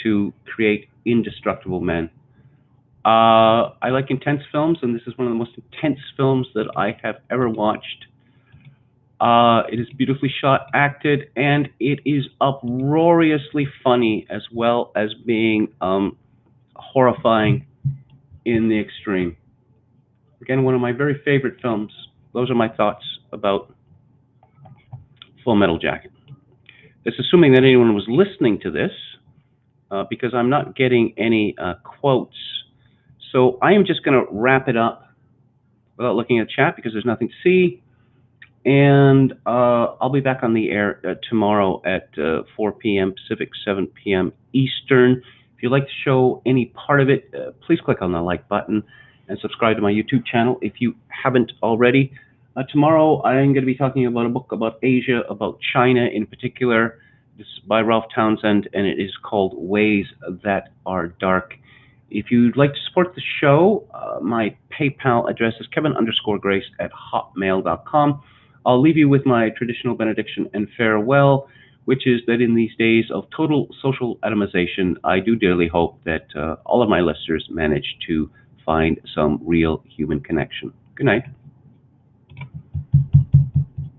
to create indestructible men. I like intense films, and this is one of the most intense films that I have ever watched. It is beautifully shot, acted, and it is uproariously funny, as well as being horrifying in the extreme. Again, one of my very favorite films. Those are my thoughts about Full Metal Jacket. It's assuming that anyone was listening to this, because I'm not getting any quotes. So I am just going to wrap it up without looking at chat, because there's nothing to see. And I'll be back on the air tomorrow at 4 p.m. Pacific, 7 p.m. Eastern. If you'd like to show any part of it, please click on the like button and subscribe to my YouTube channel if you haven't already. Tomorrow I'm going to be talking about a book about Asia, about China in particular. This is by Ralph Townsend, and it is called Ways That Are Dark. If you'd like to support the show, my PayPal address is kevin_grace@hotmail.com. I'll leave you with my traditional benediction and farewell, which is that in these days of total social atomization, I do dearly hope that all of my listeners manage to find some real human connection. Good night.